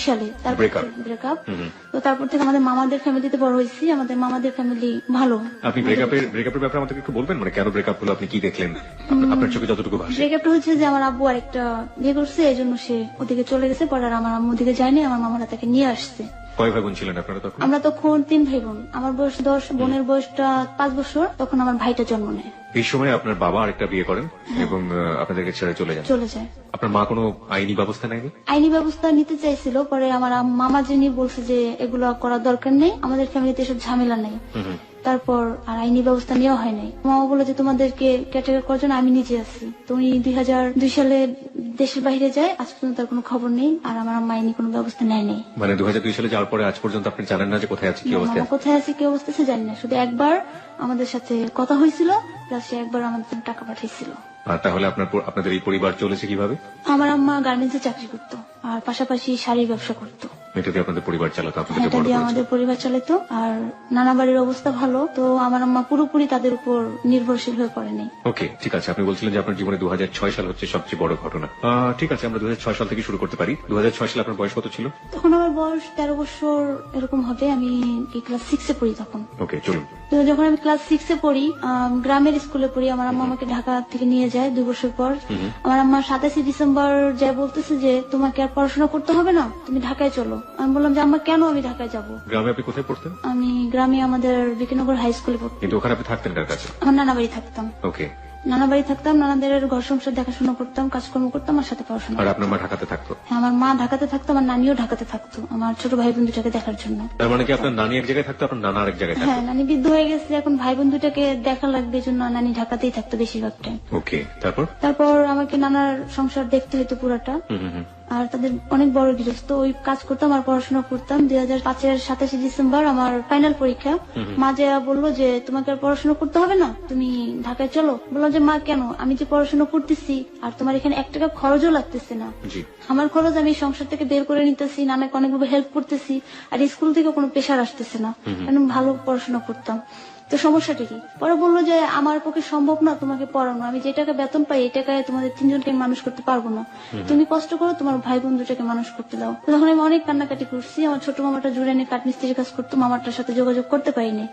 সালে তারপর ব্রেকআপ। তো তারপর থেকে আমাদের মামাদের ফ্যামিলিতে বড় হয়েছি, আমাদের মামাদের ফ্যামিলি ভালো। আপনি ব্রেকআপের ব্যাপারে আমাদেরকে একটু বলবেন, মানে কেন ব্রেকআপ হলো, আপনি কি দেখলেন, আপনার চোখে যতটুকু ভাসে? ব্রেকআপটা হচ্ছে যে আমার আব্বু আরেকটা বিয়ে করছে, এই জন্য সে ওদিকে চলে গেছে। পরে আর আমার আম্মু ওদিকে যায়নি, আমার মামারা তাকে নিয়ে আসছে। কয় ভাই বোন ছিলেন আপনারা তখন? আমরা তখন 3 ভাই বোন। আমার বয়স 10, বোনের বয়সটা 5 বছর। তখন আমার ভাইটা জন্ম নেয়। এই সময় আপনার বাবা আরেকটা বিয়ে করেন এবং আপনাদেরকে ছেড়ে চলে যায়। আপনার মা কোনো আইনি ব্যবস্থা নেয়নি? আইনি ব্যবস্থা নিতে চাইছিল, পরে আমার মামা যিনি বলছে যে এগুলো করার দরকার নেই, আমাদের ফ্যামিলিতে এসব ঝামেলা নেই। তারপর আর আইনি ব্যবস্থা নেওয়া হয় নাই। মামা বলে যে তোমাদেরকে ক্যাটাগরি করার জন্য আমি নিজে আছি। তো উনি 2002 সালে দেশের বাইরে যায়, আজ পর্যন্ত তার কোনো খবর নেই, আর আমার আম্মা আইনি কোনো ব্যবস্থা নেয় নেই। মানে 2002 সালে যাওয়ার পরে আজ পর্যন্ত আপনি জানেন না যে কোথায় আছে, কি অবস্থা? কোথায় আছে, কি অবস্থা আছে জানি না। শুধু একবার আমাদের সাথে কথা হয়েছিল, প্লাস সে একবার আমাদের জন্য টাকা পাঠিয়েছিল। তাহলে আপনাদের এই পরিবার চলেছে কিভাবে? আমার আম্মা গার্মেন্টসে চাকরি করতো আর পাশাপাশি শাড়ির ব্যবসা করতো। এটা দিয়ে আপনাদের পরিবার চালাতো? এটা দিয়ে আমাদের পরিবার চালাতো। আর নানা বাড়ির অবস্থা ভালো, তো আমার আম্মা পুরোপুরি তাদের উপর নির্ভরশীল হয়ে পড়েনি। ওকে, ঠিক আছে। আপনি বলছিলেন যে আপনার জীবনে 2006 সাল হচ্ছে সবচেয়ে বড় ঘটনা। ঠিক আছে, আমরা 2006 সাল থেকে শুরু করতে পারি। 2006 সালে আপনার বয়স কত ছিল? তখন আমার বয়স 13 বছর এরকম হবে। আমি ক্লাস 6-এ পড়ি তখন। ওকে, চলুন। তো যখন আমি ক্লাস 6-এ পড়ি, গ্রামের স্কুলে পড়ি, আমার আম্মা আমাকে ঢাকা থেকে নিয়ে যায় 2 বছর পর। আমার আম্মা 27 ডিসেম্বর যায় বলতেছে যে তোমাকে আর পড়াশোনা করতে হবে না, তুমি ঢাকায় চলো। আমি বললাম যে আম্মা কেন আমি ঢাকায় যাবো? গ্রামে আপনি কোথায় পড়তেন? আমি গ্রামে আমাদের বিকেনগর হাই স্কুলে পড়তাম। কিন্তু ওখানে আপনি থাকতেন কার কাছে? আমার নানা বাড়ি থাকতাম। ওকে, নানা বাড়ি থাকতাম, নানাদের ঘর সংসার দেখাশোনা করতাম, কাজকর্ম করতাম, আর সাথে পড়াশোনা। আর আপনার মা ঢাকাতে থাকতো? হ্যাঁ, আমার মা ঢাকাতে থাকতো, আমার নানিও ঢাকাতে থাকতো, আমার ছোট ভাই বোন দুটাকে দেখার জন্য। তার মানে কি আপনার নানি এক জায়গায় থাকতো, আপনার নানা আরেক জায়গায় থাকতো? হ্যাঁ, নানি বৃদ্ধ হয়ে গেছে, এখন ভাই বোন দুটাকে দেখা লাগবে, এই জন্য নানি ঢাকাতেই থাকতো বেশিরভাগ টাইম। ওকে, তারপর আমাকে নানার সংসার দেখতে হইতো পুরাটা। আর তাদের অনেক বড় গৃহস্থ, ওই কাজ করতাম আর পড়াশোনা করতাম। 2005-এর 27 ডিসেম্বর আমার ফাইনাল পরীক্ষা। মা যে বললো যে তোমাকে আর পড়াশোনা করতে হবে না, তুমি ঢাকায় চলো। বললাম যে মা কেন, আমি যে পড়াশোনা করতেছি আর তোমার এখানে 1 টাকা খরচও লাগতেছে না। আমার খরচ আমি সংসার থেকে বের করে নিতেছি, নানাকে অনেকভাবে হেল্প করতেছি, আর স্কুল থেকে কোনো প্রেশার আসতেছে না, আমি ভালো পড়াশোনা করতাম। তো সমস্যাটা কি? পরে বললো যে আমার পক্ষে সম্ভব না তোমাকে পড়ানো, আমি যে টাকা বেতন পাই এই টাকায় তোমাদের 3 জনকে মানুষ করতে পারবো না, তুমি কষ্ট করো, তোমার ভাই বোন দুটাকে মানুষ করতে দাও। তখন আমি অনেক কান্নাকাটি করছি। আমার ছোট মামাটা জুড়ে নিয়ে কাঠমিস্ত্রির কাজ করতো, মামাটার সাথে যোগাযোগ করতে পারিনি।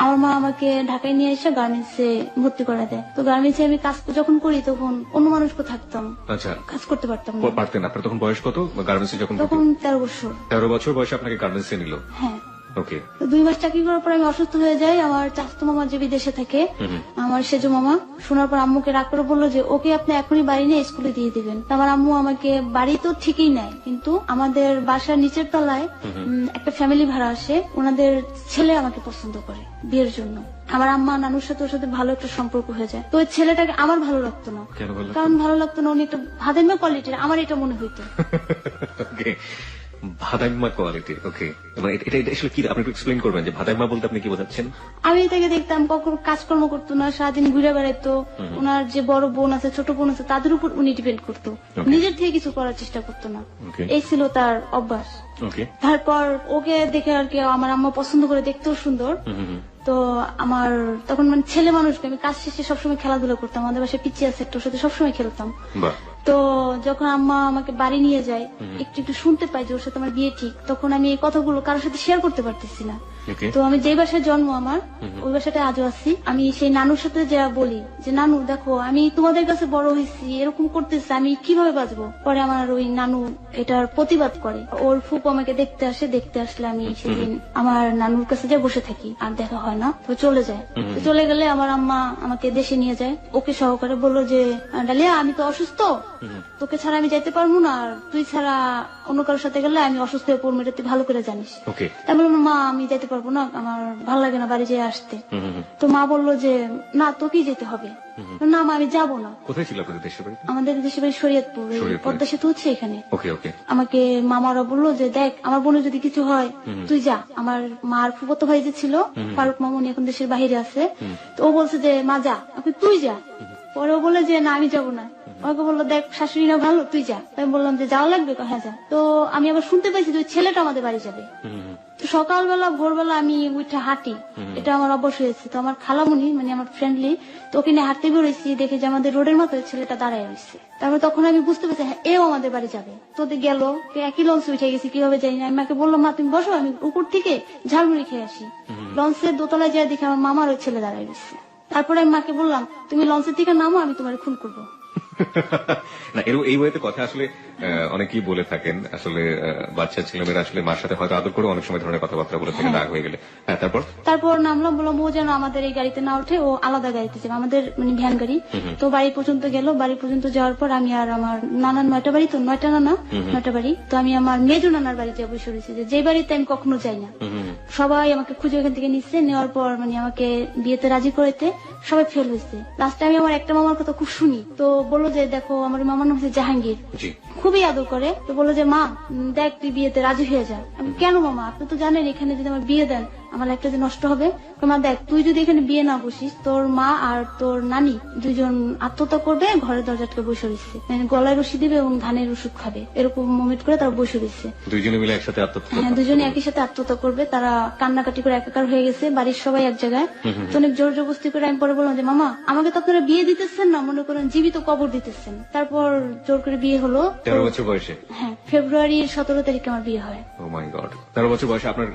আমার মা আমাকে ঢাকায় নিয়ে এসে গার্মেন্টসে ভর্তি করে দেয়। তো গার্মেন্টসে আমি কাজ যখন করি তখন অন্য মানুষকে থাকতাম, কাজ করতে পারতাম না। পারতেন? আপনার তখন বয়স কত গার্মেন্টসে যখন? তখন 13 বছর। 13 বছর বয়সে আপনাকে গার্মেন্টসে নিল? হ্যাঁ। ওকে। 2 মাস চাকরি করার পর আমি অসুস্থ হয়ে যাই। আমার চাচাতো মামা যে বিদেশে থাকে, আমার সেজো মামা, শোনার পর আম্মুকে রাগ করে বললো যে ওকে আপনি এখনই বাড়ি নিয়ে স্কুলে দিয়ে দিবেন। আমার আম্মু আমাকে বাড়ি তো ঠিকই নেয়, কিন্তু আমাদের বাসার নিচের তলায় একটা ফ্যামিলি ভাড়া আসে, ওনাদের ছেলে আমাকে পছন্দ করে বিয়ের জন্য। আমার আম্মা নানুর সাথে ওর সাথে ভালো একটা সম্পর্ক হয়ে যায়। তো ওই ছেলেটাকে আমার ভালো লাগতো না। কারণ ভালো লাগতো না, উনি একটা ভাদাইমা কোয়ালিটির, আমার এটা মনে হইতো। ভাদাইমা কোয়ালিটির? ওকে, মানে এটা আসলে কি, আপনি একটু এক্সপ্লেইন করবেন যে ভাদাইমা বলতে আপনি কি বোঝাচ্ছেন? আমি এটাকে দেখতাম কখনো কাজকর্ম করতো না, সারাদিন ঘুরে বেড়াইতো, ওনার যে বড় বোন আছে ছোট বোন আছে তাদের উপর উনি ডিপেন্ড করতো, নিজের থেকে কিছু করার চেষ্টা করতো না। এই ছিল তার অভ্যাস। তারপর ওকে দেখে আর কি আমার আম্মা পছন্দ করে, দেখতেও সুন্দর। তো আমার তখন মানে ছেলে মানুষকে আমি কাজ শেষে সবসময় খেলাধুলা করতাম, আমাদের বাসায় পিচ্ছি আছে একটা, ওর সাথে সবসময় খেলতাম। তো যখন আম্মা আমাকে বাড়ি নিয়ে যায়, একটু একটু শুনতে পাই যে ওর সাথে আমার বিয়ে ঠিক, তখন আমি এই কথাগুলো কারোর সাথে শেয়ার করতে পারতেছি না। তো আমি যে বাসায় জন্ম আমার, ওই বাসাটা আজও আছি। আমি সেই নানুর সাথে যা বলি যে নানু দেখো আমি তোমাদের কাছে বড় হয়েছি, এরকম করতেছে, আমি কিভাবে বাঁচবো। পরে আমার ওই নানু এটার প্রতিবাদ করে, ওর ফুপু আমাকে দেখতে আসে, দেখতে আসলে আমি সেদিন আমার নানুর কাছে যা বসে থাকি, আর দেখা হয় না। তো চলে যায়, তো চলে গেলে আমার আম্মা আমাকে দেশে নিয়ে যায়, ওকে সহকারে বললো যে ডালিয়া আমি তো অসুস্থ, তোকে ছাড়া আমি যাইতে পারবো না, আর তুই ছাড়া অন্য কারোর সাথে গেলে আমি অসুস্থ হয়ে পড়বো, এটা তুই ভালো করে জানিস। তাই বললাম মা আমি যাইতে পারবো না, আমার ভালো লাগে না বাড়ি যেয়ে আসতে। তো মা বললো যে না তোকেই যেতে হবে। না মা আমি যাবো না। কোথায় ছিল আপনাদের দেশের বাড়ি? আমাদের দেশের বাড়ি শরীয়তপুর, পদ্মা সেতু হচ্ছে এখানে। আমাকে মামারা বললো যে দেখ আমার বোনের যদি কিছু হয় তুই যা। আমার মার ফুফাতো ভাই যে ছিল ফারুক মামুনি, এখন দেশের বাইরে আছে, তো ও বলছে যে মা যা, তুই যা। পরে ও বলে যে না আমি যাবো না। আমাকে বললো দেখ শাশুড়ি না ভালো, তুই যা। আমি বললাম যে যাওয়া লাগবে, হ্যাঁ যা। তো আমি আবার শুনতে পাইছি যে ওই ছেলেটা আমাদের বাড়ি যাবে। তো সকালবেলা ভোরবেলা আমি উঠে হাঁটি, এটা আমার অভ্যাস হয়েছে। তো আমার খালামুনি মানে আমার ফ্রেন্ডলি, তো ওকে নিয়ে হাঁটতে বেরোইছি, দেখে যে আমাদের রোডের মতো ছেলেটা দাঁড়ায় রয়েছে। তারপর তখন আমি বুঝতে পারছি হ্যাঁ এও আমাদের বাড়ি যাবে। তো গেল, একই লঞ্চে উঠে গেছি, কিভাবে যাই না। আমি মাকে বললাম মা তুমি বসো, আমি উপর থেকে ঝালমুড়ি খেয়ে আসি। লঞ্চের দোতলায় যাই দেখি আমার মামার ওই ছেলে দাঁড়ায় রয়েছে। তারপরে আমি মাকে বললাম তুমি লঞ্চের থেকে নামো, আমি তোমার খুন করবো। না এই ওয়েতে কথা আসলে অনেকেই বলে থাকেন, আসলে বাচ্চা ছেলেমেয়েরা আসলে মার সাথে হয়তো আদর করে অনেক সময় ধরনের কথাবার্তা বলে থাকে রাগ হয়ে গেলে। হ্যাঁ তারপর নামলাম, বললাম ও যেন আমাদের এই গাড়িতে না ওঠে, ও আলাদা গাড়িতে যাবে, আমাদের মানে ভ্যান গাড়ি। তো বাড়ি পর্যন্ত গেল, বাড়ি পর্যন্ত যাওয়ার পর আমি আর আমার নানার 9টা বাড়ি, তো 9টা নানা 9টা বাড়ি, তো আমি আমার মেজো নানার বাড়িতে বসে রয়েছি, যে বাড়িতে আমি কখনো যাই না। সবাই আমাকে খুঁজে ওখান থেকে নিচ্ছে, নেওয়ার পর মানে আমাকে বিয়েতে রাজি করাইতে সবাই ফেল হয়েছে। লাস্টে আমি আমার একটা মামার কথা খুব শুনি, তো বললো যে দেখো আমার মামার নাম হচ্ছে জাহাঙ্গীর, খুবই আদর করে। তো বললো যে মা দেখ তুই বিয়েতে রাজি হয়ে যা। আমি কেন মামা, আপনি তো জানেন এখানে যদি আমার বিয়ে দেন আমার একটা যে নষ্ট হবে। মা দেখ তুই যদি এখানে বিয়ে না বসিস, তোর মা আর তোর নানি দুজন আত্মহত্যা করবে, ঘরের দরজাটকে বসে রয়েছে, গলায় রশি দিবে এবং ধানের ওষুধ খাবে, এরকম মোমেন্ট করে তারা বসে রয়েছে। দুইজনে মিলে একসাথে আত্মহত্যা? হ্যাঁ দুজনে একই সাথে আত্মহত্যা করবে। তারা কান্নাকাটি করে একাকার হয়ে গেছে, বাড়ির সবাই এক জায়গায়। তো অনেক জোর জবরদস্তি করে আমি পরে বললাম যে মামা আমাকে তো আপনারা বিয়ে দিতেছেন না, মনে করেন জীবিত কবর দিতেছেন। তারপর জোর করে বিয়ে হলো 13 বছর বয়সে। হ্যাঁ ফেব্রুয়ারির 17 তারিখে আমার বিয়ে হয়। ও মাই গড, 13 বছর বয়সে আপনার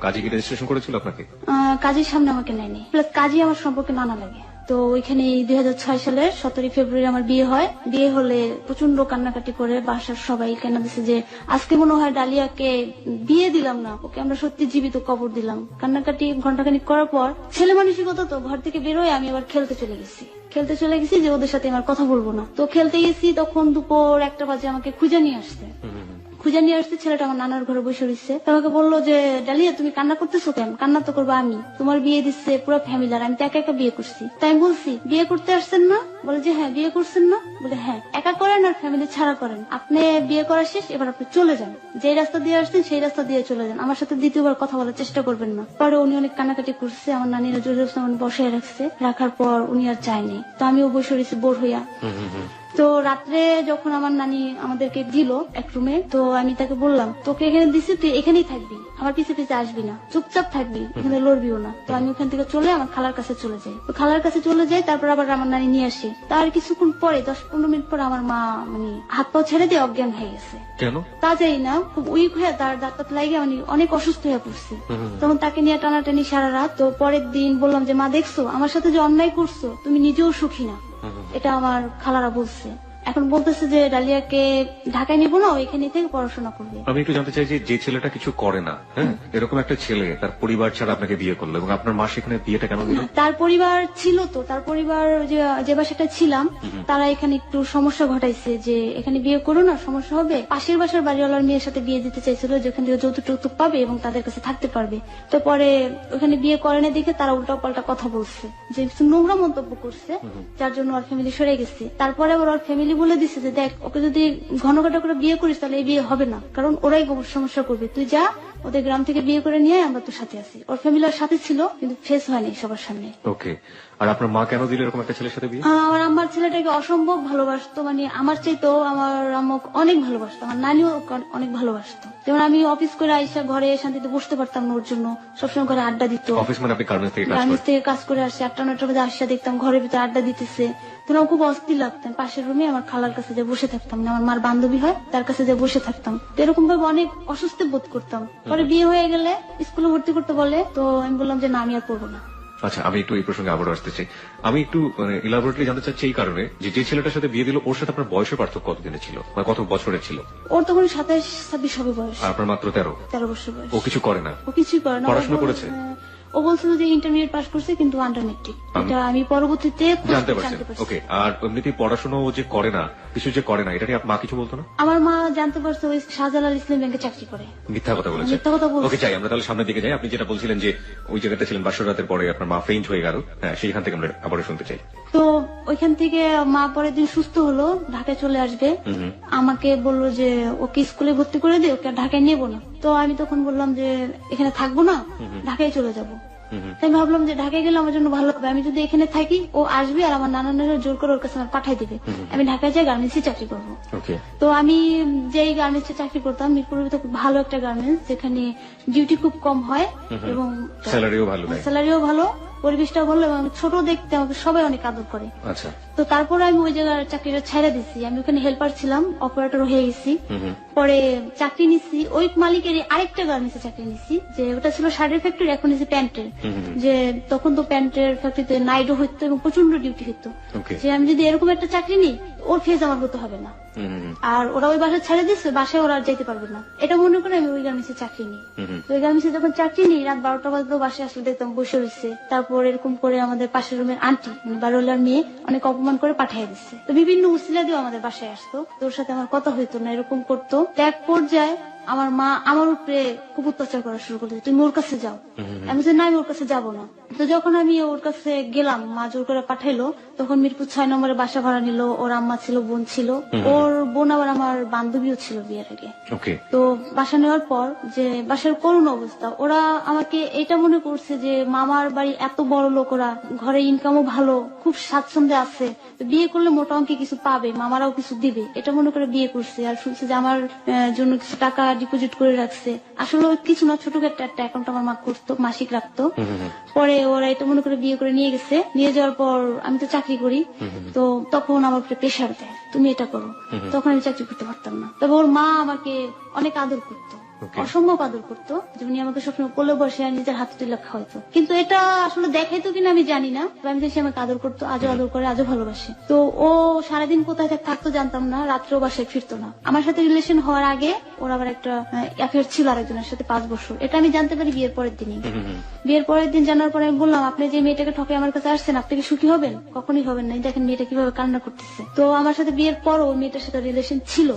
কাজী কি রেজিস্ট্রেশন করেছিল আপনাকে? কাজের সামনে আমাকে নেয়নি, প্লাস কাজী আমার সম্পর্কে নানা লাগে। তো ওইখানে 2006 সালের 17 ফেব্রুয়ারি আমার বিয়ে হয়। বিয়ে হলে প্রচন্ড কান্নাকাটি করে বাসার সবাই কেন দিচ্ছে যে আজকে মনে হয় ডালিয়াকে বিয়ে দিলাম না, ওকে আমরা সত্যি জীবিত কবর দিলাম। কান্নাকাটি ঘন্টাখানিক করার পর ছেলে মানসিকতা, তো ঘর থেকে বেরোয় আমি আবার খেলতে চলে গেছি যে ওদের সাথে আমার কথা বলবো না। তো খেলতে গেছি, তখন দুপুর 1টা বাজে আমাকে খুঁজে নিয়ে আসছে। ছেলেটা আমার নানার ঘরে বসে রয়েছে। আমাকে বললো যে ডালিয়া তুমি কান্না করতেছো কেন? কান্না তো করবো আমি, তোমার বিয়ে দিচ্ছে পুরো ফ্যামিলি, আর আমি তো একা একা বিয়ে করছি। তাই আমি বলছি বিয়ে করতে আসছেন না? বলে যে হ্যাঁ। বিয়ে করছেন না? বলে হ্যাঁ। একা করেন আর ফ্যামিলি ছাড়া করেন? আপনি বিয়ে করা শেষ, এবার আপনি চলে যান, যে রাস্তা দিয়ে আসছেন সেই রাস্তা দিয়ে চলে যান, আমার সাথে দ্বিতীয়বার কথা বলার চেষ্টা করবেন না। পরে উনি অনেক কান্নাকাটি করছে, আমার নানিরা জোর বসে রাখছে, রাখার পর উনি আর যায়নি। তো আমিও বসে রয়েছি বোর হইয়া। তো রাত্রে যখন আমার নানি আমাদেরকে দিল এক রুমে, তো আমি তাকে বললাম তোকে এখানে দিচ্ছি, তুই এখানেই থাকবি, আমার পিছে পিছে আসবি না, চুপচাপ থাকবি, এখানে লড়বিও না। তো আমি ওখান থেকে চলে আমার খালার কাছে চলে যাই। তো খালার কাছে চলে যাই, তারপর আবার আমার নানি নিয়ে আসি। তার কিছুক্ষণ পরে 10-15 মিনিট পর আমার মা মানে হাত পা ছেড়ে দিয়ে অজ্ঞান হয়ে গেছে। কেন তা যাই না, খুব উইক হয়ে তার দাঁত লাগে মানে অনেক অসুস্থ হয়ে পড়ছে। তখন তাকে নিয়ে টানাটানি সারা রাত। তো পরের দিন বললাম যে মা দেখছো আমার সাথে যে অন্যায় করছো, তুমি নিজেও সুখী না, এটা আমার খালারা বলছে। এখন বলতেছে যে ডালিয়াকে ঢাকায় নিবো না, এখানে থেকে পড়াশোনা করবে। আমি একটু জানতে চাই যে ছেলেটা কিছু করে না, হ্যাঁ এরকম একটা ছেলে তার পরিবার ছাড়া আপনাকে বিয়ে করলো, এবং আপনার মা সেখানে বিয়েটা কেন দিল? তার পরিবার ছিল, তো তার পরিবার যে বাসাটা ছিলাম তারা এখানে একটু সমস্যা ঘটাইছে, যে এখানে বিয়ে করো না সমস্যা হবে। পাশের বাসার বাড়িওয়ালার মেয়ের সাথে বিয়ে দিতে চাইছিল, যেখান থেকে যৌতুক পাবে এবং তাদের কাছে থাকতে পারবে। তো পরে ওখানে বিয়ে করে না দেখে তারা উল্টা পাল্টা কথা বলছে, যে কিছু নোংরা মন্তব্য করছে, যার জন্য ওর ফ্যামিলি সরে গেছে। তারপরে আবার ওর ফ্যামিলি বলে দিচ্ছে যে দেখ ওকে যদি ঘন ঘটা করে বিয়ে করিস তাহলে এই বিয়ে হবে না, কারণ ওরাই সমস্যা করবে, তুই যা ওদের গ্রাম থেকে বিয়ে করে নিয়ে আমরা তোর সাথে আছি। ওর ফ্যামিলি ওর সাথে ছিল কিন্তু ফেস হয়নি সবার সামনে। ওকে, আর আপনার মা কেন দিল এরকম একটা ছেলের সাথে বিয়ে? আমার আম্মার ছেলেটাকে অসম্ভব ভালোবাসতো, মানে আমার চাইতেও আমার আম্মু অনেক ভালোবাসতো, আমার নানিও অনেক ভালোবাসতো। যেমন আমি অফিস করে আইসা ঘরে শান্তিতে বসতে পারতাম না, ওর জন্য সবসময় ঘরে আড্ডা দিত। অফিস মানে আপনি গার্মেন্টস থেকে কাজ করে আসছে, 8টা-9টা বাজে আসা দেখতাম ঘরের ভিতরে আড্ডা দিতেছে। তখন খুব অস্থির লাগতাম, পাশের রুমে আমার খালার কাছে যে বসে থাকতাম, আমার মার বান্ধবী হয় তার কাছে যে বসে থাকতাম। এরকম ভাবে অনেক অসুস্থ বোধ করতাম। পরে বিয়ে হয়ে গেলে স্কুলে ভর্তি করতে বলে, তো আমি বললাম যে না আমি আর পড়বো না। আচ্ছা, আমি একটু এই প্রসঙ্গে আবারও আসতে চাই। আমি একটু ইলাবোরেটলি জানতে চাচ্ছি এই কারণে যে ছেলেটার সাথে বিয়ে দিল ওর সাথে আপনার বয়সের পার্থক্য কতদিনের ছিল, মানে কত বছরের ছিল? ওর তখন 27-26 হবে বয়স। আর আপনার মাত্র 13 বছর বয়স। ও কিছু করে না? ও কিছুই করে না। পড়াশোনা করেছে? ও বলছিল যে ইন্টারমিডিয়েট পাস করছে কিন্তু আন্ডার মেট্রিক, এটা আমি পরবর্তীতে জানতে পারছি। ওকে, আর এমনিতে পড়াশোনা ও যে করে না, কিছু যে করে না, এটা নিয়ে মা কিছু বলতো না? আমার মা জানতে পারছে ওই শাহজালাল ইসলাম ব্যাংকে চাকরি করে। মিথ্যা কথা বলেছে? মিথ্যা কথা বলছে। ওকে, চাই আমরা তাহলে সামনের দিকে যাই। আপনি যেটা বলছিলেন যে ওই জায়গাটা ছিলেন বাসর রাতের পরে আপনার মা ফেইন্ট হয়ে গেল, হ্যাঁ সেইখান থেকে আমরা আবারও শুনতে চাই। তো ওইখান থেকে মা পরের দিন সুস্থ হলো, ঢাকায় চলে আসবে। আমাকে বললো যে ওকে স্কুলে ভর্তি করে দে, ওকে ঢাকায় নেবো না। তো আমি তখন বললাম যে এখানে থাকবো না, ঢাকায় চলে যাব। তাই আমি ভাবলাম যে ঢাকায় গেলে আমার জন্য ভালো হবে, আমি যদি এখানে থাকি ও আসবে আর আমার নানারা জোর করে ওর কাছে আমার পাঠাই দিবে, আমি ঢাকায় যাই গার্মেন্টসে চাকরি করবো। তো আমি যেই গার্মেন্টসে চাকরি করতাম মিরপুরের ভিতরে খুব ভালো একটা গার্মেন্টস, যেখানে ডিউটি খুব কম হয় এবং স্যালারিও ভালো, পরিবেশটাও ভালো, এবং ছোট দেখতে আমাকে সবাই অনেক আদর করে। আচ্ছা। তো তারপরে আমি ওই জায়গার চাকরিটা ছেড়ে দিচ্ছি, আমি ওখানে হেল্পার ছিলাম, অপারেটর হয়ে গেছি। পরে চাকরি নিচ্ছি ওই মালিকের আরেকটা গার্মেন্টসে চাকরি নিচ্ছি, যে ওটা ছিল শার্টের ফ্যাক্টরি, এখন নিচ্ছি প্যান্টের। যে তখন তো প্যান্টের ফ্যাক্টরিতে নাইটও হইতো এবং প্রচন্ড ডিউটি হইতো, যে আমি যদি এরকম একটা চাকরি নিই ওর ফেজ আমার হতে হবে না, আর ওরা ওই বাসায় ছেড়ে দিচ্ছে, বাসায় ওরা আর যেতে পারবে না, এটা মনে করে আমি ওই গার্মেন্টসে চাকরি নিই। ওই গার্মেন্টসে যখন চাকরি নিই রাত 12টা বাজলেও বাসায় আসলে দেখতাম বসে রয়েছে। তারপর এরকম করে আমাদের পাশের রুমের আন্টি মানে বাড়িওয়ালার মেয়ে অনেক অপমান করে পাঠিয়ে দিচ্ছে, তো বিভিন্ন উসিলা দিয়েও আমাদের বাসায় আসতো, তোর সাথে আমার কথা হইতো না, এরকম করতো। এক পর্যায়ে আমার মা আমার উপরে খুব অত্যাচার করা শুরু করলো, তুমি ওর কাছে যাও। আমি বলছি না, আমি ওর কাছে যাবো না। তো যখন আমি ওর কাছে গেলাম, মা জোর করে পাঠাইলো, তখন মিরপুর 6 নম্বরে বাসা ভাড়া নিল, ওর আম্মা ছিল, বোন ছিল, ওর বোন আবার আমার বান্ধবীও ছিল বিয়ের আগে। তো বাসা নেওয়ার পর যে বাসার করুণ অবস্থা, ওরা আমাকে এটা মনে করছে যে মামার বাড়ি এত বড় লোক, ওরা ঘরে ইনকামও ভালো, খুব স্বাচ্ছন্দ্যে আছে, বিয়ে করলে মোটা অঙ্কে কিছু পাবে, মামারাও কিছু দিবে, এটা মনে করে বিয়ে করছে। আর শুনছে যে আমার জন্য কিছু টাকা ডিপোজিট করে রাখছে, আসলে কিছু না, ছোট একটা অ্যাকাউন্ট আমার মা করতো, মাসিক রাখতো। পরে ওরা এটা মনে করে বিয়ে করে নিয়ে গেছে। নিয়ে যাওয়ার পর আমি তো চাকরি করি, তো তখন আমার উপরে প্রেশার দেয়, তুমি এটা করো। তখন আমি চাকরি করতে পারতাম না। তবে ওর মা আমাকে অনেক আদর করতো, অসম্ভব আদর করতো, যেমনি আমাকে সবসময় কোলে বসে আর নিজের হাতে তুলে খাওয়াইতো। কিন্তু এটা আসলে দেখাইতো কিনা আমি জানি না, আমি জানি সে আমাকে আদর করতো, আজও আদর করে, আজও ভালোবাসে। তো ও সারাদিন কোথায় থাকতো জানতাম না, রাত্রেও বাসায় ফিরতো না। আমার সাথে রিলেশন হওয়ার আগে ওর আবার একটা অ্যাফেয়ার ছিল আরেকজনের সাথে 5 বছর, এটা আমি জানতে পারি বিয়ের পরের দিনই। বিয়ের পরের দিন জানার পরে আমি বললাম, আপনি যে মেয়েটাকে ঠকে আমার কাছে আসছেন, আপনি কি সুখী হবেন? কখনই হবেন না, দেখেন মেয়েটা কিভাবে কান্না করতেছে। তো আমার সাথে বিয়ের পরও ওই মেয়েটার সাথে রিলেশন ছিল,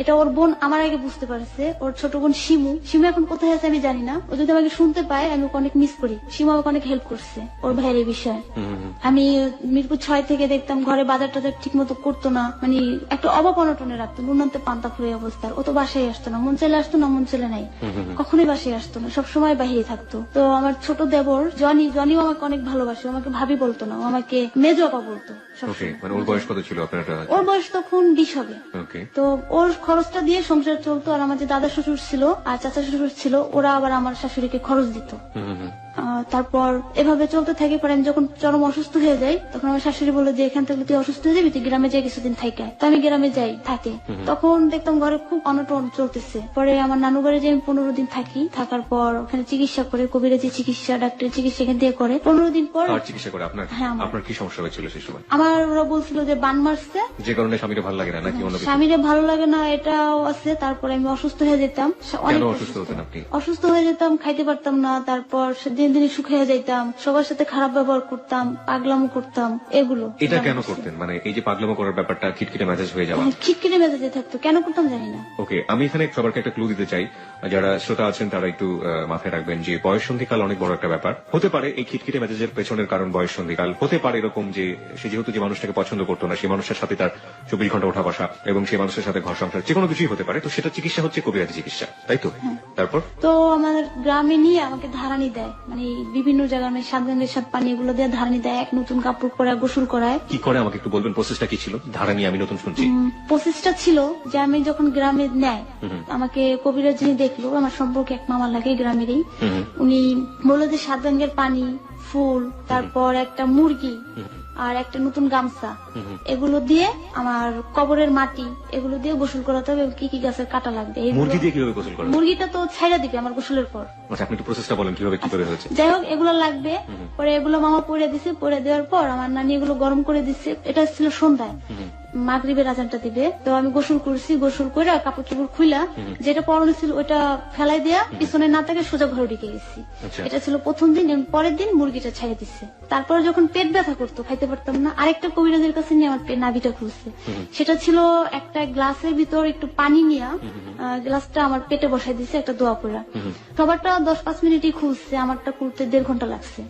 এটা ওর বোন আমার আগে বুঝতে পারছে। ওর ছোট বোন শিমু এখন কোথায় আছে আমি জানি না, ও যদি আমাকে শুনতে পায় আমি ওকে অনেক মিস করি। শিমু আমাকে অনেক হেল্প করছে ওর ভাইয়ের এই বিষয়ে। আমি মিরপুর 6 থেকে দেখতাম ঘরে বাজার টাজার ঠিক মতো করতো না, মানে একটা অভাব অনটনে রাখতো, নুনান্তে পান্তা ফুয়ে অবস্থার। ও তো বাসায় আসতো না, মন চাইলে আসতো না, মন চাইলে নাই, কখনোই বাসায় আসতো না, সবসময় বাহিরে থাকতো। তো আমার ছোট দেবর জনিও আমাকে অনেক ভালোবাসে, আমাকে ভাবি বলতো না, ও আমাকে মেজো আপা বলতো। ওর বয়স কত ছিল আপনার? ওর বয়স তখন 20 হবে। তো ওর খরচটা দিয়ে সংসার চলতো, আর আমার যে দাদা শ্বশুর ছিল আর চাচা শ্বশুর ছিল, ওরা আবার আমার শাশুড়িকে খরচ দিত। তারপর এভাবে চলতে থাকে। পরে আমি যখন চরম অসুস্থ হয়ে যাই, তখন আমার শাশুড়ি বললো যে এখান থেকে তুই অসুস্থ হয়ে যাবি, তুই গ্রামে যাই কিছুদিন থাইকা। তো আমি গ্রামে যাই, থাকে। তখন দেখতাম ঘরে খুব অনটন চলতেছে। পরে আমার নানু বাড়ি যে আমি 15 দিন থাকি, থাকার পর ওখানে চিকিৎসা করে, কবিরাজি চিকিৎসা, ডাক্তারের চিকিৎসা এখান থেকে করে। 15 দিন পর চিকিৎসা করে আপনার কি সমস্যা হয়েছিল সেই সময়? আমার ওরা বলছিল যে বান মারছে, যে কারণে স্বামীরে ভালো লাগে না, নাকি অন্য কিছু? স্বামীরে ভালো লাগে না এটাও আছে। তারপরে আমি অসুস্থ হয়ে যেতাম, কেন অসুস্থ হতেন আপনি? অসুস্থ হয়ে যেতাম, খাইতে পারতাম না, তারপর দিন দিন শুকিয়ে যাইতাম, সবার সাথে খারাপ ব্যবহার করতাম, পাগলামো করতাম। এগুলো এটা কেন করতেন? মানে এই যে পাগলামো করার ব্যাপারটা, খিটখিটে মেজাজ হয়ে যাওয়া, খিটখিটে মেজাজে থাকতো, কেন করতাম জানি না। ওকে, আমি এখানে সবারকে একটা ক্লু দিতে চাই, যারা শ্রোতা আছেন তারা একটু মাথায় রাখবেন যে বয়ঃসন্ধিকাল অনেক বড় একটা ব্যাপার হতে পারে। এই খিটখিটে মেজাজের পেছনের কারণ বয়ঃসন্ধিকাল হতে পারে এরকম যে সে যেহেতু যে মানুষটাকে পছন্দ করতো না, সেই মানুষের সাথে তার 24 ঘন্টা ওঠা বসা, এবং সেই মানুষের সাথে ঘর সংসার, যে কোনো কিছুই হতে পারে। তো সেটা চিকিৎসা হচ্ছে কবিরাজি চিকিৎসা, তাই তো? তারপর তো আমাদের গ্রামে নিয়ে আমাকে ধারানি দেয়, মানে বিভিন্ন জায়গায় সাবধানের সাথে পানি এগুলো দিয়ে ধারানি দেয়, এক নতুন কাপড় পরে গোসল করায়। কি করে আমাকে একটু বলবেন, প্রসেসটা কি ছিল? ধারানি আমি নতুন শুনছি। প্রসেসটা ছিল যে আমি যখন গ্রামে নেয়, আমাকে কবিরাজ যিনি দেখলো, আমার সম্পর্কে এক মামা লাগে গ্রামেরই, উনি বললো যে 7 রঙের পানি, ফুল, তারপর একটা মুরগি আর একটা নতুন গামছা, এগুলো দিয়ে আমার কবরের মাটি এগুলো দিয়ে গোসল করাতে হবে। কি কি গাছের কাটা লাগবে? মুরগি দিয়ে কিভাবে গোসল করাবে? মুরগিটা তো ছাইড়া দিবে আমার গোসলের পর। আচ্ছা, আপনি একটু প্রসেসটা বলেন কিভাবে কি করে হয়েছে। যাই হোক, এগুলো লাগবে। পরে এগুলো মামা পরে দিছে, পরে দেওয়ার পর আমার নানি এগুলো গরম করে দিচ্ছে। এটা ছিল সন্ধ্যায়, মাগরিবের আজানটা দিবে। তো আমি গোসল করছি, গোসল করে কাপড় চোপড় খুইলা যেটা পরনে ছিল ওইটা ফেলাই দেয়া পিছনে না তাকে সোজা ঘরে ঢুকে গেছি। এটা ছিল প্রথম দিন। পরের দিন মুরগিটা ছাড়িয়ে দিচ্ছে। তারপরে যখন পেট ব্যথা করতো, খাইতে পারতাম না, আরেকটা কবিরাজের কাছে নিয়ে আমার নাভিটা খুলছে। সেটা ছিল একটা গ্লাসের ভিতর একটু পানি নিয়ে গ্লাসটা আমার পেটে বসাই দিচ্ছে, একটা দোয়া পড়া। সবারটা 10-5 মিনিটই খুলছে, আমারটা খুলতে 1.5 ঘন্টা লাগছে।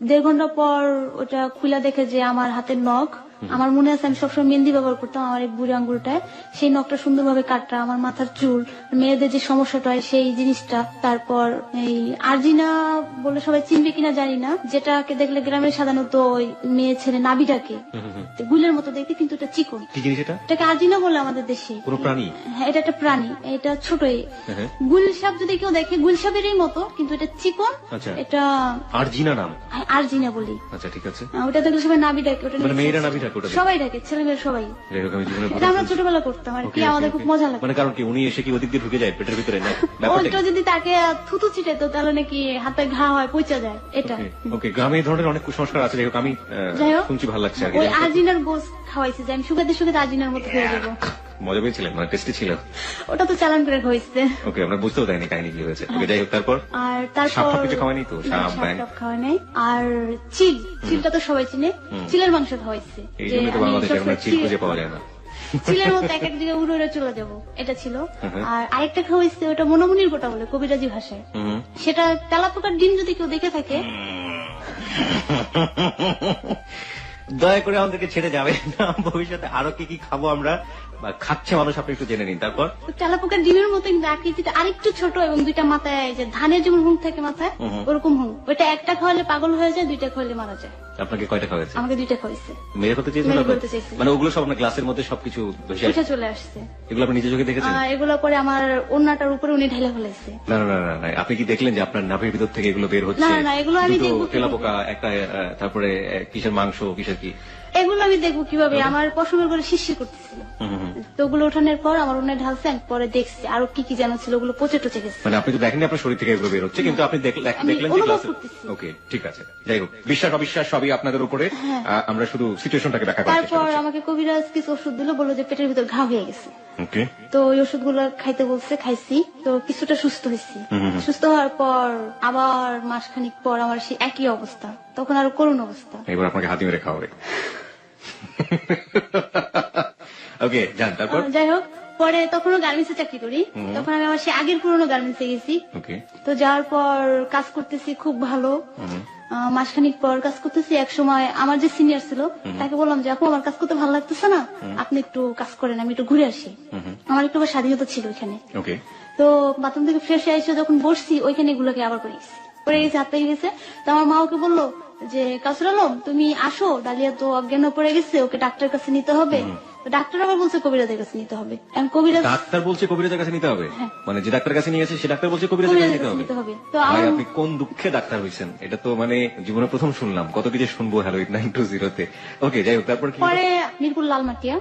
1.5 ঘন্টা পর ওটা খুলা দেখে যে আমার হাতের নখ আমার মনে আছে আমি সবসময় মেহেন্দি ব্যবহার করতাম আমার এই বুড়ি আঙ্গুলটায়, সেই নখটা সুন্দরভাবে কাটা, আমার মাথার চুল, মেয়েদের যে সমস্যাটা হয় সেই জিনিসটা। তারপর এই আরজিনা বলে সবাই চিনবে কিনা জানি না, যেটাকে দেখলে গ্রামের সাধারণত ওই মেয়ে ছেলে নাবিটাকে গুলের মতো দেখতে, কিন্তু এটা চিকন। কি জিনিস এটা? এটাকে আরজিনা বলে আমাদের দেশে। কোনো প্রাণী? হ্যাঁ, এটা একটা প্রাণী, এটা ছোট গুলসাপ যদি কেউ দেখে গুলসাপেরই মতো, কিন্তু এটা চিকন। আচ্ছা। এটা আরজিনা নাম? আরজিনা বলি। আচ্ছা, ঠিক আছে। ওটা দেখলে সবাই নাবি ডাকে, ওটা মানে মেয়েরা নাবি ডাকে ওটা? সবাই ডাকে, ছেলে মেয়ে সবাই। যাই হোক, আমি জীবনে এটা আমরা ছোটবেলা করতাম আর কি, আমাদের খুব মজা লাগতো। মানে কারণ কি, উনি এসে কি ওদিক দিয়ে ঢুকে যায় পেটের ভিতরে না? ওটা যদি তাকে থুতু ছিটাতো তাহলে নাকি হাতে ঘা হয়, পচা যায়। এটা ওকে, গ্রামে এই ধরনের অনেক কুসংস্কার আছে। যাই হোক, আমি শুনছি, ভালো লাগছে আর কি। ওই আরজিনার গোস খাওয়াইছে যে আমি শুকাতে শুকাতে আরজিনার মতো হয়ে যাবো। মজা পেয়েছিলেন? মানে টেস্টি ছিল? ওটা তো চালান করে খাওয়াইছে। ওকে, আমরা বুঝতেও দেয়নি কাহিনী কি হয়েছে। ওকে, যাই হোক, তারপর? আর তারপর সাপ কিছু খাওয়ানি তো? সাপ ব্যাং খাওয়া নাই। আর চিলটা তো সবাই চিনে, চিলের মাংস খাওয়াইছে। এই জন্য তো বাংলাদেশে এখন চিল খুঁজে পাওয়া যায় না। চিলের মতো এক এক জায়গায় উড়ে উড়ে চলে যাবো, এটা ছিল। আর আরেকটা খাওয়াইছে, ওটা মনোমনির গোটা বলে কবিরাজি ভাষায়। সেটা তেলাপোকার ডিম যদি কেউ দেখে থাকে, দয়া করে আমাদেরকে ছেড়ে যাবে না। ভবিষ্যতে আরো কি কি খাবো আমরা বা খাচ্ছে মানুষ, আপনি একটু জেনে নিন। তারপর? তেলাপোকার ডিমের মতো কিন্তু আকৃতিটা আরেকটু ছোট এবং দুইটা মাথায়, যে ধানের যেমন হুং থাকে মাথায়, ওরকম হুং। ওইটা একটা খাওয়ালে পাগল হয়ে যায়, দুইটা খাওয়ালে মারা যায়। আপনাকে কয়টা খাওয়াচ্ছে? আমাকে দুইটা খাওয়াইছে। মেরে ফেলতে চেয়েছিল? মেরে ফেলতে চেয়েছিল। মানে ওগুলো সব আপনার গ্লাসের মধ্যে সবকিছু উঠে চলে আসছে? এগুলো আপনি নিজে চোখে দেখেছেন? এগুলো পরে আমার ওন্নাটার উপরে উনি ঢেলে ফেলেছে। না না না না, আপনি কি দেখলেন যে আপনার নাভির ভিতর থেকে এগুলো বের হচ্ছে? না না, এগুলো আমি দেখবো। তেলাপোকা একটা, তারপরে কিসের মাংস, কিসের কি? এগুলো আমি দেখবো কিভাবে? আমার পশমের করে শিরশির করতেছিল, তো ওগুলো ওঠানোর পর আমার উন্নয় ঢালছে, আমি পরে দেখছি আরো কি কি যেন ছিল, ওগুলো পচে টচে গেছে। মানে আপনি তো দেখেননি আপনার শরীর থেকে এগুলো বের হচ্ছে, কিন্তু আপনি দেখলেন যে গ্লাসে। ওকে, ঠিক আছে। যাই হোক, বিশ্বাস অবিশ্বাস সবই আপনাদের উপরে। আমরা শুধু সিচুয়েশনটাকে ব্যাখ্যা করার চেষ্টা তারপর করছি। আমাকে কবিরাজ কিছু ওষুধ দিল, বললো যে পেটের ভিতর ঘা হয়ে গেছে। ওকে, তো ওই ওষুধগুলো খাইতে বলছে, খাইছি, তো কিছুটা সুস্থ হয়েছি। সুস্থ হওয়ার পর আবার মাসখানিক পর আমার সেই একই অবস্থা, তখন আরো করুণ অবস্থা। এবার আপনাকে হাতি মেরে খাওয়াবে। ওকে, যান। তারপর? যাই হোক, পরে তখনও গার্মেন্টসে চাকরি করি, তখন আমি আমার সে আগের পুরোনো গার্মেন্টসে গেছি। তো যাওয়ার পর কাজ করতেছি খুব ভালো। মাসখানিক পর কাজ করতেছি, এক সময় আমার যে সিনিয়র ছিল তাকে বললাম যে আপু আমার কাজ করতে ভালো লাগতেছে না, আপনি একটু কাজ করেন, আমি একটু ঘুরে আসি। আমার একটু স্বাধীনতা ছিল ওইখানে। তো বাথরুম থেকে ফ্রেশ হয়ে এসে যখন বসছি, ওইখানে এগুলোকে আবার পড়ে গেছে, হাত পেয়ে গেছে। তো আমার মা ওকে বললো যে কাসুর আলম তুমি আসো, ডালিয়া তো অজ্ঞান পড়ে গেছে, ওকে ডাক্তার কাছে নিতে হবে। ডাক্তার আবার বলছে কবিরাজের কাছে নিতে হবে। ডাক্তার বলছে কবিরাজের কাছে নিতে হবে? মানে যে ডাক্তার কাছে নিয়ে গেছে সে ডাক্তার বলছে কবিরাজের কাছে নিতে হবে। তো আপনি কোন দুঃখে ডাক্তার হয়েছেন? এটা তো মানে জীবনে প্রথম শুনলাম, কত কিছু শুনবো হ্যালো 8920-তে। ওকে, যাই হোক, তারপর কি? পরে মিরপুর লালমাটিয়া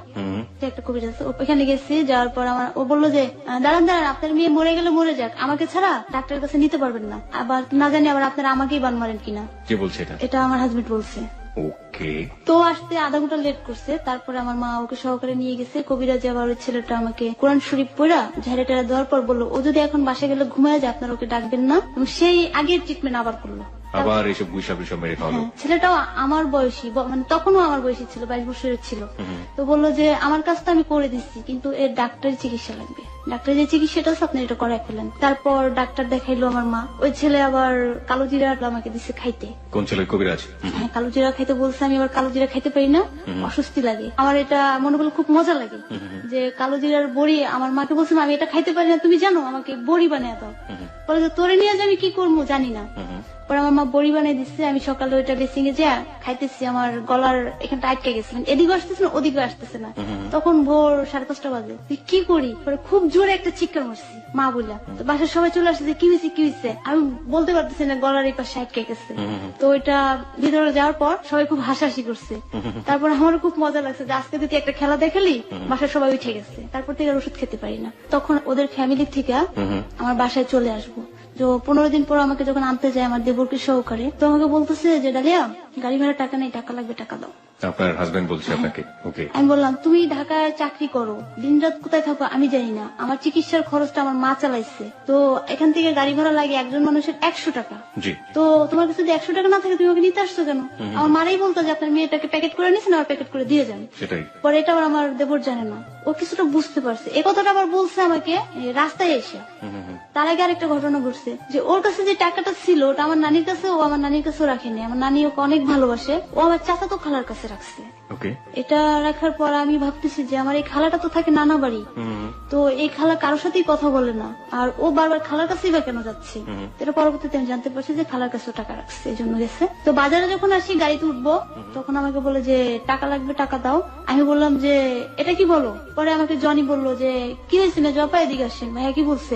একটা কবিরাজ, ওখানে গেছি। যাওয়ার পর ও বললো যে দাঁড়ান দাঁড়ান, আপনার মেয়ে মরে গেলে মরে যাক, আমাকে ছাড়া ডাক্তারের কাছে নিতে পারবেন না, আবার না জানি আবার আপনারা আমাকেই বান মারেন কিনা। কে বলছে এটা? এটা আমার হাজবেন্ড বলছে। ওকে, তো আসতে আধা ঘন্টা লেট করছে। তারপরে আমার মা ওকে সহকারে নিয়ে গেছে। কবিরাজ আবার ওই ছেলেটা আমাকে কোরআন শরীফ পড়া ঝেড়ে টেড়ে দেওয়ার পর বললো ও যদি এখন বাসা গেলে ঘুমায় যায়, আপনারা ওকে ডাকবেন না। সেই আগের ট্রিটমেন্ট আবার করলো, আবার এইসব গুইসাপ মেরে খাওয়ালো। ছেলেটাও আমার বয়সী, মানে তখনও আমার বয়সী ছিল, 22 বছরের ছিল। তো বললো যে আমার কাজ তো আমি করে দিচ্ছি, কিন্তু এর ডাক্তারি চিকিৎসা লাগবে, ডাক্তারের যে চিকিৎসাটা আছে আপনি এটা করাই ফেলেন। তারপর ডাক্তার দেখাইলো আমার মা। ওই ছেলে আবার কালো জিরা আমাকে দিচ্ছে খাইতে। কোন ছেলে? কবিরাজ? হ্যাঁ, কালো জিরা খাইতে বলছে। আমি আবার কালো জিরা খাইতে পারি না, অস্বস্তি লাগে আমার। এটা মনে করলে খুব মজা লাগে যে কালো জিরার বড়ি। আমার মাকে বলছিলাম আমি এটা খাইতে পারি না, তুমি জানো, আমাকে বড়ি বানিয়ে দাও। বলে যে তোরে নিয়ে যে আমি কি করবো জানি না। পরে আমার মা বড়ি বানিয়ে দিচ্ছে। আমি সকালে ওইটা বেসিং এ যা খাইতেছি, আমার গলার এখানটা আটকে গেছে, এদিকে আসতেছে না ওদিকে আসতেছে না। তখন ভোর 5:30 বাজে। কি করি? পরে খুব জোরে একটা চিৎকার মারছি মা বললাম। তো বাসার সবাই চলে আসছে যে কি হয়েছে কি হয়েছে, আমি বলতে পারতেছি না, গলার এই পাশে আটকে গেছে। তো ওইটা ভিতরে যাওয়ার পর সবাই খুব হাসাহাসি করছে। তারপর আমারও খুব মজা লাগছে যে আজকে যদি একটা খেলা দেখালি, বাসার সবাই উঠে গেছে। তারপর থেকে আর ওষুধ খেতে পারি না। তখন ওদের ফ্যামিলি থেকে আমার বাসায় চলে আসবো। তো 15 দিন পর আমাকে যখন আনতে যায় আমার দেবরকে সহকারে, তো আমাকে বলতেছে যে ডালিয়া গাড়ি ভাড়া টাকা নেই, টাকা লাগবে, টাকা দাও। আপনার হাজবেন্ড বলছে আপনাকে? ওকে, আমি বললাম তুমি ঢাকায় চাকরি করো, দিন রাত কোথায় থাকো আমি জানি না, আমার চিকিৎসার খরচটা আমার মা চালাইছে, তো এখান থেকে গাড়ি ভাড়া লাগে একজন মানুষের 100 টাকা। তো তোমার কাছে যদি 100 টাকা না থাকে তুমি ওকে নিতে আসছো কেন? আমার মারাই বলতো যে আপনার মেয়েটাকে প্যাকেট করে নিয়েছেন, আমার প্যাকেট করে দিয়ে যান। পরে এটা আবার আমার দেবর জানে না, ও কিছুটা বুঝতে পারছে। এ কথাটা আবার বলছে আমাকে রাস্তায় এসে। তার আগে আরেকটা ঘটনা ঘটছে যে ওর কাছে যে টাকাটা ছিল ওটা আমার নানির কাছে, ও আমার নানির কাছেও রাখেনি। আমার নানি ওকে অনেক ভালোবাসে, ও আমার চাচাতো খালার কাছে কাছে রাখছে। ওকে। এটা রাখার পর আমি ভাবতেছি যে আমার এই খালাটা তো থাকে নানা বাড়ি, তো এই খালা কারোর সাথেই কথা বলে না, আর ও বারবার খালার কাছেই বা কেন যাচ্ছে। এটা পরবর্তীতে আমি জানতে পারছি যে খালার কাছেও টাকা রাখছে, এই জন্য গেছে। তো বাজারে যখন আসি গাড়িতে উঠবো, তখন আমাকে বলে যে টাকা লাগবে, টাকা দাও। আমি বললাম যে এটা কি বলো? পরে আমাকে জনি বললো যে কি হয়েছে না জপা, এদিকে আসেন। ভাইয়া কি বলছে?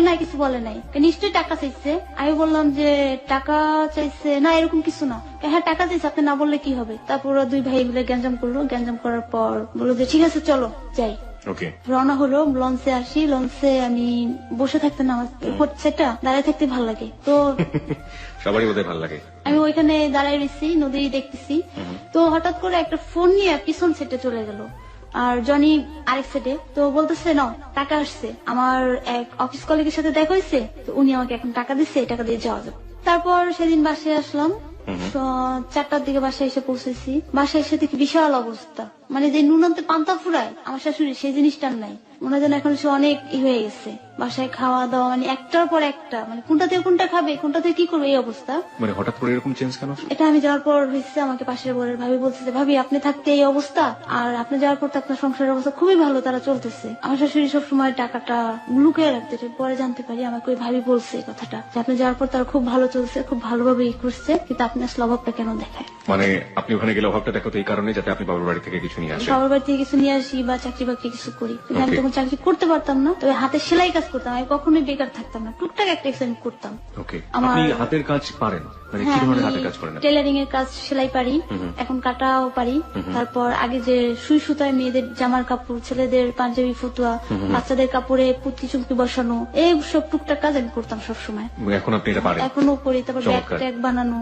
না কিছু বলে নাই। নিশ্চয়ই টাকা চাইছে। আমি বললাম যে টাকা চাইছে না, এরকম কিছু না। হ্যাঁ টাকা চাইছে, আপনি না বললে কি হবে? তারপর ওরা দুই ভাই মিলে গ্যাঞ্জাম করলো। গ্যাঞ্জাম করার পর বললো যে ঠিক আছে চলো যাই। ওকে। রওনা হলো, লঞ্চে আসি। লঞ্চে আমি বসে থাকতে না, আমার সেটা দাঁড়ায় থাকতে ভালো লাগে, তো সবারই বোধহয় ভালো লাগে। আমি ওইখানে দাঁড়ায় রয়েছি, নদী দেখতেছি। তো হঠাৎ করে একটা ফোন নিয়ে পিছন সেটে চলে গেল, আর জনি আরেক সেটে। তো বলতেছে নাও টাকা আসছে, আমার এক অফিস কলিগের সাথে দেখা হয়েছে, তো উনি আমাকে এখন টাকা দিচ্ছে, এই টাকা দিয়ে যাওয়া যাবে। তারপর সেদিন বাসায় আসলাম, 4টার দিকে বাসায় এসে পৌঁছেছি। বাসায় এসে দেখি বিশাল অবস্থা, মানে যে নুনান্তে পান্তা ফুরায় আমার শাশুড়ি, সেই জিনিসটার নাই। মনে হয় যেন এখন সে অনেক হয়ে গেছে। বাসায় খাওয়া দাওয়া মানে একটার পর একটা, মানে কোনটা থেকে কোনটা খাবে, কোনটা থেকে কি করবে, এই অবস্থা। মানে হঠাৎ করে এরকম চেঞ্জ কেন? এটা আমি যাওয়ার পর হয়েছে। আমাকে পাশের ঘরের ভাবি বলছে যে ভাবি আপনি থাকতে এই অবস্থা, আর আপনি যাওয়ার পর তো আপনার সংসারের অবস্থা খুবই ভালো, তারা চলতেছে। আমার শাশুড়ি সবসময় টাকাটা লুকিয়ে রাখতে, পরে জানতে পারি আমাকে ওই ভাবি বলছে এই কথাটা, যে আপনি যাওয়ার পর তারা খুব ভালো চলছে, খুব ভালোভাবে করছে, কিন্তু আপনি আসলে অভাবটা কেন দেখায়। মানে আপনি ওখানে গেলে অভাবটা দেখাতো এই কারণে যাতে আপনি বাবার বাড়ি থেকে কিছু নিয়ে আসেন। বাবার বাড়ি থেকে কিছু নিয়ে আসি বা চাকরি বাকরি কিছু করি, কিন্তু আমি তখন চাকরি করতে পারতাম না। তবে হাতে সেলাই কাজ করতাম, আমি কখনোই বেকার থাকতাম না, টুকটাক একটা এক্সপেরিমেন্ট করতাম। ওকে। আপনি হাতের কাজ পারেন? মানে কি ধরনের হাতের কাজ করেন? টেলারিং এর কাজ, সেলাই পারি, এখন কাটাও পারি। তারপর আগে যে সুই সুতায় মেয়েদের জামার কাপড়, ছেলেদের পাঞ্জাবি, ফতুয়া, বাচ্চাদের কাপড়ে পুঁতি চুমকি বসানো, এই সব টুকটাক কাজ আমি করতাম সবসময়। এখন আপনি এটা পারেন? এখনো করি। তারপর ব্যাগ ট্যাগ বানানো,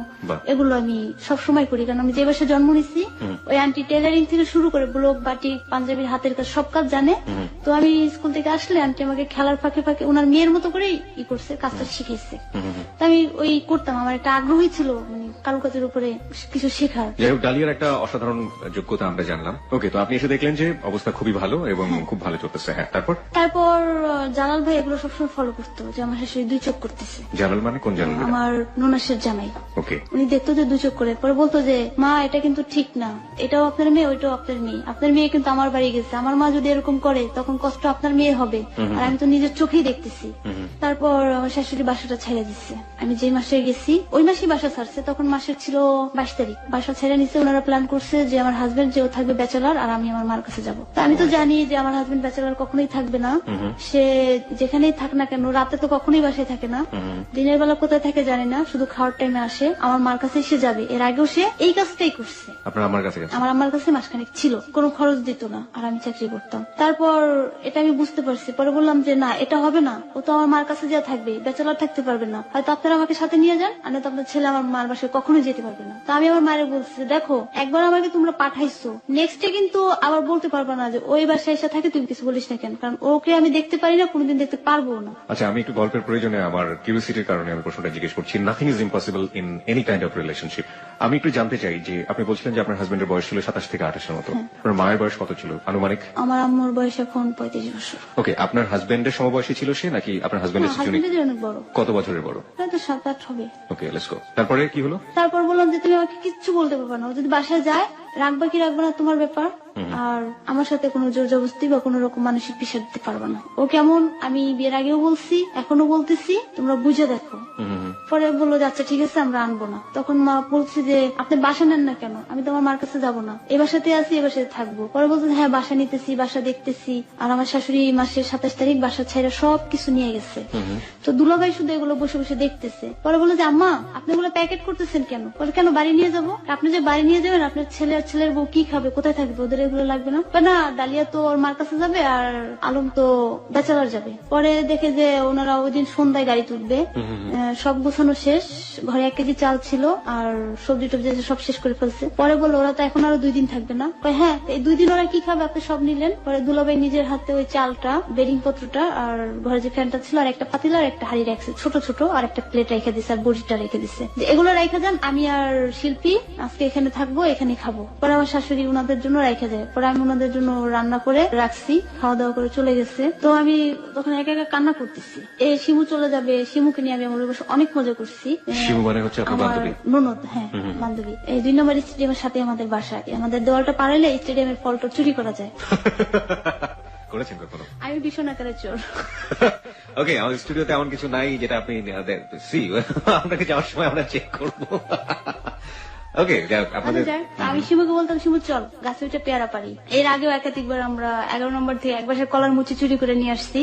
এগুলো আমি সবসময় করি, কারণ আমি যে বাসায় জন্ম নিচ্ছি ওই আন্টি টেলারিং থেকে শুরু করে ব্লক, বাটি, পাঞ্জাবির হাতের কাজ সব কাজ জানে। তো আমি স্কুল থেকে আসলে আন্টি আমাকে খেলার ফাঁকে ফাঁকে ওনার মেয়ের মতো করেই করছে, কাজটা শিখেছে। তো আমি ওই করতাম, আমার একটা আগ্রহী ছিল মানে কারুকাজের উপরে কিছু শেখার। যাই হোক, ডালিয়ার একটা অসাধারণ যোগ্যতা আমরা জানলাম। ওকে, তো আপনি এসে দেখলেন যে অবস্থা খুবই ভালো এবং খুব ভালো চলতেছে। হ্যাঁ, তারপর জালাল ভাই এগুলো সবসময় ফলো করতো, যে আমার শাশুড়ি দুই চোখ করতেছে। জালাল মানে কোন জালাল? আমার ননাসের জামাই। ওকে। উনি দেখতো যে দুই চোখ করে, পরে বলতো যে মা এটা কিন্তু ঠিক না, এটাও আপনার মেয়ে, ওইটাও আপনার মেয়ে, আপনার মেয়ে কিন্তু আমার বাড়ি গেছে, আমার মা যদি এরকম করে তখন কষ্ট আপনার মেয়ে হবে, আর আমি তো নিজের চোখেই দেখতেছি। তারপর আমার শাশুড়ি বাসাটা ছেড়ে দিচ্ছে। আমি যে মাসে গেছি ওই মাসেই বাসা ছাড়ছে, তখন মাসের ছিল 22 তারিখ। বাসা ছেড়ে নিচ্ছে। ওনারা প্ল্যান করছে যে আমার হাজবেন্ড যে থাকবে ব্যাচেলার, আর আমি আমার মার কাছে যাবো। তা আমি তো জানি যে আমার হাজবেন্ড ব্যাচেলার কখনোই থাকবে না, সে যেখানেই থাক না কেন রাতে তো কখনোই বাসায় থাকে না, দিনের বেলা কোথায় থাকে জানি না, শুধু খাওয়ার টাইমে আসে, আমার মার কাছে এসে যাবে। এর আগেও সে এই কাজটাই করছে। আপনার আমার কাছে? আমার আম্মার কাছে মাসখানেক ছিল, কোনো খরচ দিত না, আর আমি চাকরি করতাম। তারপর এটা আমি বুঝতে পারছি। পরে বললাম যে না, এটা হবে না, ও তো আমার মার কাছে যা থাকবে, ব্যাচেলার থাকতে পারবে না, হয়তো আপনারা আমাকে সাথে নিয়ে যান, আর তো আপনার ছেলে আমার মার বাসায় কখনোই যেতে পারবে না। তো আমি আমার মায়ের বলছি, দেখো একবার আমাকে তোমরা পাঠাইছো, নেক্সট ডে কিন্তু আবার বলতে পারবে না যে ওই বাসায় এসে থাকে, তুমি কিছু বলিস না কেন, কারণ ওকে আমি দেখতে পারি না, কোনোদিন দেখতে পারবো না। আচ্ছা, আমি একটু গল্পের প্রয়োজনে আমার কিউরিওসিটির কারণে আমি প্রশ্নটা জিজ্ঞেস করছি। Nothing is impossible in any kind of relationship. আমি একটু জানতে চাই যে আপনি বলছিলেন যে আপনার হাজবেন্ডের বয়স ছিল 27 থেকে 28 এর মতো, আপনার মায়ের বয়স কত ছিল আনুমানিক? আমার আম্মুর বয়স এখন 35 বছর। ওকে, আপনার হাজবেন্ডের সমবয়সী ছিল সে, নাকি আপনার হাজবেন্ডের অনেক বড়? কত বছরের বড়? হয়তো 7-8 হবে। ওকে, লেটস গো। তারপরে কি হলো? তারপর বললাম যে তুমি আমাকে কিচ্ছু বলতে পারবে না, ও যদি বাসায় যায় রাখবা কি রাখবে না তোমার ব্যাপার, আর আমার সাথে কোনো জোর জবরদস্তি বা কোনো রকম মানসিক প্রেশার দিতে পারবে না। ও কেমন আমি বিয়ের আগেও বলছি, এখনো বলতেছি, তোমরা বুঝে দেখো। পরে বললো যে আচ্ছা ঠিক আছে আমরা আনবো না। তখন মা বলছে যে আপনি বাসা নেন না কেন? আমি তো আমার মার কাছে যাবো না, এই বাসাতে আছি, এই বাসাতে থাকবো। পরে বলছে হ্যাঁ বাসা নিতেছি, বাসা দেখতেছি। আর আমার শাশুড়ি মাসের 27 তারিখ বাসা ছেড়ে সবকিছু নিয়ে গেছে। তো দুলাভাই শুধু এগুলো বসে বসে দেখতেছে। পরে বললো যে আম্মা আপনি এগুলো প্যাকেট করতেছেন কেন? বলে কেন, বাড়ি নিয়ে যাবো। আপনি যে বাড়ি নিয়ে যাবেন, আপনার ছেলে আর ছেলের বউ কি খাবে, কোথায় থাকবে, ওদের এগুলো লাগবে না। না, ডালিয়া তো ওর মার কাছে যাবে, আর আলম তো ব্যাচেলার যাবে। পরে দেখে যে ওনারা ওই দিন সন্ধ্যায় গাড়ি তুলবে, সব গোছানো শেষ, ঘরে 1 কেজি চাল ছিল, আর সবজি টবজি সব শেষ করে ফেলছে। পরে বললো ওরা তো এখন আরো 2 দিন থাকবে না। হ্যাঁ, এই 2 দিন ওরা কি খাবে, আপনি সব নিলেন। পরে দুলাভাই নিজের হাতে ওই চালটা, বেডিং পত্রটা, আর ঘরে যে ফ্যানটা ছিল, আর একটা পাতিলা, আর একটা হাড়ি রাখছে ছোট ছোট, আর একটা প্লেট রেখে দিচ্ছে, আর বড়িটা রেখে দিচ্ছে, যে এগুলো রেখে যান, আমি আর শিল্পী আজকে এখানে থাকবো, এখানে খাবো। পরে আমার শাশুড়ি ওনাদের জন্য রেখে দেয়, পরে আমি ওনাদের জন্য রান্না করে রাখছি, খাওয়া দাওয়া করে চলে গেছে। তো আমি তখন একা একা কান্না করতেছি, শিমু চলে যাবে, শিমুকে নিয়ে আমি আমার বসে অনেক মজা করছি। শিমু মানে হচ্ছে আপনার আমার বান্ধবী? ননদ, হ্যাঁ বান্ধবী। এই 2 নম্বর স্টেডিয়ামের সাথে আমাদের বাসা, আমাদের দেওয়ালটা পারাইলে স্টেডিয়ামের ফলটা চুরি করা যায়। করেছেন কখনো? আমি ভীষণ আকারে চোর। ওকে, আমাদের স্টুডিওতে এমন কিছু নাই যেটা আপনি আপনাকে যাওয়ার সময় আমরা চেক করবো। ওকে, আপনাদের আমি শিমুকে বলতাম, শিমু চল গাছে উঠে পেয়ারা পারি। এর আগেও একাধিকবার আমরা 11 নম্বর থেকে এক বাসায় কলার মুচি চুরি করে নিয়ে আসছি,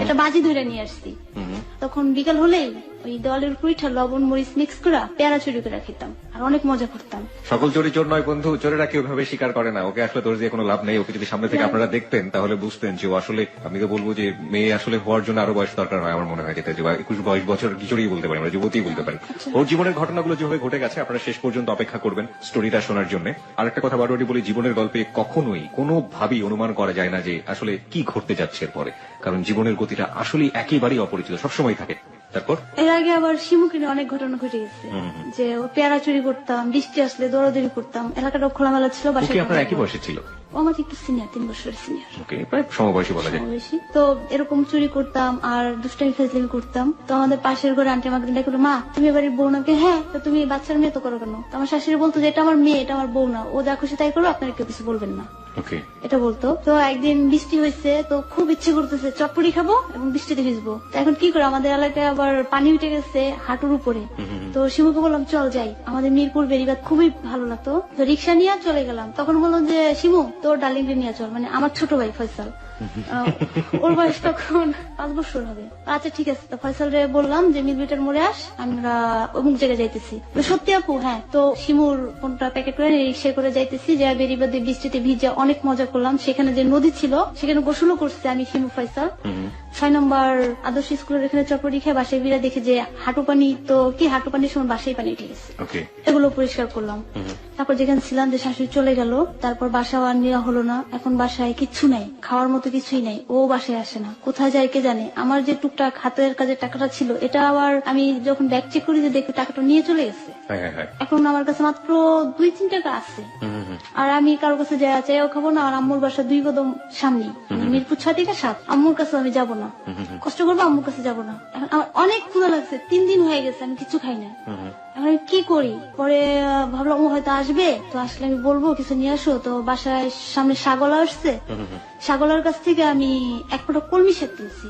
এটা বাজি ধরে নিয়ে আসছি। তখন বিকাল হলেই ওই দেওয়ালের উপর উঠে লবণ মরিচ মিক্স করে পেয়ারা চুরি করে খেতাম আর অনেক মজা করতাম। সকল চোরই চোর নয় বন্ধু, চোরেরা কেউ ভাবে স্বীকার করে না। ওকে আসলে দোষ দিয়ে কোনো লাভ নেই। ওকে যদি সামনে থেকে আপনারা দেখতেন তাহলে বুঝতেন যে ও আসলে, আমি তো বলবো যে মেয়ে আসলে হওয়ার জন্য আরো বয়স দরকার হয় আমার মনে হয়, যেটা 21-22 বছর কিশোরই বলতে পারি, আমরা যুবতী বলতে পারি। ওর জীবনের ঘটনাগুলো যেভাবে ঘটে গেছে আপনারা শেষ পর্যন্ত অপেক্ষা করবেন স্টোরিটা শোনার জন্য। আর একটা কথা বারবারই বলি, জীবনের গল্পে কখনোই কোনোভাবেই অনুমান করা যায় না যে আসলে কি ঘটতে যাচ্ছে এরপরে, কারণ জীবনের গতিটা আসলে একেবারেই অপরিচিত, সবসময় থাকে। তারপর এর আগে আবার শিমুকে নিয়ে অনেক ঘটনা ঘটে গেছে, যে ও পেয়ারা চুরি করতাম, বৃষ্টি আসলে দৌড়াদৌড়ি করতাম, এলাকাটা খোলামেলা ছিল। বাসায় আপনার একই বয়সে ছিল? ও আমার একটু সিনিয়র, 3 বছরের সিনিয়র। ওকে, প্রায় সমবয়সী বলা যায়। তো এরকম চুরি করতাম আর দুষ্টামি ফাজলামি করতাম। তো আমাদের পাশের ঘরে আন্টি আমাকে ডাকলো, মা তুমি এবারে বউ নাকি? হ্যাঁ, তো তুমি বাচ্চার মেয়ে তো করো কেন? তো আমার শাশুড়ি বলতো যে এটা আমার মেয়ে, এটা আমার বউ না, ও যা খুশি তাই করো, আপনারা কেউ কিছু বলবেন না, এটা বলতো। তো একদিন বৃষ্টি হয়েছে, তো খুব ইচ্ছে করতেছে চটপটি খাবো এবং বৃষ্টিতে ভিজবো। তো এখন কি করে, আমাদের এলাকায় আবার পানি উঠে গেছে হাঁটুর উপরে। তো শিমুকে বললাম চল যাই, আমাদের মিরপুর বেরিবাদ খুবই ভালো লাগতো। তো রিক্সা নিয়ে চলে গেলাম। তখন বললাম যে শিমু তোর ডার্লিং নিয়ে চল, মানে আমার ছোট ভাই ফয়সাল, ওর বয়স তখন 5 বছর হবে। আচ্ছা ঠিক আছে। তো ফয়সাল রে বললাম যে মিরবিটার মোড়ে আস, আমরা অমুক জায়গায় যাইতেছি। সত্যি আপু? হ্যাঁ। তো শিমুর ফোনটা প্যাকেট করে রিক্সা করে যাইতেছি, যে বেরিবাদে বৃষ্টিতে ভিজে অনেক মজা করলাম। সেখানে যে নদী ছিল সেখানে গোসলও করছে আমি, শিমু, ফয়সাল। 6 নম্বর আদর্শ স্কুলের এখানে চটপটি খেয়ে বাসায় বিরা দেখে যে হাঁটু পানি, তো কি হাঁটু পানির সময় বাসায় পানি উঠে গেছে, এগুলো পরিষ্কার করলাম। তারপর যেখানে ছিলাম যে শাশুড়ি চলে গেল, তারপর বাসাও আর নেওয়া হলো না। এখন বাসায় কিচ্ছু নাই, খাওয়ার মতো কিছুই নাই, ও বাসায় আসে না, কোথায় যায় কে জানে। আমার যে টুকটাক হাতের কাজের টাকাটা ছিল, এটা আবার আমি যখন ব্যাগ চেক করি যে দেখি টাকাটা নিয়ে চলে গেছে। এখন আমার কাছে মাত্র 2-3 টাকা আছে, আর আমি কারোর কাছে চাইও খাবো না। আর আম্মুর বাসা 2 কদম সামনে, মিরপুর 6 থেকে 7, আম্মুর কাছে আমি যাবো না, কষ্ট করবো, আম্মুর কাছে যাবো না। এখন আমার অনেক ক্ষুধা লাগছে, 3 দিন হয়ে গেছে আমি কিছু খাই না। এখন আমি কি করি? পরে ভাবলাম ও হয়তো আসবে, তো আসলে আমি বলবো কিছু নিয়ে আসো। তো বাসায় সামনে ছাগলা আসছে, ছাগলার কাছ থেকে আমি 1 ফোঁটা কলমি শাক কিনছি।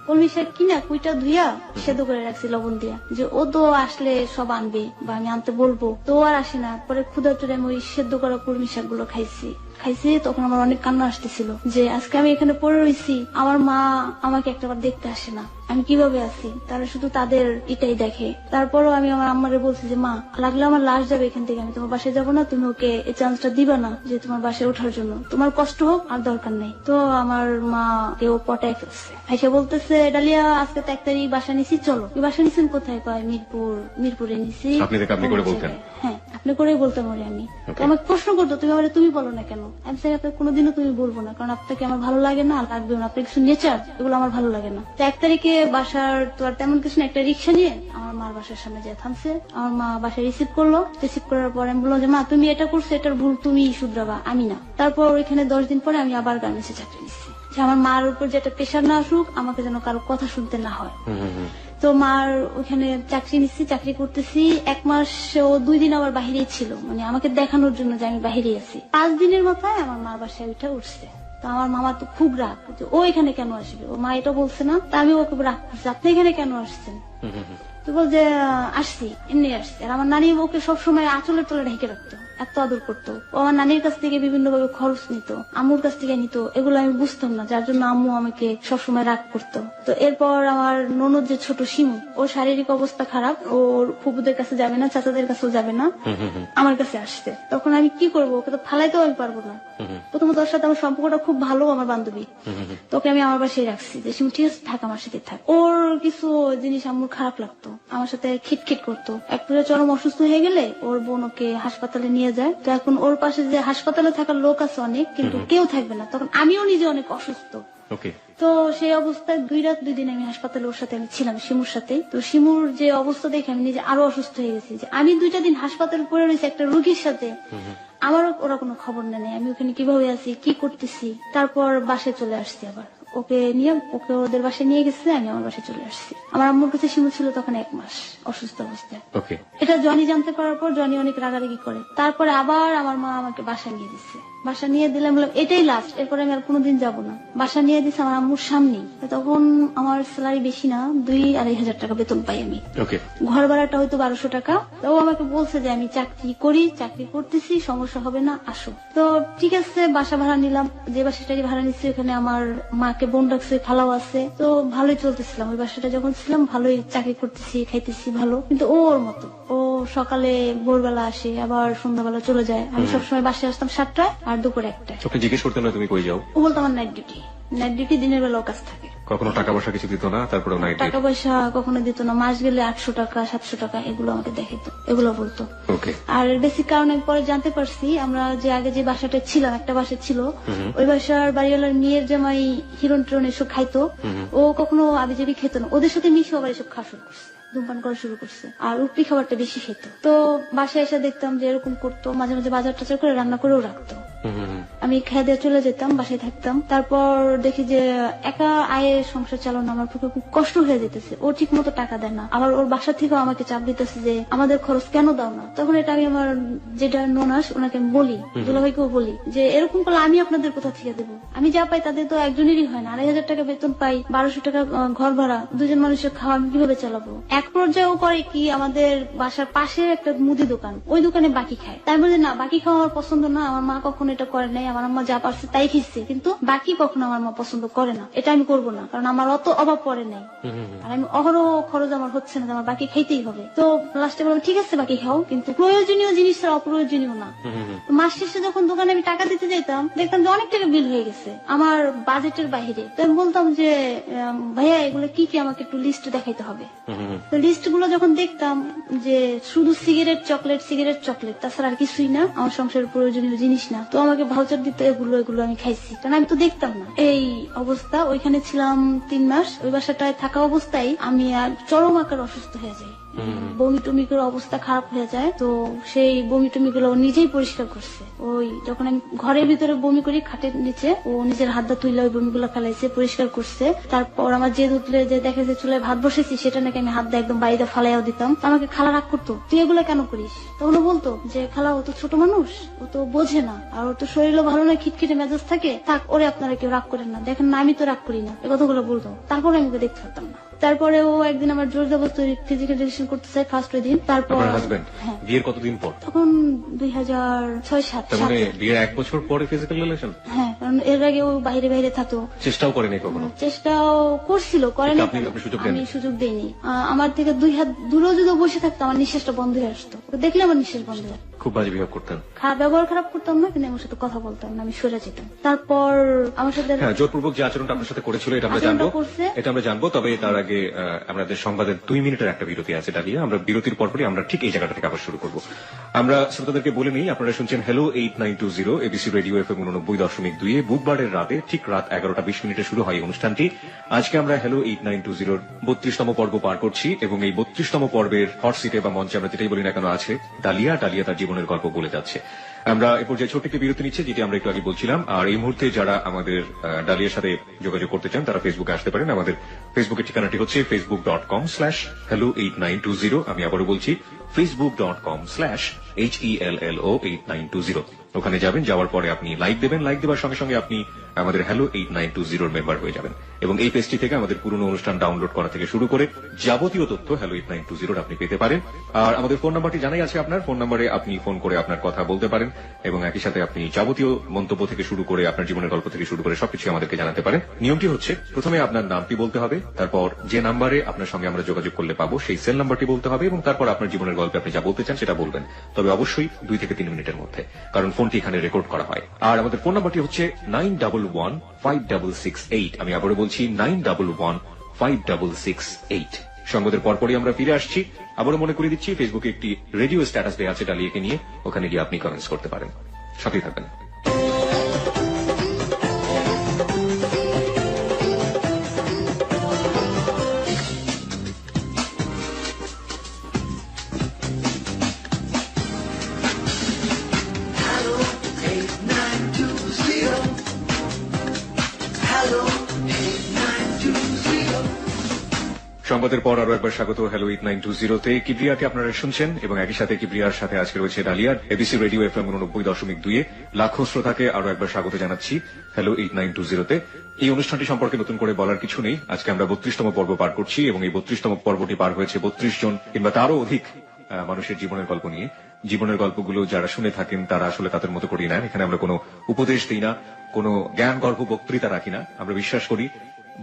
কলমি শাক কিনা কুইটা ধুইয়া সেদ্ধ করে রাখছি লবণ দিয়া, যে ও তো আসলে সব আনবে বা আমি আনতে বলবো, তো আর আসে না। পরে ক্ষুধা চড়ে আমি ওই সেদ্ধ করা কলমি শাক গুলো খাইছি। তখন আমার অনেক কান্না আসতেছিল যে আজকে আমি এখানে পড়ে রয়েছি, আমার মা আমাকে একটাবার দেখতে আসে না, আমি কিভাবে আছি, তারা শুধু তাদের এটাই দেখে। তারপরও আমি আমার আম্মারে বলছি যে মা লাগলে আমার লাশ যাবে এখান থেকে, আমি তোমার বাসায় যাবো না, তুমি ওকে এই চান্সটা দিবা না যে তোমার বাসায় ওঠার জন্য, তোমার কষ্ট হোক আর দরকার নেই। তো আমার মা কেউ পটায় ফেলছে, ভাইসা বলতেছে ডালিয়া আজকে তো 1 তারিখ বাসা নিছি, চলো। বাসা নিছেন কোথায়? কয় মিরপুরে নিছি। হ্যাঁ, আপনি করেই বলতাম ওরে আমি। আমাকে প্রশ্ন করতো তুমি আমার তুমি বলো না কেন? আমি স্যার আপনার কোনোদিনও তুমি বলবো না, কারণ আপনাকে আমার ভালো লাগে না, লাগবেও না, আপনার কিছু নেচার এগুলো আমার ভালো লাগে না। তো 1 তারিখে বাসার তো আর তেমন কিছু না, একটা রিক্সা নিয়ে আমার মার বাসার সামনে যায় থামছে। আমার মা বাসায় রিসিভ করলো। রিসিভ করার পর আমি বললাম যে মা তুমি এটা করছো, এটার ভুল তুমি শুধরাবা, আমি না। তারপর ওইখানে 10 দিন পরে আমি আবার গার্মেন্টসে চাকরি নিচ্ছি, যে আমার মার উপর যে একটা প্রেশার না আসুক, আমাকে যেন কারো কথা শুনতে না হয়। তো মার ওখানে চাকরি নিচ্ছি, চাকরি করতেছি 1 মাস। ও 2 দিন আবার বাহিরেই ছিল, মানে আমাকে দেখানোর জন্য যে আমি বাহিরে আছি। 5 দিনের মাথায় আমার মার বাসায় উঠছে। তো আমার মামা তো খুব রাগ, ও এখানে কেন আসবে, ও মা এটা বলছে না। তা আমি ওকে রাগ করছি, আপনি এখানে কেন আসছেন? তো বল যে আসছি, এমনি আসছি। আর আমার নানি ওকে সবসময় আঁচলের তলে ঢেকে রাখতো, এত আদর করতো। ও আমার নানির কাছ থেকে বিভিন্ন ভাবে খরচ নিত, আম্মুর কাছ থেকে নিত, এগুলো আমি বুঝতাম না, যার জন্য আম্মু আমাকে সবসময় রাগ করতো। তো এরপর আমার ননদ যে ছোট শিমু, ওর শারীরিক অবস্থা খারাপ, ওর ফুপুদের কাছে যাবে না, চাচাদের কাছেও যাবে না, আমার কাছে আসছে। তখন আমি কি করবো? ওকে তো ফালাইতেও আমি পারবো না। প্রথমত ওর সাথে আমার সম্পর্কটা খুব ভালো, আমার বান্ধবী। তোকে আমি আমার বাসায় রাখছি যে শিমু ঠিক আছে থাক, আমার সাথে থাক। ওর কিছু জিনিস আম্মুর খারাপ লাগতো, আমার সাথে খিটখিট করতো। এক পর্যায়ে চরম অসুস্থ হয়ে গেলে ওর বোন ওকে হাসপাতালে নিয়ে যায়। তো এখন ওর পাশে যে হাসপাতালে থাকার লোক আছে অনেক, কিন্তু কেউ থাকবে না। তখন আমিও নিজে অনেক অসুস্থ। তো সেই অবস্থায় 2 রাত 2 দিন আমি হাসপাতালে ওর সাথে আমি ছিলাম, শিমুর সাথে। তো শিমুর যে অবস্থা দেখে আমি নিজে আরো অসুস্থ হয়ে গেছি, যে আমি 2টা দিন হাসপাতালে পড়ে রয়েছি একটা রোগীর সাথে, আমারও ওরা কোনো খবর নেই আমি ওখানে কিভাবে আছি কি করতেছি। তারপর বাসায় চলে আসছি, আবার ওকে ওদের বাসায় নিয়ে গেছে, আমি আমার বাসায় চলে আসছি। আমার আম্মুর কাছে শিমু ছিল তখন 1 মাস অসুস্থ অবস্থায়। এটা জনি জানতে পারার পর জনি অনেক রাগারাগি করে, তারপরে আবার আমার মা আমাকে বাসা নিয়ে দিচ্ছে। বাসা নিয়ে দিলাম, বললাম এটাই লাস্ট, এরপরে আমি আর কোনোদিন যাবো না। বাসা নিয়ে দিচ্ছে আমার আম্মুর সামনে। তখন আমার স্যালারি বেশি না, 2-2.5 হাজার টাকা বেতন পাই আমি। ঘর ভাড়াটা হয়তো 1200 টাকা। তো ও আমাকে বলছে যে আমি চাকরি করতেছি, সমস্যা হবে না, আসো। তো ঠিক আছে, বাসা ভাড়া নিলাম। যে বাসাটাকে ভাড়া নিচ্ছি ওখানে আমার মাকে বোন রাখছে, খালাও আছে, তো ভালোই চলতেছিলাম। ওই বাসাটা যখন ছিলাম ভালোই চাকরি করতেছি, খাইতেছি ভালো। কিন্তু ওর মতো ও সকালে ভোরবেলা আসে, আবার সন্ধ্যাবেলা চলে যায়। আমি সবসময় বাসায় আসতাম 7টায় আর দুপুরে 1টায়। ওকে জিজ্ঞেস করতে না তুমি কই যাও? ও বলতো আমার নাইট ডিউটি দিনের বেলাও কাজ থাকে। কখনো টাকা পয়সা কিছু দিত না? তারপরে টাকা পয়সা কখনো দিত না, মাস গেলে 800 টাকা 700 টাকা এগুলো আমাকে দেখাইতো, এগুলো বলতো। আর বেসিক কারণে পরে জানতে পারছি, আমরা যে আগে যে বাসাটা ছিলাম, একটা বাসা ছিল, ওই বাসার বাড়িওয়ালার মেয়ের জামাই হিরোন টিরন এসব খাইতো। ও কখনো আবিজাবি খেত না, ওদের সাথে মিশে আবার এসব খাওয়া শুরু করছে, ধূমপান করা শুরু করছে। আর উপরি খাবারটা বেশি খেত। তো বাসায় এসে দেখতাম যে এরকম করতো, মাঝে মাঝে বাজার টাজার করে রান্না করেও রাখতো। আমি খেয়ে দিয়ে চলে যেতাম, বাসায় থাকতাম। তারপর দেখি যে একা আয়ে সংসার চালানো আমার পক্ষে খুব কষ্ট হয়ে যেতেছে। ও ঠিক মতো টাকা দেয় না, আবার ওর বাসা থেকেও আমাকে চাপ দিতেছে যে আমাদের খরচ কেন দাও না। তখন এটা আমি আমার যেটা ননাস ওনাকে বলি, দুলাভাইকেও বলি যে এরকম করলে আমি আপনাদের কোথা থেকে দেবো? আমি যা পাই তাদের তো একজনেরই হয় না। 2.5 হাজার টাকা বেতন পাই, 1200 টাকা ঘর ভাড়া, 2জন মানুষের খাওয়া আমি কিভাবে চালাবো? এক পর্যায়ে ও করে কি, আমাদের বাসার পাশে একটা মুদি দোকান, ওই দোকানে বাকি খায়। তাই বলে না, বাকি খাওয়া আমার পছন্দ না, আমার মা কখনো এটা করে নাই। আমার আম্মা যা পারছে তাই খেয়েছে, কিন্তু বাকি কখনো আমার মা পছন্দ করে না। এটা আমি করবো না, কারণ আমার অত অভাব পড়ে নাই, আর আমি অহরহ খরচ আমার হচ্ছে না, আমার বাকি খাইতেই হবে। তো লাস্টে বললাম ঠিক আছে বাকি খাও, কিন্তু প্রয়োজনীয় জিনিস ছাড়া অপ্রয়োজনীয় না। মাস শেষে যখন দোকানে আমি টাকা দিতে যেতাম, দেখতাম যে অনেক টাকা বিল হয়ে গেছে আমার বাজেটের বাইরে। তো আমি বলতাম যে ভাইয়া এগুলো কি কি আমাকে একটু লিস্ট দেখাইতে হবে। তো লিস্ট গুলো যখন দেখতাম যে শুধু সিগারেট চকলেট, তাছাড়া আর কিছুই না, আমার সংসারের প্রয়োজনীয় জিনিস না, তো আমাকে ভাউচার দিতে এগুলো আমি খাইছি, কারণ আমি তো দেখতাম না। এই অবস্থা, ওইখানে ছিলাম 3 মাস। ওই বাসাটায় থাকা অবস্থায় আমি আর চরম আকার অসুস্থ হয়ে যাই, বমি টমি করে অবস্থা খারাপ হয়ে যায়। তো সেই বমি টমি গুলো নিজেই পরিষ্কার করছে। ওই যখন আমি ঘরের ভিতরে বমি করি, খাটের নিচে ও নিজের হাতটা তুইলে ওই বমি গুলো ফেলাইছে, পরিষ্কার করছে। তারপর আমার যে উঠলে যে দেখে যে চুলায় ভাত বসেছি, সেটা নাকি আমি হাত দিয়ে একদম বাড়িতে ফালাইয়াও দিতাম। আমাকে খালা রাগ করতো, তুই এগুলো কেন করিস? তখন ও বলতো যে খালা ও তো ছোট মানুষ, ও তো বোঝে না, আর ওর তো শরীরও ভালো না, খিটখিটে মেজাজ থাকে, থাক ওরে আপনারা কেউ রাগ করেন না, দেখেন না আমি তো রাগ করি না, এ কথাগুলো বলতো। তারপরে আমি ওকে দেখতে পারতাম না। তারপরে ও একদিন আমার জোর জবরদস্তি ফিজিক্যাল রিলেশন করতে চাই, ফার্স্ট ওই দিন। তারপর বিয়ের কতদিন পর? তখন 2006-07। মানে বিয়ের 1 বছর পরে ফিজিক্যাল রিলেশন? হ্যাঁ, কারণ এর আগে ও বাইরে থাকতো। চেষ্টাও করেনি কখনো? চেষ্টাও করছিল, করেনি, আমি সুযোগ দেইনি। আমার থেকে 2 হাত দূরেও যদি বসে থাকতো, আমার নিঃশ্বাসটা বন্ধ হয়ে আসতো, দেখলে আমার নিঃশ্বাস বন্ধ হয়ে। খুব বাজে বিহেভ করতেন? ব্যবহার খারাপ করতাম না, কিন্তু আমার সাথে কথা বলতাম না, আমি সরে যেতাম। তারপর আমার সাথে জোরপূর্বক যে আচরণটা আপনার সাথে করেছিল এটা আমরা জানবো। তবে তার আগে আমাদের সংবাদের 2 মিনিটের একটা বিরতি আছে, ডালিয়া। আমরা বিরতির পরপরই আমরা ঠিক এই জায়গাটা থেকে আবার শুরু করবো। আমরা শ্রোতাদেরকে বলে নিই, আপনারা শুনছেন হ্যালো 8920 এবিসি রেডিও FM 89.2 বুধবারের রাতে ঠিক রাত 11টা 20 মিনিটে শুরু হয় অনুষ্ঠানটি। আজকে আমরা হ্যালো 8920 32তম পর্ব পার করছি, এবং এই 32তম পর্বের হট সিটে বা মঞ্চে আমরা যেটাই বলি না কেন আছে ডালিয়া তার জীবনের গল্প বলে যাচ্ছে। আমরা এ পর্যায়ে ছোট্ট একটি বিরতি নিচ্ছি, যেটি আমরা একটু আগে বলছিলাম। আর এই মুহূর্তে যারা আমাদের ডালিয়ার সাথে যোগাযোগ করতে চান তারা ফেসবুকে আসতে পারেন। আমাদের ফেসবুকের ঠিকানাটি হচ্ছে facebook.com/hello8920। আমি আবারও বলছি facebook.com/HELLO8920। ওখানে যাবেন, যাওয়ার পরে আপনি লাইক দেবেন, লাইক দেওয়ার সঙ্গে সঙ্গে আপনি আমাদের হ্যালো 8920 মেম্বার হয়ে যাবেন, এবং এই পেজটি থেকে আমাদের পুরনো অনুষ্ঠান ডাউনলোড করা থেকে শুরু করে যাবতীয় তথ্য হ্যালো 8920 আপনি পেতে পারেন। আর আমাদের ফোন নাম্বারটি জানাই আছে, আপনার ফোন নাম্বারে আপনি ফোন করে আপনার কথা বলতে পারেন, এবং একই সাথে আপনি যাবতীয় মন্তব্য থেকে শুরু করে আপনার জীবনের গল্প থেকে শুরু করে সবকিছু আমাদেরকে জানাতে পারেন। নিয়মটি হচ্ছে, প্রথমে আপনার নামটি বলতে হবে, তারপর যে নাম্বারে আপনার সঙ্গে আমরা যোগাযোগ করলে পাবো সেই সেল নাম্বারটি বলতে হবে, এবং তারপর আপনার জীবনের গল্পে আপনি যা বলতে চান সেটা বলবেন। তবে অবশ্যই 2 থেকে 3 মিনিটের মধ্যে, কারণ ফোনটি এখানে রেকর্ড করা হয়। আর আমাদের ফোন নাম্বারটি হচ্ছে 91156668। আমি আবারও বলছি 91156668। সংবাদের পরপরই আমরা ফিরে আসছি। আবারও মনে করিয়ে দিচ্ছি, ফেসবুকে একটি রেডিও স্ট্যাটাস দেওয়া আছে ডালিয়াকে নিয়ে, ওখানে গিয়ে আপনি কমেন্টস করতে পারেন। সাথেই থাকবেন। Hello সংবাদের পর আরো একবার স্বাগত হ্যালো 8920 তে। কিবরিয়াকে আপনারা শুনছেন এবং একই সাথে কিবরিয়ার সাথে আজকে রয়েছে ডালিয়া। এবিসি রেডিও FM 89.2 লাখো শ্রোতাকে আরো একবার স্বাগত জানাচ্ছি হ্যালো 8920 তে। এই অনুষ্ঠানটি সম্পর্কে নতুন করে বলার কিছু নেই। আজকে আমরা 32তম পর্ব পার করছি এবং এই 32তম পর্বটি পার হয়েছে 32 জন কিংবা তারও অধিক মানুষের জীবনের গল্প নিয়ে। জীবনের গল্পগুলো যারা শুনে থাকেন তারা আসলে তাদের মতো করিয়ে নেন। এখানে আমরা কোনো উপদেশ দিই না, কোনো জ্ঞান গর্ভ বক্তৃতা রাখি না। আমরা বিশ্বাস করি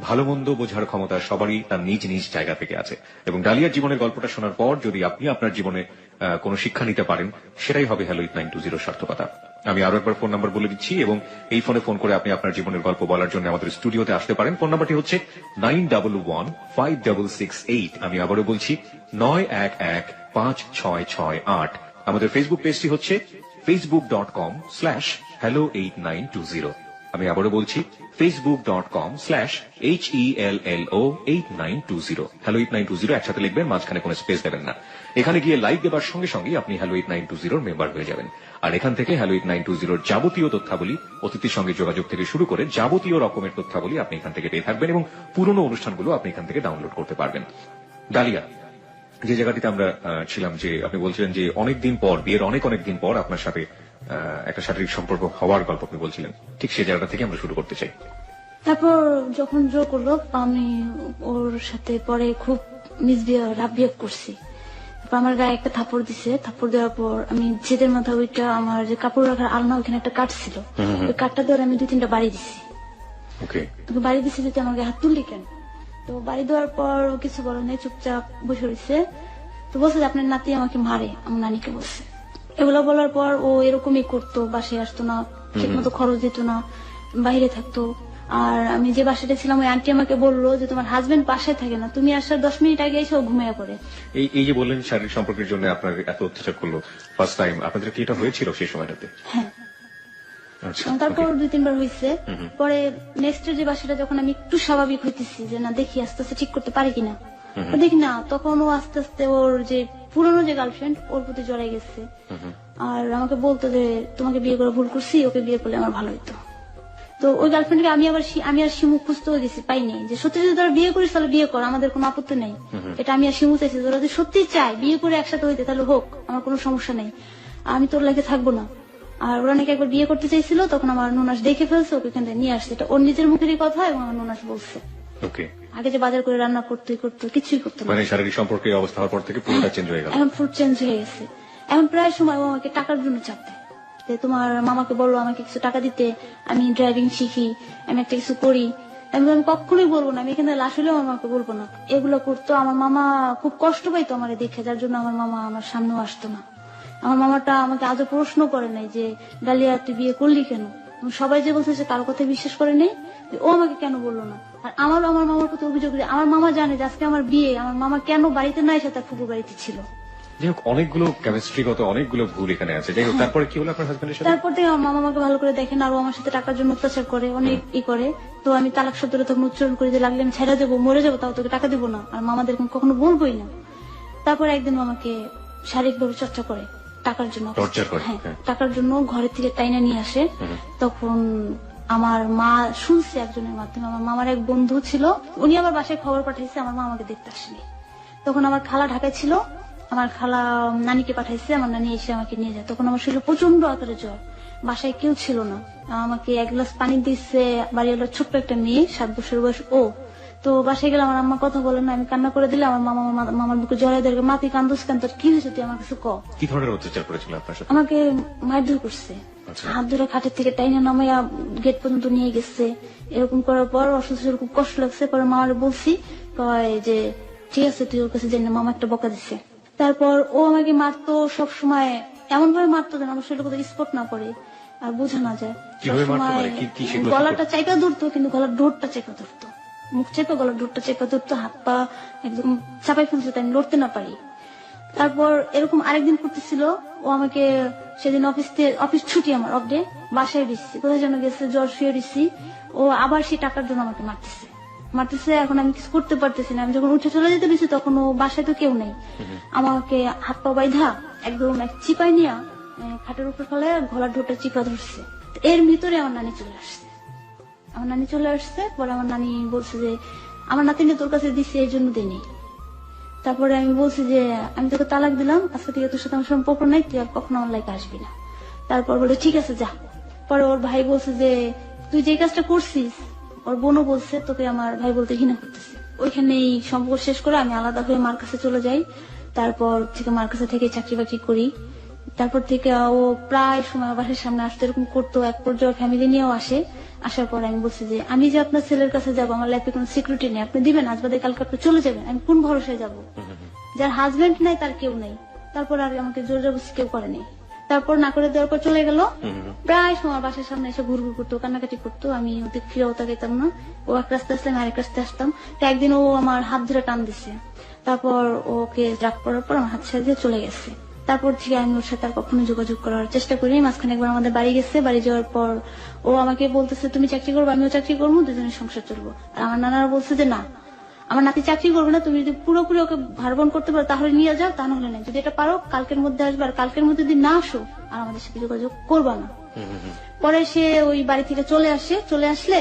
ভালো মন্দ বোঝার ক্ষমতা সবারই তার নিজ নিজ জায়গা থেকে আছে এবং ডালিয়ার জীবনের গল্পটা শোনার পর যদি আপনি আপনার জীবনে কোনো শিক্ষা নিতে পারেন সেটাই হবে হ্যালো 8920 সার্থকতা। আমি আরো একবার ফোন নাম্বার বলে দিচ্ছি এবং এই ফোনে ফোন করে আপনি আপনার জীবনের গল্প বলার জন্য আমাদের স্টুডিওতে আসতে পারেন। ফোন নাম্বারটি হচ্ছে 91156668। আমি আবারও বলছি 91156668। আমাদের ফেসবুক পেজটি হচ্ছে facebook.com/hello8920। আমি আবারও বলছি facebook.com/HELLO8920। হ্যালো 8920 একসাথে লিখবেন, মাঝখানে কোনো স্পেস দেবেন না। এখানে গিয়ে লাইক দেবার সঙ্গে সঙ্গে আপনি হ্যালো 8920 মেম্বার হয়ে যাবেন। আর এখান থেকে হ্যালো 8920 যাবতীয় তথ্যাবলী, অতিথির সঙ্গে যোগাযোগ থেকে শুরু করে যাবতীয় রকমের তথ্যাবলী আপনি এখান থেকে পেয়ে থাকবেন এবং পুরনো অনুষ্ঠানগুলো আপনি এখান থেকে ডাউনলোড করতে পারবেন। ডালিয়া, যে জায়গাটিতে আমরা ছিলাম, যে আপনি বলছিলেন যে অনেকদিন পর, বিয়ের অনেক দিন পর আপনার সাথে একটা শারীরিক সম্পর্ক হওয়ার গল্প আপনি বলছিলেন, ঠিক সেই জায়গাটা থেকে আমরা শুরু করতে চাই। তারপর যখন জোর করলো আমি ওর সাথে পরে খুব মিসবিহেভ রাফ বিহেভ করছি। তারপর আমার গায়ে একটা থাপ্পড় দিছে। থাপ্পড় দেওয়ার পর আমি জেদের মাথা ওইটা আমার যে কাপড় রাখার আলনা ওইখানে একটা কাঠ ছিল, ওই কাঠটা ধরে আমি 2-3টা বাড়ি দিছি। বাড়ি দিছি যেতে আমার গায়ে হাত তুললি কেন? তো বাড়ি দেওয়ার পর ও কিছু বলে নাই, চুপচাপ বসে রয়েছে। তো বলছে যে আপনার নাতি আমাকে মারে, আমার নানিকে বলছে। এগুলো বলার পর ও এরকমই করতো, বাসায় আসতো না, ঠিক মতো খরচ দিত না, বাইরে থাকতো। আর আমি যে বাসাটা ছিলাম ওই আন্টি আমাকে বললো যে তোমার হাজবেন্ড বাসায় থাকে না, তুমি আসার 10 মিনিট আগে এসে ও ঘুমিয়ে পড়ে। এই যে বললেন শারীরিক সম্পর্কের জন্য আপনার এত অত্যাচার করলো, ফার্স্ট টাইম আপনাদের কি এটা হয়েছিল সেই সময়টাতে? হ্যাঁ, তারপর 2-3 বার হয়েছে। পরে নেক্সট যে বাসাটা যখন আমি একটু স্বাভাবিক হইতেছি যে না দেখি আস্তে আস্তে ঠিক করতে পারি কিনা, দেখি না, তখন ও আস্তে আস্তে ওর যে পুরনো যে গার্লফ্রেন্ড ওর প্রতি জড়াই গেছে। আর আমাকে বলতো যে তোমাকে বিয়ে করে ভুল করছি, ওকে বিয়ে করলে আমার ভালো হইতো। তো ওই গার্লফ্রেন্ডকে আমি আর শিমু খুঁজতে গেছি, পাইনি। যে সত্যি যদি তোরা বিয়ে করিস তাহলে বিয়ে কর, আমাদের কোনো আপত্তি নেই। এটা আমি আর শিমু চাইছি, তোরা যদি সত্যি চাই বিয়ে করে একসাথে হইতে তাহলে হোক, আমার কোনো সমস্যা নেই, আমি তোর লাগে থাকবো না। আর ওরা নাকি একবার বিয়ে করতে চাইছিল, তখন আমার ননাস দেখে ফেলছে, ওকে এখান থেকে নিয়ে আসছে। এটা ওর নিজের মুখেরই কথা এবং আমার ননাস বলছে। আগে যে বাজার করে রান্না করতো কিছুই করতো না। মানে শারীরিক সম্পর্কে অবস্থা হওয়ার পর থেকে পুরোটা চেঞ্জ হয়ে গেল। এখন ফুল চেঞ্জ হয়ে গেছে। এখন প্রায় সময় ও আমাকে টাকার জন্য চাপ দেয় যে তোমার মামাকে বললো আমাকে কিছু টাকা দিতে, আমি ড্রাইভিং শিখি, আমি একটা কিছু করি। আমি কখনোই বলবো না, আমি এখানে লাশ হলেও আমার মাকে বলবো না। এগুলো করতো। আমার মামা খুব কষ্ট পাইতো আমার দেখে, যার জন্য আমার মামা আমার সামনেও আসতো না। আমার মামাটা আমাকে আজও প্রশ্ন করে নাই যে ডালিয়া তুই বিয়ে করলি কেন। সবাই যে বলছে যে কারো কথা বিশ্বাস করে নেই, ও আমাকে কেন বললো না। আর আমারও আমার মামার প্রতি অভিযোগ দিই। আমার মামা জানে যে আজকে আমার বিয়ে, আমার মামা কেন বাড়িতে নাই, সে তার ফুপুর বাড়িতে ছিল। যাই হোক, অনেকগুলো কেমিস্ট্রিগত অনেকগুলো ভুল এখানে আছে। যাই হোক, তারপরে কি হলো আপনার হাজবেন্ডের সাথে? তারপর থেকে আমার মামা আমাকে ভালো করে দেখেন, আর আমার সাথে টাকার জন্য অত্যাচার করে, অনেক করে। তো আমি তালাক শব্দটা তখন উচ্চারণ করি যে লাগলে আমি ছেড়ে দেবো, মরে যাবো, তাও তোকে টাকা দেবো না। আর মামাদের কখনো বলবোই না। তারপর একদিন মামাকে শারীরিক ভাবে চর্চা করে টাকার জন্য। হ্যাঁ, টাকার জন্য ঘরের থেকে টাইনা নিয়ে আসে। তখন আমার মা শুনছে একজনের মাধ্যমে। আমার মামার এক বন্ধু ছিল, উনি আমার বাসায় খবর পাঠাইছে, আমার মা আমাকে দেখতে আসেনি। তখন আমার খালা ঢাকায় ছিল, আমার খালা নানিকে পাঠাইছে, আমার নানি এসে আমাকে নিয়ে যায়। তখন আমার শরীরে প্রচন্ড আকারে জ্বর, বাসায় কেউ ছিল না। আমাকে 1 গ্লাস পানি দিচ্ছে বাড়িওয়ালার ছোট্ট একটা মেয়ে, 7 বছর বয়স ও। তো বাসায় গেলে আমার আম্মা কথা বলে না, আমি কান্না করে দিলে আমার মামার বুকে জড়াই দেয়, মা তুই কান্দোস কেন, তোর কি হয়েছে, তুই আমার কাছে ক। কি ধরনের অত্যাচার করেছিল আপনার সাথে? আমাকে মারধর করছে, হাত ধরে খাটের থেকে টাইনা নামাইয়া গেট পর্যন্ত নিয়ে গেছে। এরকম করার পর অসুস্থ খুব কষ্ট লাগছে। পরে মামার বলছি, কয় যে ঠিক আছে তুই ওর কাছে যাই না, মামা একটা বকা দিচ্ছে। তারপর ও আমাকে মারতো সব সময়, এমন ভাবে মারতো যেন আমার শরীরে কোথাও স্পট না পড়ে আর বোঝা না যায়। গলাটা চাইপা ধরতো, কিন্তু গলার ডোরটা চেপা ধরতো, মুখ চেপে গলার ডোরটা চেপা ধরতো, হাত পা একদম চাপাই ফেলতো, তাই আমি লড়তে না পারি। তারপর এরকম আরেকদিন করতেছিল, ও আমাকে সেদিন অফিস ছুটি, আমার অফ ডে, বাসায় দিচ্ছি, কোথায় যেন গেছে, জ্বর শুয়ে দিচ্ছি। ও আবার সেই টাকার জন্য আমাকে মারতেছে। এখন আমি কিছু করতে পারতেছি না। আমি যখন উঠে চলে যেতে দিচ্ছি তখন ও বাসায় তো কেউ নেই। আমাকে হাত পা বাইধা একদম চিপাই নিয়ে খাটের উপর ফেলে গলার ঢোটা চিপা ধরছে। এর ভিতরে আমার নানি চলে আসছে। পরে আমার নানি বলছে যে আমার নাতিনে তোর কাছে দিচ্ছে, এই জন্য দেয়নি। তারপরে আমি বলছি যে আমি তোকে তালাক দিলাম, আজকে থেকে তোর সাথে আমার সম্পর্ক নাই, তুই আর কখনো আমার লাইফে আসবি না। তারপর বলে ঠিক আছে যা। পরে ওর ভাই বলছে যে তুই যে কাজটা করছিস, ওর বোনও বলছে তোকে আমার ভাই বলতে ঘৃণা করতেছে। ওইখানেই সম্পর্ক শেষ করে আমি আলাদা হয়ে মার কাছে চলে যাই। তারপর থেকে মার কাছে থেকে চাকরি বাকরি করি। তারপর থেকে ও প্রায় সময় বাসার সামনে আসতে এরকম করতো, এক পর্যায়ে ফ্যামিলি নিয়েও আসে। আসার পর আমি বলছি যে আমি যে আপনার ছেলের কাছে যাবো, আমার লাইফে কোনো সিকিউরিটি নেই, আপনি দিবেন, আজ বাদে কালকে আপনি চলে যাবেন, আমি কোন ভরসায় যাবো? যার হাজবেন্ড নাই তার কেউ নেই। তারপর আর আমাকে জোর জবরদস্তি কেউ করেনি। তারপর না করে দেওয়ার পর চলে গেল। প্রায় সময় বাসার সামনে এসে ঘুরঘুর করতো, কান্নাকাটি করতো, আমি ওদের ফিরেও তাকাইতাম না। ও এক রাস্তা আসলাম, আরেক রাস্তায় আসতাম। তো একদিন ও আমার হাত ধরে টান দিছে। তারপর ওকে ড্রাগ করার পর আমার হাত ছেড়ে দিয়ে চলে গেছে। তারপর থেকে আমি ওর সাথে আর কখনো যোগাযোগ করার চেষ্টা করিনি। মাঝখানে একবার আমাদের বাড়ি গেছে, বাড়ি যাওয়ার পর ও আমাকে বলতেছে তুমি চাকরি করবো, আমিও চাকরি করবো, দুজনের সংসার চলবো। আর আমার নানারা বলছে যে না, আমার নাতি চাকরি করবে না, তুমি যদি পুরোপুরি ওকে ভারবন করতে পারো তাহলে নিয়ে যাও, তা নাহলে না। যদি এটা পারো কালকের মধ্যে আসবে, আর কালকের মধ্যে যদি না আসো আর আমাদের সাথে যোগাযোগ করবা না। পরে সে ওই বাড়ি থেকে চলে আসে, চলে আসলে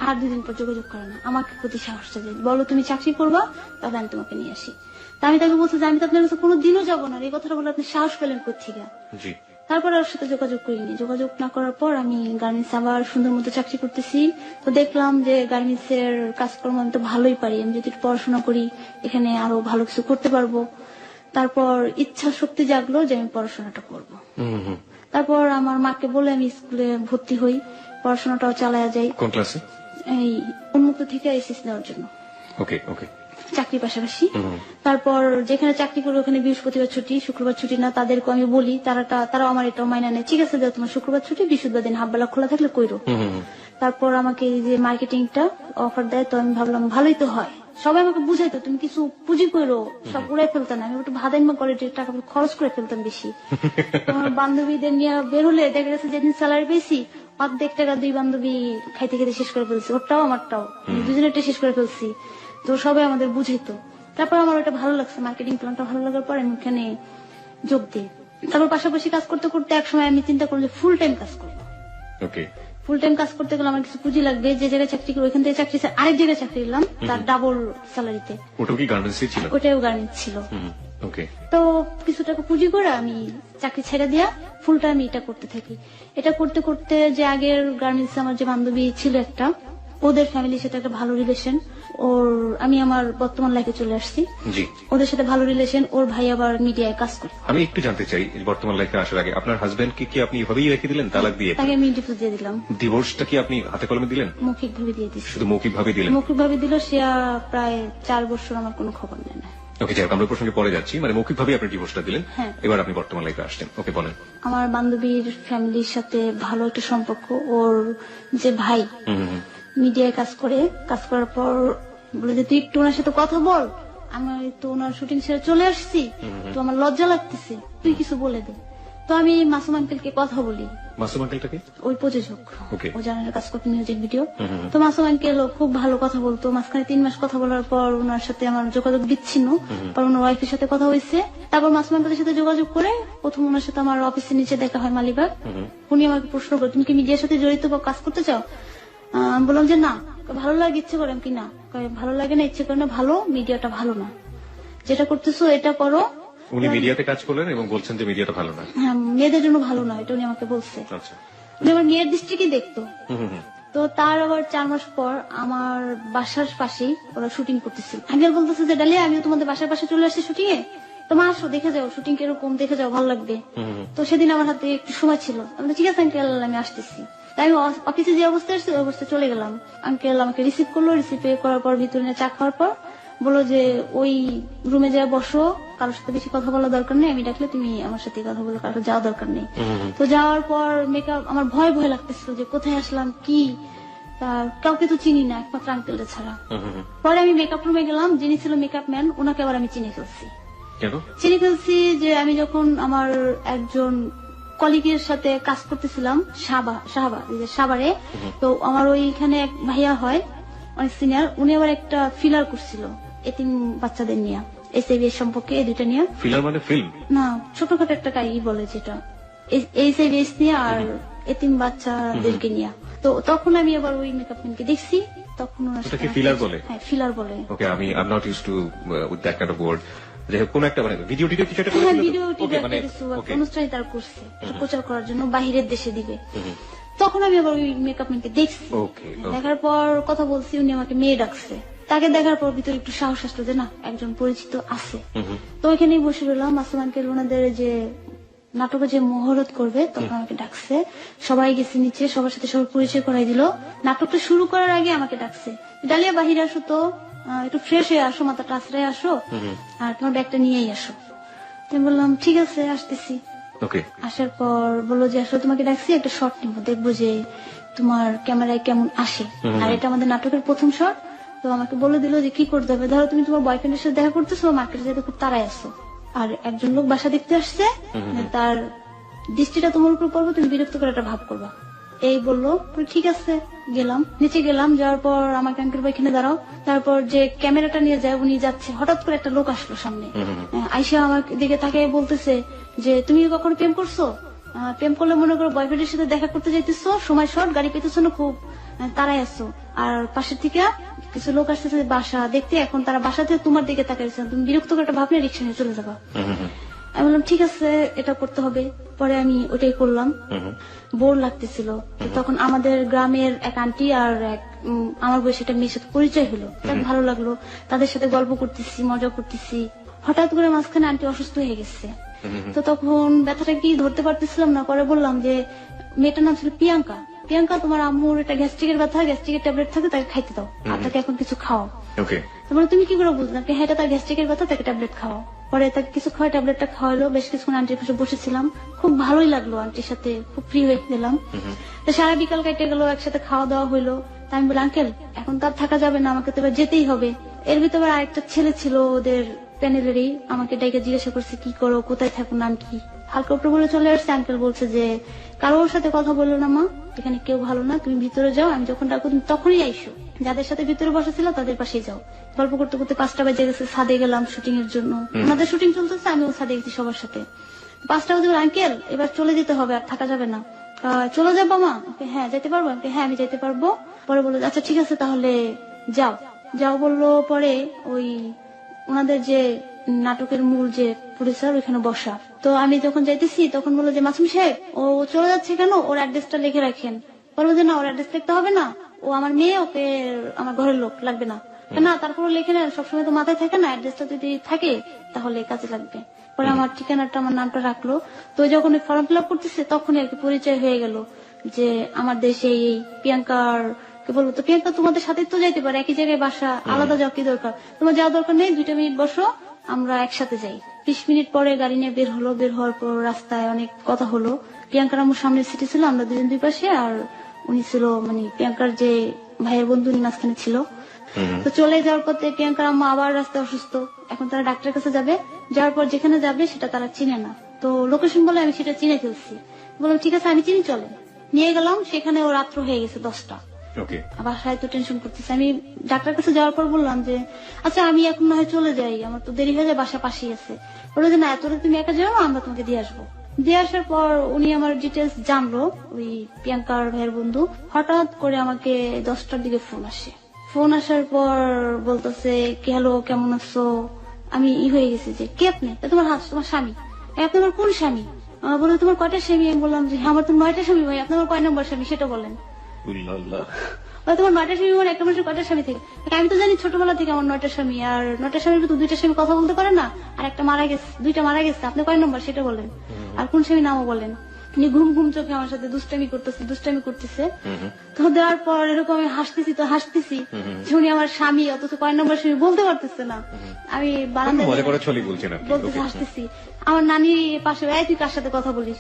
আর 2 দিন পর যোগাযোগ করে না। আমাকে প্রতি সাহসটা দেয়, বলো তুমি চাকরি করবা, তাহলে আমি তোমাকে নিয়ে আসি। তা আমি তাকে বলছি যে আমি তো আপনার কাছে কোনোদিনও যাবো না, এই কথাটা বলে আপনি সাহস পেলেন কোথেকে? তারপর ওর সাথে যোগাযোগ করিনি। যোগাযোগ না করার পর আমি গার্মেন্টস আবার সুন্দর মতো চাকরি করতেছি। তো দেখলাম যে গার্মেন্টস এর কাজকর্ম আমি তো ভালোই পারি, আমি যদি পড়াশোনা করি এখানে আরো ভালো কিছু করতে পারবো। তারপর ইচ্ছা শক্তি জাগলো যে আমি পড়াশোনাটা করব। তারপর আমার মাকে বলে আমি স্কুলে ভর্তি হই, পড়াশোনাটাও চালায়া যাই। কোন ক্লাসে? এই উন্মুক্ত থেকে এসএসসি দেওয়ার জন্য। ওকে ওকে। চাকরির পাশাপাশি। তারপর যেখানে চাকরি করি ওখানে বৃহস্পতিবার ছুটি, শুক্রবার ছুটি না। তাদেরকে আমি বলি, তারাও আমার এটাও মাইনা নেয়, ঠিক আছে তোমার শুক্রবার ছুটি, বৃহস্পতিবার দিন হাফ বেলা খোলা থাকলে কইরো। তারপর আমাকে এই যে মার্কেটিংটা অফার দেয়, তো আমি ভাবলাম ভালোই তো হয়। সবাই আমাকে বুঝাইতো তুমি কিছু পুঁজি করো, সব উড়াই ফেলতাম না। আমি একটু ভাদাইমা কোয়ালিটির টাকা খরচ করে ফেলতাম বেশি। আমার বান্ধবীদের নিয়ে বের হলে দেখা গেছে যেদিন স্যালারি পেয়েছি অর্ধেক টাকা 2 বান্ধবী খাইতে খেতে শেষ করে ফেলছি, ওরটাও আমারটাও, দুজনেরটা শেষ করে ফেলছি। তো সবাই আমাদের বুঝাইতো। তারপর আমার ওটা ভালো লাগছে, মার্কেটিং প্ল্যানটা ভালো লাগার পর আমি ওখানে যোগ দিই। তারপর পাশাপাশি কাজ করতে করতে এক সময় আমি চিন্তা করলাম যে ফুল টাইম কাজ করবো। ফুল টাইম কাজ করতে গেলে আমার কিছু পুঁজি লাগবে। যে জায়গায় চাকরি করি ওইখান থেকে চাকরি আরেক জায়গায় চাকরি নিলাম, তার ডাবল স্যালারিতে। ওটাও কি গার্মেন্টসই ছিল? ওটাও গার্মেন্টস ছিল। তো কিছু টাকা পুঁজি করে আমি চাকরি ছেড়ে দিয়া ফুল টাইম এটা করতে থাকি। এটা করতে করতে যে আগের গার্মেন্টস আমার যে বান্ধবী ছিল একটা, ওদের ফ্যামিলির সাথে একটা ভালো রিলেশন। আমি আমার বর্তমান লাইফে চলে আসছি, ওদের সাথে ভালো রিলেশন। ওর ভাই আবার মিডিয়ায় কাজ করে। আমি একটু জানতে চাই, বর্তমান লাইফে আসার আগে আপনার হাজবেন্ডকে কি আপনি এভাবেই রেখে দিলেন, তালাক দিয়ে? তাকে আমি ডিভোর্স দিয়ে দিলাম। ডিভোর্সটা কি আপনি হাতে কলমে দিলেন? মৌখিক ভাবে দিয়ে দিচ্ছি। শুধু মৌখিক ভাবে দিলেন? মৌখিক ভাবে দিল। সে প্রায় 4 বছর আমার কোনো খবর নেয় না। ওকে, যাই হোক, আমরা প্রসঙ্গে পরে যাচ্ছি। মানে মৌখিক ভাবে আপনি ডিভোর্সটা দিলেন, এবার আপনি বর্তমান লাইফে আসছেন। ওকে, বলেন। আমার বান্ধবীর ফ্যামিলির সাথে ভালো একটা সম্পর্ক। ওর যে ভাই মিডিয়ায় কাজ করে, কাজ করার পর বলে যে তুই একটু ওনার সাথে কথা বল, আমি তো ওনার শুটিং ছেড়ে চলে আসছি, তো আমার লজ্জা লাগতেছে, তুই কিছু বলে দে। তো আমি মাসুম আঙ্কেলকে কথা বলি। মাসুম আঙ্কেলটাকে? ওই প্রযোজক, ও জানার কাজ করতে মিউজিক ভিডিও। তো মাসুম আঙ্কেল খুব ভালো কথা বলতো। মাঝখানে 3 মাস কথা বলার পর ওনার সাথে আমার যোগাযোগ বিচ্ছিন্ন। পর ওনার ওয়াইফের সাথে কথা হয়েছে। তারপর মাসুম আঙ্কেলের সাথে যোগাযোগ করে প্রথম ওনার সাথে আমার অফিসের নিচে দেখা হয় মালিবাগ। উনি আমাকে প্রশ্ন করে তুমি কি মিডিয়ার সাথে জড়িত বা কাজ করতে চাও? আমি বললাম যে না, ভালো লাগে, ইচ্ছে করে। কি না, ভালো লাগে না, ইচ্ছে করে না, ভালো মিডিয়াটা ভালো না, যেটা করতেছো এটা করো। উনি মিডিয়াতে কাজ করলেন এবং বলছেন যে মিডিয়াটা ভালো না। হ্যাঁ, মেয়েদের জন্য ভালো না, এটা উনি আমাকে বলছে। উনি আমার মেয়ের দৃষ্টিকে দেখতো। তো তার আবার 4 মাস পর আমার বাসার পাশেই ওরা শুটিং করতেছিল। আঙ্কেল বলতেছে যে ডালিয়া আমিও তোমাদের বাসার পাশে চলে আসছি শুটিং এ, তোমার আসো, দেখে যাও শুটিং কিরকম, দেখে যাও, ভালো লাগবে। তো সেদিন আমার হাতে একটু সময় ছিল। আমি ঠিক আছে আঙ্কেল, আমি আসতেছি। তাই আমি অফিসে যে অবস্থায় আসছি ওই অবস্থায় চলে গেলাম। আঙ্কেল আমাকে রিসিভ করলো। রিসিভ করার পর ভিতরে নিয়ে চা খাওয়ার পর বললো যে ওই রুমে যা বসো, কারোর সাথে বেশি কথা বলার দরকার নেই, আমি ডাকলে তুমি আমার সাথে কথা বলো, কারোর যাওয়া দরকার নেই। তো যাওয়ার পর মেকআপ আমার ভয় ভয় লাগতেছিল যে কোথায় আসলাম, কি কাউকে তো চিনি না একমাত্র আঙ্কেলটা ছাড়া। পরে আমি মেকআপ রুমে গেলাম, যিনি ছিল মেকআপ ম্যান ওনাকে আবার আমি চিনে ফেলছি যে আমি যখন আমার একজন কলিগের সাথে কাজ করতেছিলাম সাভারে, তো আমার ওইখানে এক ভাইয়া হয় অনেক সিনিয়র, উনি আবার একটা ফিলার করছিল এতিম বাচ্চাদের নিয়ে, এসএবি সম্পর্কে, এই 2টা নিয়ে। ফিলার মানে ফিল্ম না, ছোটখাটো একটা কাই বলে যেটা এইচআইভি/এইডস নিয়ে আর এতিম বাচ্চাদেরকে নিয়ে। তো তখন আমি আবার ওই মেকআপ ম্যানকে দেখছি, তখন ওনার ওটাকে সাথে ফিলার বলে? হ্যাঁ, ফিলার বলে। ওকে, আমি I am not used to with that kind of word. যাই হোক, কোন একটা মানে ভিডিও টিডিও কিছু একটা হ্যাঁ, করেছিল তো? ভিডিও ওকে, মানে কিছু ওকে, অনুষ্ঠানে তার করছে, এটা প্রচার করার জন্য বাহিরের দেশে দিবে। তখন আমি আবার ওই মেকআপ ম্যানকে দেখছি। ওকে, দেখার পর কথা বলছি, উনি আমাকে মেয়ে ডাকছে। তাকে দেখার পর ভিতরে একটু সাহস আসলো যে না, একজন পরিচিত আছে। তো ওইখানেই বসে রইলাম। আসম আঙ্কেল ওনাদের যে নাটকে যে মহরত করবে, তখন আমাকে ডাকছে। সবাই গেছে নিচে, সবার সাথে সবার পরিচয় করাই দিল। নাটকটা শুরু করার আগে আমাকে ডাকছে, ডালিয়া বাহিরে আসো তো, একটু ফ্রেশ হয়ে আসো, মাথাটা আশ্রয় আসো, আর তোমার ব্যাগটা নিয়েই আসো। আমি বললাম ঠিক আছে, আসতেছি। ওকে, আসার পর বললো যে আসলে তোমাকে ডাকছি, একটা শর্ট নিবো, দেখবো যে তোমার ক্যামেরায় কেমন আসে। আর এটা আমাদের নাটকের প্রথম শর্ট। তো আমাকে বলে দিল যে কি করতে হবে, ধরো তুমি তোমার বয়ফ্রেন্ডের সাথে দেখা করতেছো, মার্কেটে যেতে খুব তাড়ায় আসো, আর একজন লোক বাসা দেখতে আসছে, তার দৃষ্টিটা তোমার উপর পড়বে, তুমি বিরক্ত করে একটা ভাব করবা, এই বললো। ঠিক আছে, গেলাম, নিচে গেলাম। যাওয়ার পর আমাকে আঙ্কেল এখানে দাঁড়াও। তারপর যে ক্যামেরাটা নিয়ে যায়, উনি যাচ্ছে, হঠাৎ করে একটা লোক আসলো সামনে। আইসা আমার দিকে তাকে বলতেছে যে তুমি কখনো প্রেম করছো? প্রেম করলে মনে করো বয়ফ্রেন্ডের সাথে দেখা করতে যাইতেছো, সময় শর্ট, গাড়ি পেতেছো না, খুব তারাই আসছো, আর পাশের থেকে কিছু লোক আসতেছে বাসা দেখতে, এখন তারা বাসা থেকে তোমার দিকে তাকাইছে, তুমি বিরক্ত করে একটা ভাবনা রিক্সা নিয়ে চলে যাবা। আমি বললাম ঠিক আছে, এটা করতে হবে। পরে আমি ওটাই করলাম। বোর লাগতেছিল। তখন আমাদের গ্রামের এক আন্টি আর এক আমার বয়সী একটা মেয়ের সাথে পরিচয় হলো, তার ভালো লাগলো, তাদের সাথে গল্প করতেছি, মজা করতেছি। হঠাৎ করে মাঝখানে আন্টি অসুস্থ হয়ে গেছে। তো তখন ব্যথাটা কি ধরতে পারতেছিলাম না। পরে বললাম যে মেয়েটার নাম ছিল প্রিয়াঙ্কা, প্রিয়াঙ্কা তোমার আম্মুর একটা গ্যাস্ট্রিকের ব্যথা, গ্যাস্ট্রিকের ট্যাবলেট থাকে, তাকে খাইতে দাও, আর তাকে এখন কিছু খাও। ওকে, তারপরে তুমি কি করে বুঝলাম? হ্যাঁ, এটা তার গ্যাস্ট্রিকের ব্যথা, তাকে ট্যাবলেট খাও। পরে তাকে কিছু খাওয়া, ট্যাবলেটটা খাওয়ালো। বেশ কিছুক্ষণ আন্টির পাশে বসেছিলাম, খুব ভালোই লাগলো, আন্টির সাথে খুব ফ্রি হয়ে গেলাম। তো সারা বিকাল কেটে গেল, একসাথে খাওয়া দাওয়া হইলো। তা আমি বলি আঙ্কেল এখন তার থাকা যাবে না, আমাকে তো এবার যেতেই হবে। এর ভিতরে আরেকটা ছেলে ছিল ওদের প্যানেলেরই, আমাকে ডাইকে জিজ্ঞাসা করছে কি করো, কোথায় থাকো, নাম কি। হালকা উপরে বলে চলে আসছে। আঙ্কেল বলছে যে কারোর সাথে কথা বললো না মা, এখানে কেউ ভালো না, তুমি ভিতরে যাও, আমি যখন ডাকবো তুমি তখনই আইসো, যাদের সাথে ভিতরে বসা ছিল তাদের পাশেই যাও। গল্প করতে করতে 5টা বাজে গেছে, ছাদে গেলাম শুটিং এর জন্য। আমাদের শুটিং চলতেছে, আমিও ছাদে গেছি সবার সাথে। 5টা বাজে আঙ্কেল এবার চলে যেতে হবে, আর থাকা যাবে না। চলে যাবো মা? হ্যাঁ যেতে পারবো? হ্যাঁ আমি যেতে পারবো। পরে বললো আচ্ছা ঠিক আছে তাহলে যাও যাও বললো। পরে ওই ওনাদের যে নাটকের মূল যে প্রডিউসার ওইখানে বসা। তো আমি যখন যাইতেছি তখন বললো যে মাসুম সাহেব ও চলে যাচ্ছে কেন, ওর অ্যাড্রেসটা লিখে রাখেন। বলবো যে না, ওর অ্যাড্রেস লিখতে হবে না, ও আমার মেয়ে, ওকে আমার ঘরের লোক লাগবে না। না তারপর লিখে নেন, সবসময় তো মাথায় থাকে না, অ্যাড্রেসটা যদি থাকে তাহলে কাজে লাগবে। পরে আমার ঠিকানাটা, আমার নামটা রাখলো। তো যখন ফর্ম ফিল আপ করতেছে তখনই আর কি পরিচয় হয়ে গেল যে আমার দেশে এই প্রিয়াঙ্কার কে বলবো। তো প্রিয়াঙ্কা তোমাদের সাথে তো যাইতে পারে, একই জায়গায় বাসা, আলাদা যাও কি দরকার, তোমার যাওয়া দরকার নেই, 2টা মিনিট বসো, আমরা একসাথে যাই। 20 মিনিট পরে গাড়ি নিয়ে বের হলো। বের হওয়ার পর রাস্তায় অনেক কথা হলো। প্রিয়াঙ্কার আমার সামনের সিটে ছিল, আমরা দুজন দুই পাশে, আর উনি ছিল মানে প্রিয়াঙ্কার যে ভাইয়ের বন্ধু, উনি মাঝখানে ছিল। তো চলে যাওয়ার পথে প্রিয়াঙ্কার আম্মা আবার রাস্তায় অসুস্থ, এখন তারা ডাক্তারের কাছে যাবে। যাওয়ার পর যেখানে যাবে সেটা তারা চিনে না, তো লোকেশন বলে আমি সেটা চিনে ফেলছি। বললাম ঠিক আছে আমি চিনি, চলে নিয়ে গেলাম। সেখানে ও রাত্র হয়ে গেছে 10টা। আবার হয়তো টেনশন করতেছে। আমি ডাক্তারের কাছে যাওয়ার পর বললাম যে আচ্ছা আমি এখন না হয় চলে যাই, আমার তো দেরি হয়ে যায়, বাসা পাশেই আছে। বললো যে না, এতটা তুমি একা যাও, আমরা তোমাকে দিয়ে আসবো। দিয়ে আসার পর উনি আমার ডিটেলস জানলো, ওই প্রিয়াঙ্কার ভাইয়ের বন্ধু। হঠাৎ করে আমাকে 10টার দিকে ফোন আসে। ফোন আসার পর বলতেছে কি হ্যালো কেমন আছো। আমি হয়ে গেছি যে কে আপনি? তোমার তোমার স্বামী। আপনি আমার কোন স্বামী? বলে তোমার কয়টা স্বামী? আমি বললাম যে আমার তো 9টা স্বামী ভাই, আপনার কয় নম্বর স্বামী সেটা বলেন। তোমার 9টা স্বামী মানে একটা মানুষের কয়টা স্বামী থেকে? আমি তো জানি ছোটবেলা থেকে আমার 9টা স্বামী, আর 9টা স্বামীর ভিতর 2টা স্বামী কথা বলতে পারে না, আর একটা মারা গেছে, 2টা মারা গেছে, আপনি কয় নম্বর সেটা বলেন, আর কোন স্বামী নামও বলেন। উনি ঘুম ঘুম চোখে আমার সাথে দুষ্টামি করতেছে। তো দেওয়ার পর এরকম আমি হাসতেছি তো হাসতেছি যে উনি আমার স্বামী, অথচ কয় নম্বর স্বামী বলতে পারতেছে না। আমি বারান্দায় বলতেছি, হাসতেছি। আমার নানি পাশে, তুই কার সাথে কথা বলিস?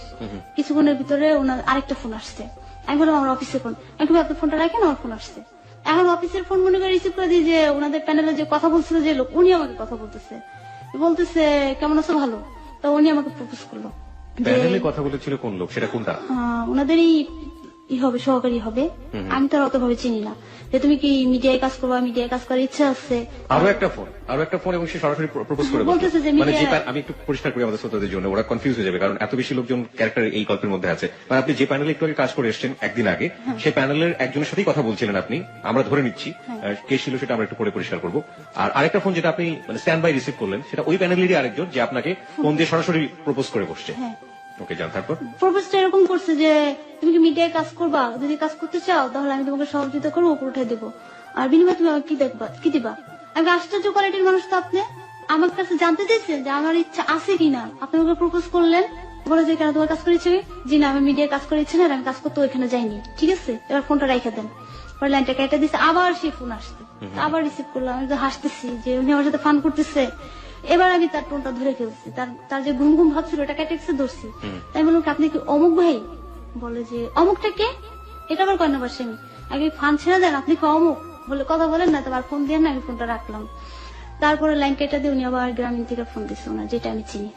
কিছুক্ষণের ভিতরে ওনার আরেকটা ফোন আসছে। আমি বললাম আমার অফিসের ফোন। আমি আপনার ফোনটা রাখেন, আমার ফোন আসছে। এখন অফিসের ফোন মনে করে রিসিভ করে দিই যে ওনাদের প্যানেলে যে কথা বলছিল যে লোক, উনি আমাকে কথা বলতেছে কেমন আছো, ভালো। তো উনি আমাকে প্রপোজ করলো। প্যানেলে কথা বলেছিল কোন লোক, সেটা কোনটা? ওনাদের এই হবে, সহকারী হবে। আমি তো আর অত ভাবে চিনি না যে তুমি কি মিডিয়ায় কাজ করবা, মিডিয়ায় কাজ করার ইচ্ছা আছে। আরো একটা ফোন এবং সে সরাসরি প্রপোজ করে বলতেছে যে মানে যে media- আমি একটু পরিষ্কার করি আমাদের শ্রোতাদের জন্য, ওরা কনফিউজ হয়ে যাবে কারণ এত বেশি লোকজন ক্যারেক্টার এই গল্পের মধ্যে আছে। মানে আপনি যে প্যানেলে একটু আগে কাজ করে এসেছেন একদিন আগে, সেই প্যানেলের একজনের সাথেই কথা বলছিলেন আপনি, আমরা ধরে নিচ্ছি কে ছিল সেটা আমরা একটু পরে পরিষ্কার করবো। আর আরেকটা ফোন যেটা আপনি মানে স্ট্যান্ড বাই রিসিভ করলেন, সেটা ওই প্যানেলেরই আরেকজন যে আপনাকে ফোন দিয়ে সরাসরি প্রপোজ করে বসছে। ওকে, জান তারপর প্রপোজটা এরকম করছে যে তুমি কি মিডিয়ায় কাজ করবা, যদি কাজ করতে চাও তাহলে আমি তোমাকে সহযোগিতা করবো, উপর উঠে দেবো, আর বিনিময়ে তুমি আমাকে কি দিবা। আমি আশ্চর্য কোয়ালিটির মানুষ তো আপনি, আমার কাছে জানতে চাইছেন যে আমার ইচ্ছা আছে কিনা। আপনি আমাকে প্রপোজ করলেন, বলে যে কেন তোমার কাজ করেছি, জি না আমি মিডিয়ায় কাজ করেছি না, আর আমি কাজ করতে ওইখানে যাইনি। ঠিক আছে, এবার ফোনটা রেখে দেন। পরে লাইনটা কেটে দিচ্ছে, আবার সেই ফোন আসছে, আবার রিসিভ করলাম। আমি তো হাসতেছি যে উনি আমার সাথে ফান করতেছে। এবার আমি তার টোনটা ধরে ফেলছি, তার যে ঘুম ঘুম ভাব ছিল ওটা কেটে ধরছি। তাই বললাম কি আপনি কি অমুক ভাই? বলে যে অমুকটা কে, এটা আবার কয় নাম্বার সেমি, আগে ফান ছেড়ে দেন, আপনি কি অমুক বলে কথা বলেন না, তারপর ফোন দিয়ে না আমি ফোনটা রাখলাম। তারপরে লাইন কেটে দিয়ে উনি আবার গ্রামীণ থেকে ফোন দিচ্ছে, ওনার যেটা আমি চিনি।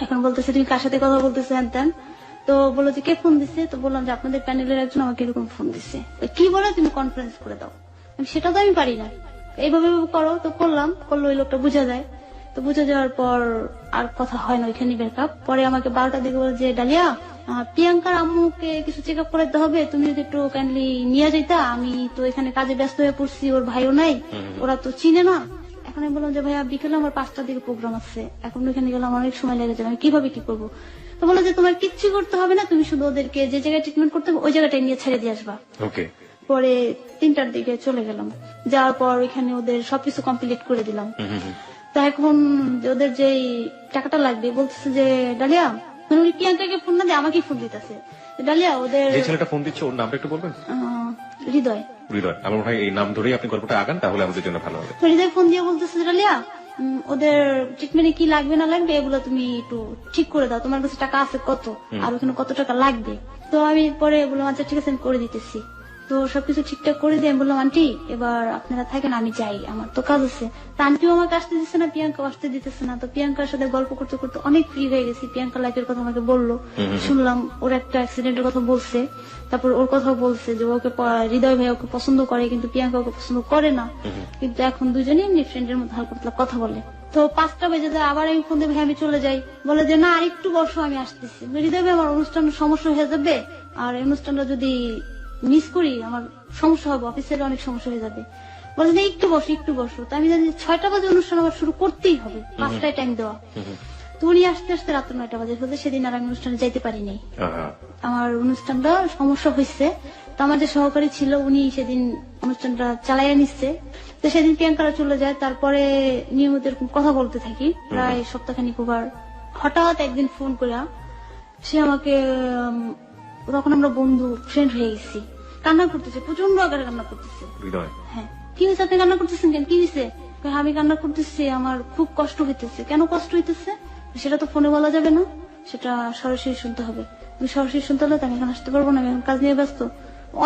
এখন বলতেছে তুমি কার সাথে কথা বলতেছো হ্যান ত্যান। তো বললো যে কে ফোন দিচ্ছে, তো বললাম যে আপনাদের প্যানেলের একজন আমাকে এরকম ফোন দিচ্ছে। কি বলে তুমি কনফারেন্স করে দাও, সেটা তো আমি পারি না, এইভাবে করো। তো করলো, ওই লোকটা বুঝা যায়। তো বুঝে যাওয়ার পর আর কথা হয় না, ওইখানে ব্রেকআপ। পরে আমাকে 12টার দিকে বলে যে ডালিয়া প্রিয়াঙ্কার আম্মুকে কিছু চেক আপ করাতে হবে, তুমি যদি একটু কাইন্ডলি নিয়ে যাইতা, আমি তো এখানে কাজে ব্যস্ত হয়ে পড়ছি, ওর ভাইও নাই, ওরা তো চিনে না। এখন আমি বললাম যে ভাইয়া বিকেলে আমার 5টার দিকে প্রোগ্রাম আছে, এখন ওইখানে গেলে আমার অনেক সময় লেগে যাবে, আমি কিভাবে কি করবো। তো বললো যে তোমার কিচ্ছু করতে হবে না, তুমি শুধু ওদেরকে যে জায়গায় ট্রিটমেন্ট করতে হবে ওই জায়গাটায় নিয়ে ছেড়ে দিয়ে আসবা। পরে 3টার দিকে চলে গেলাম, যাওয়ার পর ওইখানে ওদের সবকিছু কমপ্লিট করে দিলাম। তা এখন ওদের যে টাকাটা লাগবে বলতেছে যে ডালিয়া, মানে উনি প্রিয়াঙ্কাকে ফোন না দিয়ে আমাকে ফোন দিতেছে। ডালিয়া ওদের যে ছেলেটা ফোন দিচ্ছে ওর নামটা একটু বলবেন? হৃদয়। আমার মনে হয় এই নাম ধরেই আপনি গল্পটা আগান, তাহলে আমাদের জন্য ভালো হবে। তো হৃদয় ফোন দিয়ে বলতেছে যে ডালিয়া ওদের ট্রিটমেন্টে কি লাগবে না লাগবে এগুলো তুমি একটু ঠিক করে দাও, তোমার কাছে টাকা আছে কত, আর ওখানে কত টাকা লাগবে। তো আমি পরে বললাম আচ্ছা ঠিক আছে আমি করে দিতেছি। তো সবকিছু ঠিকঠাক করে দিয়ে আমি বললাম আন্টি এবার আপনারা থাকেন, আমি যাই, আমার তো কাজ আছে। তা আন্টিও আমাকে আসতে দিচ্ছে না, প্রিয়াঙ্কাও আসতে দিতেছে না। তো প্রিয়াঙ্কার সাথে গল্প করতে করতে অনেক ফ্রি হয়ে গেছি। প্রিয়াঙ্কার লাইফের কথা আমাকে বললো, শুনলাম ওর একটা অ্যাক্সিডেন্টের কথা বলছে, তারপর ওর কথা বলছে যে ওকে হৃদয় ভাই ওকে পছন্দ করে কিন্তু প্রিয়াঙ্কা ওকে পছন্দ করে না, কিন্তু এখন দুজনেই এমনি ফ্রেন্ডের মধ্যে হালকা পাতলা কথা বলে। তো 5টা বেজে যায়, আবার আমি ফোন দিয়ে ভাই আমি চলে যাই, বলে যে না আরেকটু বসো আমি আসতেছি। হৃদয় ভাই আমার অনুষ্ঠানের সমস্যা হয়ে যাবে, আর এই অনুষ্ঠানটা যদি মিস করি আমার সমস্যা হবে, অফিসের অনেক সমস্যা হয়ে যাবে। বলে যে একটু বসো। তো আমি জানি 6টা বাজে অনুষ্ঠান আমার শুরু করতেই হবে, 5টায় টাইম দেওয়া। তো উনি আসতে আসতে রাত 9টা বাজে ফেলতে, সেদিন আর আমি অনুষ্ঠানে যাইতে পারিনি। আমার অনুষ্ঠানটা সমস্যা হয়েছে। তো আমার যে সহকারী ছিল উনি সেদিন অনুষ্ঠানটা চালাইয়া নিচ্ছে। তো সেদিন প্রিয়াঙ্কারা চলে যায়, তারপরে নিয়মিত এরকম কথা বলতে থাকি প্রায় সপ্তাহখানিক ওভার। হঠাৎ একদিন ফোন করে সে আমাকে, তখন আমরা বন্ধু ফ্রেন্ড হয়ে গেছি, কান্না করতেছে, প্রচন্ড আকারে কান্না করতেছে। হ্যাঁ, কি হয়েছে আপনি কান্না করতেছেন কেন, কি হয়েছে? আমি কান্না করতেছি, আমার খুব কষ্ট হইতেছে। কেন কষ্ট হইতেছে সেটা তো ফোনে বলা যাবে না, সেটা সরাসরি শুনতে হবে। আমি সরাসরি শুনতে হলে আমি এখন আসতে পারবো না, আমি এখন কাজ নিয়ে ব্যস্ত।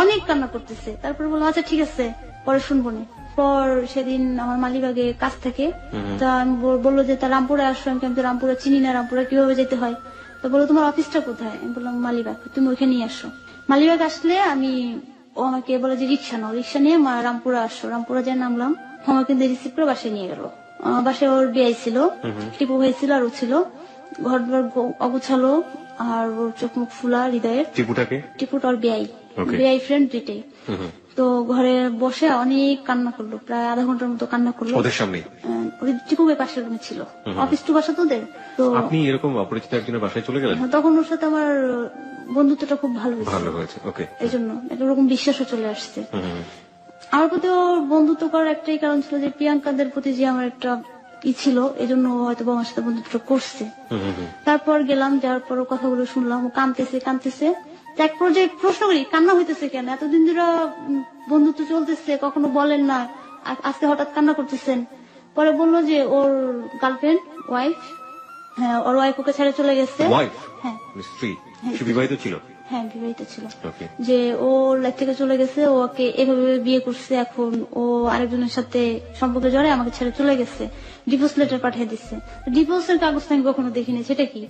অনেক কান্না করতেছে। তারপরে বললাম আচ্ছা ঠিক আছে পরে শুনবো না। পর সেদিন আমার মালিবাগে কাজ থেকে, তা আমি বললো যে তা রামপুরে আসো। আমি রামপুরে চিনি না, রামপুরে কিভাবে যেতে হয়। তো বললো তোমার অফিসটা কোথায়? আমি বললাম মালিবাগ, তুমি ওইখানেই আসো। মালিবাগ আসলে ও আমাকে বলে যে রিক্সা নাও, রিক্সা নিয়ে রামপুরা আসো। রামপুরা যায় নামলাম, আমাকে রিসিভ করে বাসায় নিয়ে গেল। বাসায় ওর বিয়ে ছিল, টিপু হয়েছিল আর ও ছিল, ঘর দুয়ার অগুছালো, আর ওর চোখ মুখ ফুলা হৃদয়ের। টিপুটা ওর বিয়াই ফ্রেন্ড দুইটাই। তো ঘরে বসে অনেক কান্না করলো, প্রায় আধা ঘন্টার মতো কান্না করলো ওদের সামনে। টিপু পাশের রুমে ছিল, অফিস টু বাসা তো ওদের। তো আপনি এরকম অপরিচিত একজনের বাসায় চলে গেলেন? তখন ওর সাথে আমার বন্ধুত্বটা খুব ভালো হয়েছে, এই জন্য এরকম বিশ্বাসও চলে আসছে আমার প্রতি। ওর বন্ধুত্ব করার একটাই কারণ ছিল যে প্রিয়াঙ্কাদের প্রতি যে আমার একটা ছিল, এই জন্য হয়তো আমার সাথে বন্ধুত্ব করছে। তারপর গেলাম, যাওয়ার পর কথাগুলো শুনলাম, ও কাঁদতেছে। এক পর্যায়ে প্রশ্ন করি কান্না হইতেছে কেন, এতদিন ধরে বন্ধুত্ব চলতেছে, কখনো বলেন না, আজকে হঠাৎ কান্না করতেছেন। পরে বললো যে ওর গার্লফ্রেন্ড ওয়াইফ, হ্যাঁ ওর ওয়াইফ ওকে ছেড়ে চলে গেছে। হ্যাঁ, বিবাহিত ছিল। হ্যাঁ বিবাহিত ছিল। ওকে। যে ও লাইফ থেকে চলে গেছে, ওকে এভাবে বিয়ে করছে, এখন ও আরেকজনের সাথে সম্পর্কে জড়ায় আমাকে ছেড়ে চলে গেছে, ডিভোর্স লেটার পাঠিয়ে দিচ্ছে। ডিভোর্সের কাগজ তো আমি কখনো দেখিনি, সেটা কি?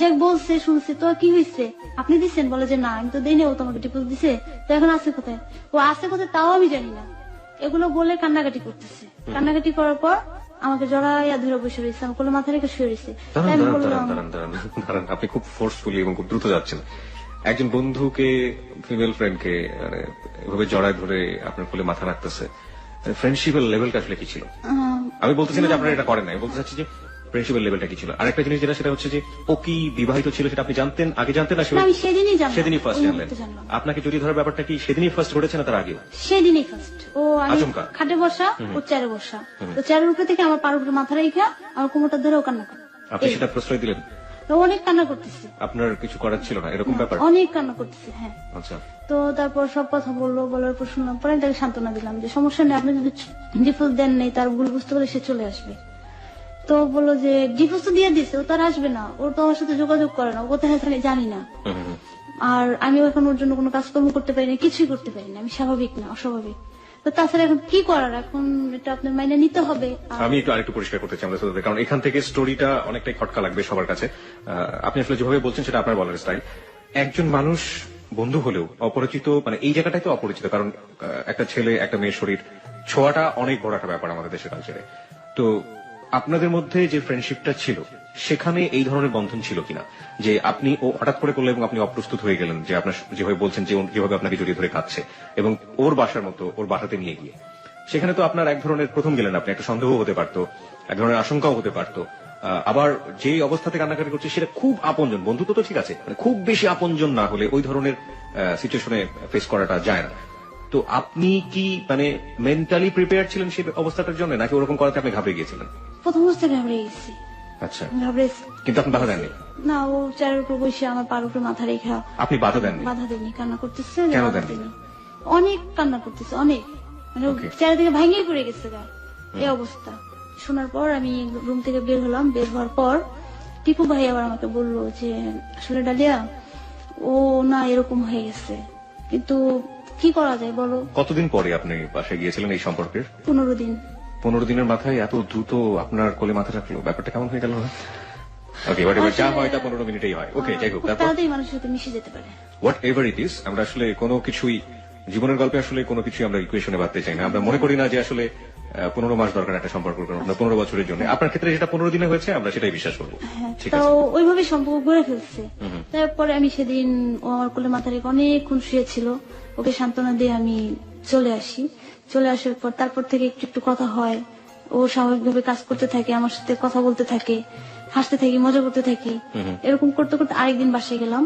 যাক বলছে, শুনছি, তো কি হয়েছে আপনি দিচ্ছেন? বলে যে না আমি তো দেইনি, ও তোমাকে ডিভোর্স দিছে, তো এখন আছে কোথায়? ও আছে কোথায় তাও আমি জানি না। এগুলো বলে কান্নাকাটি করতেছে। কান্নাকাটি করার পর আমাকে জড়াইয়া ধরে বসে রয়েছে, আমার কোলে মাথা রেখে শুয়ে রয়েছে। তাই আমি বললাম, দাঁড়ান, আপনি খুব ফোর্সফুলি এবং খুব দ্রুত যাচ্ছেন। একজন বন্ধুকে, ফিমেল ফ্রেন্ডকে মানে এভাবে জড়ায় ধরে আপনার কোলে মাথা রাখতেছে, ফ্রেন্ডশিপের লেভেলটা আসলে কি ছিল? আমি বলতেছি না যে আপনারা এটা করেন না, আমি বলতে চাচ্ছি যে ফ্রেন্ডশিপের লেভেলটা কি ছিল। আরেকটা জিনিস যেটা, সেটা হচ্ছে যে ও কি বিবাহিত ছিল সেটা আপনি জানতেন, আগে জানতেন না? আমি সেদিনই জানলাম, সেদিনই ফার্স্ট ওই জানলেন। মুহূর্তে জানলাম। আপনাকে জড়িয়ে ধরার ব্যাপারটা কি সেদিনই ফার্স্ট ঘটেছে না তার আগেও? সেদিনই ফার্স্ট। ও আমি আচমকা? খাটে বসা, ও চেয়ারে বসা, তো চেয়ারের উপরে থেকে আমার পার উপরে মাথা রেখে আমার কোমরটা ধরে ও কান্না করে। আপনি সেটা প্রশ্রয় দিলেন? তো অনেক কান্না করতেছে, আপনার কিছু করার ছিল না এরকম ব্যাপার? অনেক কান্না করতেছে। হ্যাঁ। আচ্ছা। তো তারপর সব কথা বললো, বলার পর শুনলাম, পরে আমি তাকে সান্ত্বনা দিলাম যে সমস্যা নেই, আপনি যদি ডিভোর্স দেন নেই, তার ভুল বুঝতে পারলে সে চলে আসবে। তো বললো যে ডিভোর্স তো দিয়ে দিছে, ও তো আর আসবে না, ওর তো আমার সাথে যোগাযোগ করে না, ও কোথায় আছে আমি জানি না। আর আমিও এখন ওর জন্য কোনো কাজকর্ম করতে পারি না, কিছুই করতে পারি না, আমি স্বাভাবিক না, অস্বাভাবিক। তো তাছাড়া এখন কি করার, এখন এটা আপনার মাইনে নিতে হবে। আমি একটু আরেকটু পরিষ্কার করতে চাই আমাদের শ্রোতাদের, কারণ এখান থেকে স্টোরিটা অনেকটাই খটকা লাগবে সবার কাছে। আপনি আসলে যেভাবে বলছেন সেটা আপনার বলার স্টাইল। একজন মানুষ বন্ধু হলেও অপরিচিত, মানে এই জায়গাটাই তো অপরিচিত, কারণ একটা ছেলে একটা মেয়ের শরীর ছোঁয়াটা অনেক বড় একটা ব্যাপার আমাদের দেশের কালচারে। তো আপনাদের মধ্যে যে ফ্রেন্ডশিপটা ছিল সেখানে এই ধরনের বন্ধন ছিল কিনা, যে আপনি ও হঠাৎ করে করলো এবং আপনি অপ্রস্তুত হয়ে গেলেন, যে আপনার যেভাবে বলছেন যে যেভাবে আপনাকে জড়িয়ে ধরে কাঁদছে এবং ওর বাসার মতো ওর বাসাতে নিয়ে গিয়ে, সেখানে তো আপনার এক ধরনের প্রথম গেলেন আপনি, একটা সন্দেহ হতে পারতো, এক ধরনের আশঙ্কাও হতে পারতো। আবার যে অবস্থাতে কান্নাকাটি করছে সেটা খুব আপনজন, বন্ধুত্ব তো ঠিক আছে, মানে খুব বেশি আপনজন না হলে ওই ধরনের সিচুয়েশনে ফেস করাটা যায় না। তো আপনি কি মানে মেন্টালি প্রিপেয়ার ছিলেন সেই অবস্থাটার জন্য, নাকি ওরকম করাতে আপনি ঘাবড়ে গিয়েছিলেন? প্রথম অবস্থায় ঘাবড়ে গেছি। আচ্ছা। ঘাবড়েছি, কিন্তু আপনি বাধা দেননি? না, ও চেয়ারের উপর বসে আমার পার উপরে মাথা রেখা। আপনি বাধা দেননি? বাধা দেয়নি, কান্না করতেছে। কেন বাধা দেননি? দেয়নি। অনেক কান্না করতেছে, অনেক, মানে Okay. চেয়ার থেকে ভাঙিয়ে পড়ে গেছে গায়ে, এই অবস্থা। শোনার পর আমি রুম থেকে বের হলাম, বের হওয়ার পর টিপু ভাই আবার আমাকে বললো যে আসলে ডালিয়া ও না এরকম হয়ে গেছে, কিন্তু কি করা যায় বলো। কতদিন পরে আপনি বাসায় গিয়েছিলেন এই সম্পর্কের? 15 দিন। 15 দিনের মাথায় এত দ্রুত আপনার কোলে মাথা রাখলো, ব্যাপারটা কেমন হয়ে গেল? ওকে, যা হয় তা 15 মিনিটেই হয়। ওকে, যাই হোক, খুব তারপর তাড়াতাড়ি মানুষের সাথে মিশে যেতে পারে। হোয়াট এভার ইট ইজ, আমরা আসলে কোনো কিছুই জীবনের গল্পে আসলে কোনো কিছুই আমরা ইকুয়েশনে বাঁধতে চাই না। আমরা মনে করি না যে আসলে 15 মাস দরকার একটা সম্পর্ক করার, 15 বছরের জন্য। আপনার ক্ষেত্রে যেটা 15 দিনে হয়েছে আমরা সেটাই বিশ্বাস করবো। হ্যাঁ, ঠিক তো আছে। ওইভাবে সম্পর্ক গড়ে ফেলছে। তারপরে আমি সেদিন ও আমার কোলে মাথা রেখে অনেকক্ষণ শুয়েছিল, ওকে সান্ত্বনা দিয়ে আমি চলে আসি। চলে আসার পর তারপর থেকে একটু একটু কথা হয়, ও স্বাভাবিকভাবে কাজ করতে থাকে, আমার সাথে কথা বলতে থাকে, হাসতে থাকি, মজা করতে থাকি। এরকম করতে করতে আরেকদিন বাসায় গেলাম।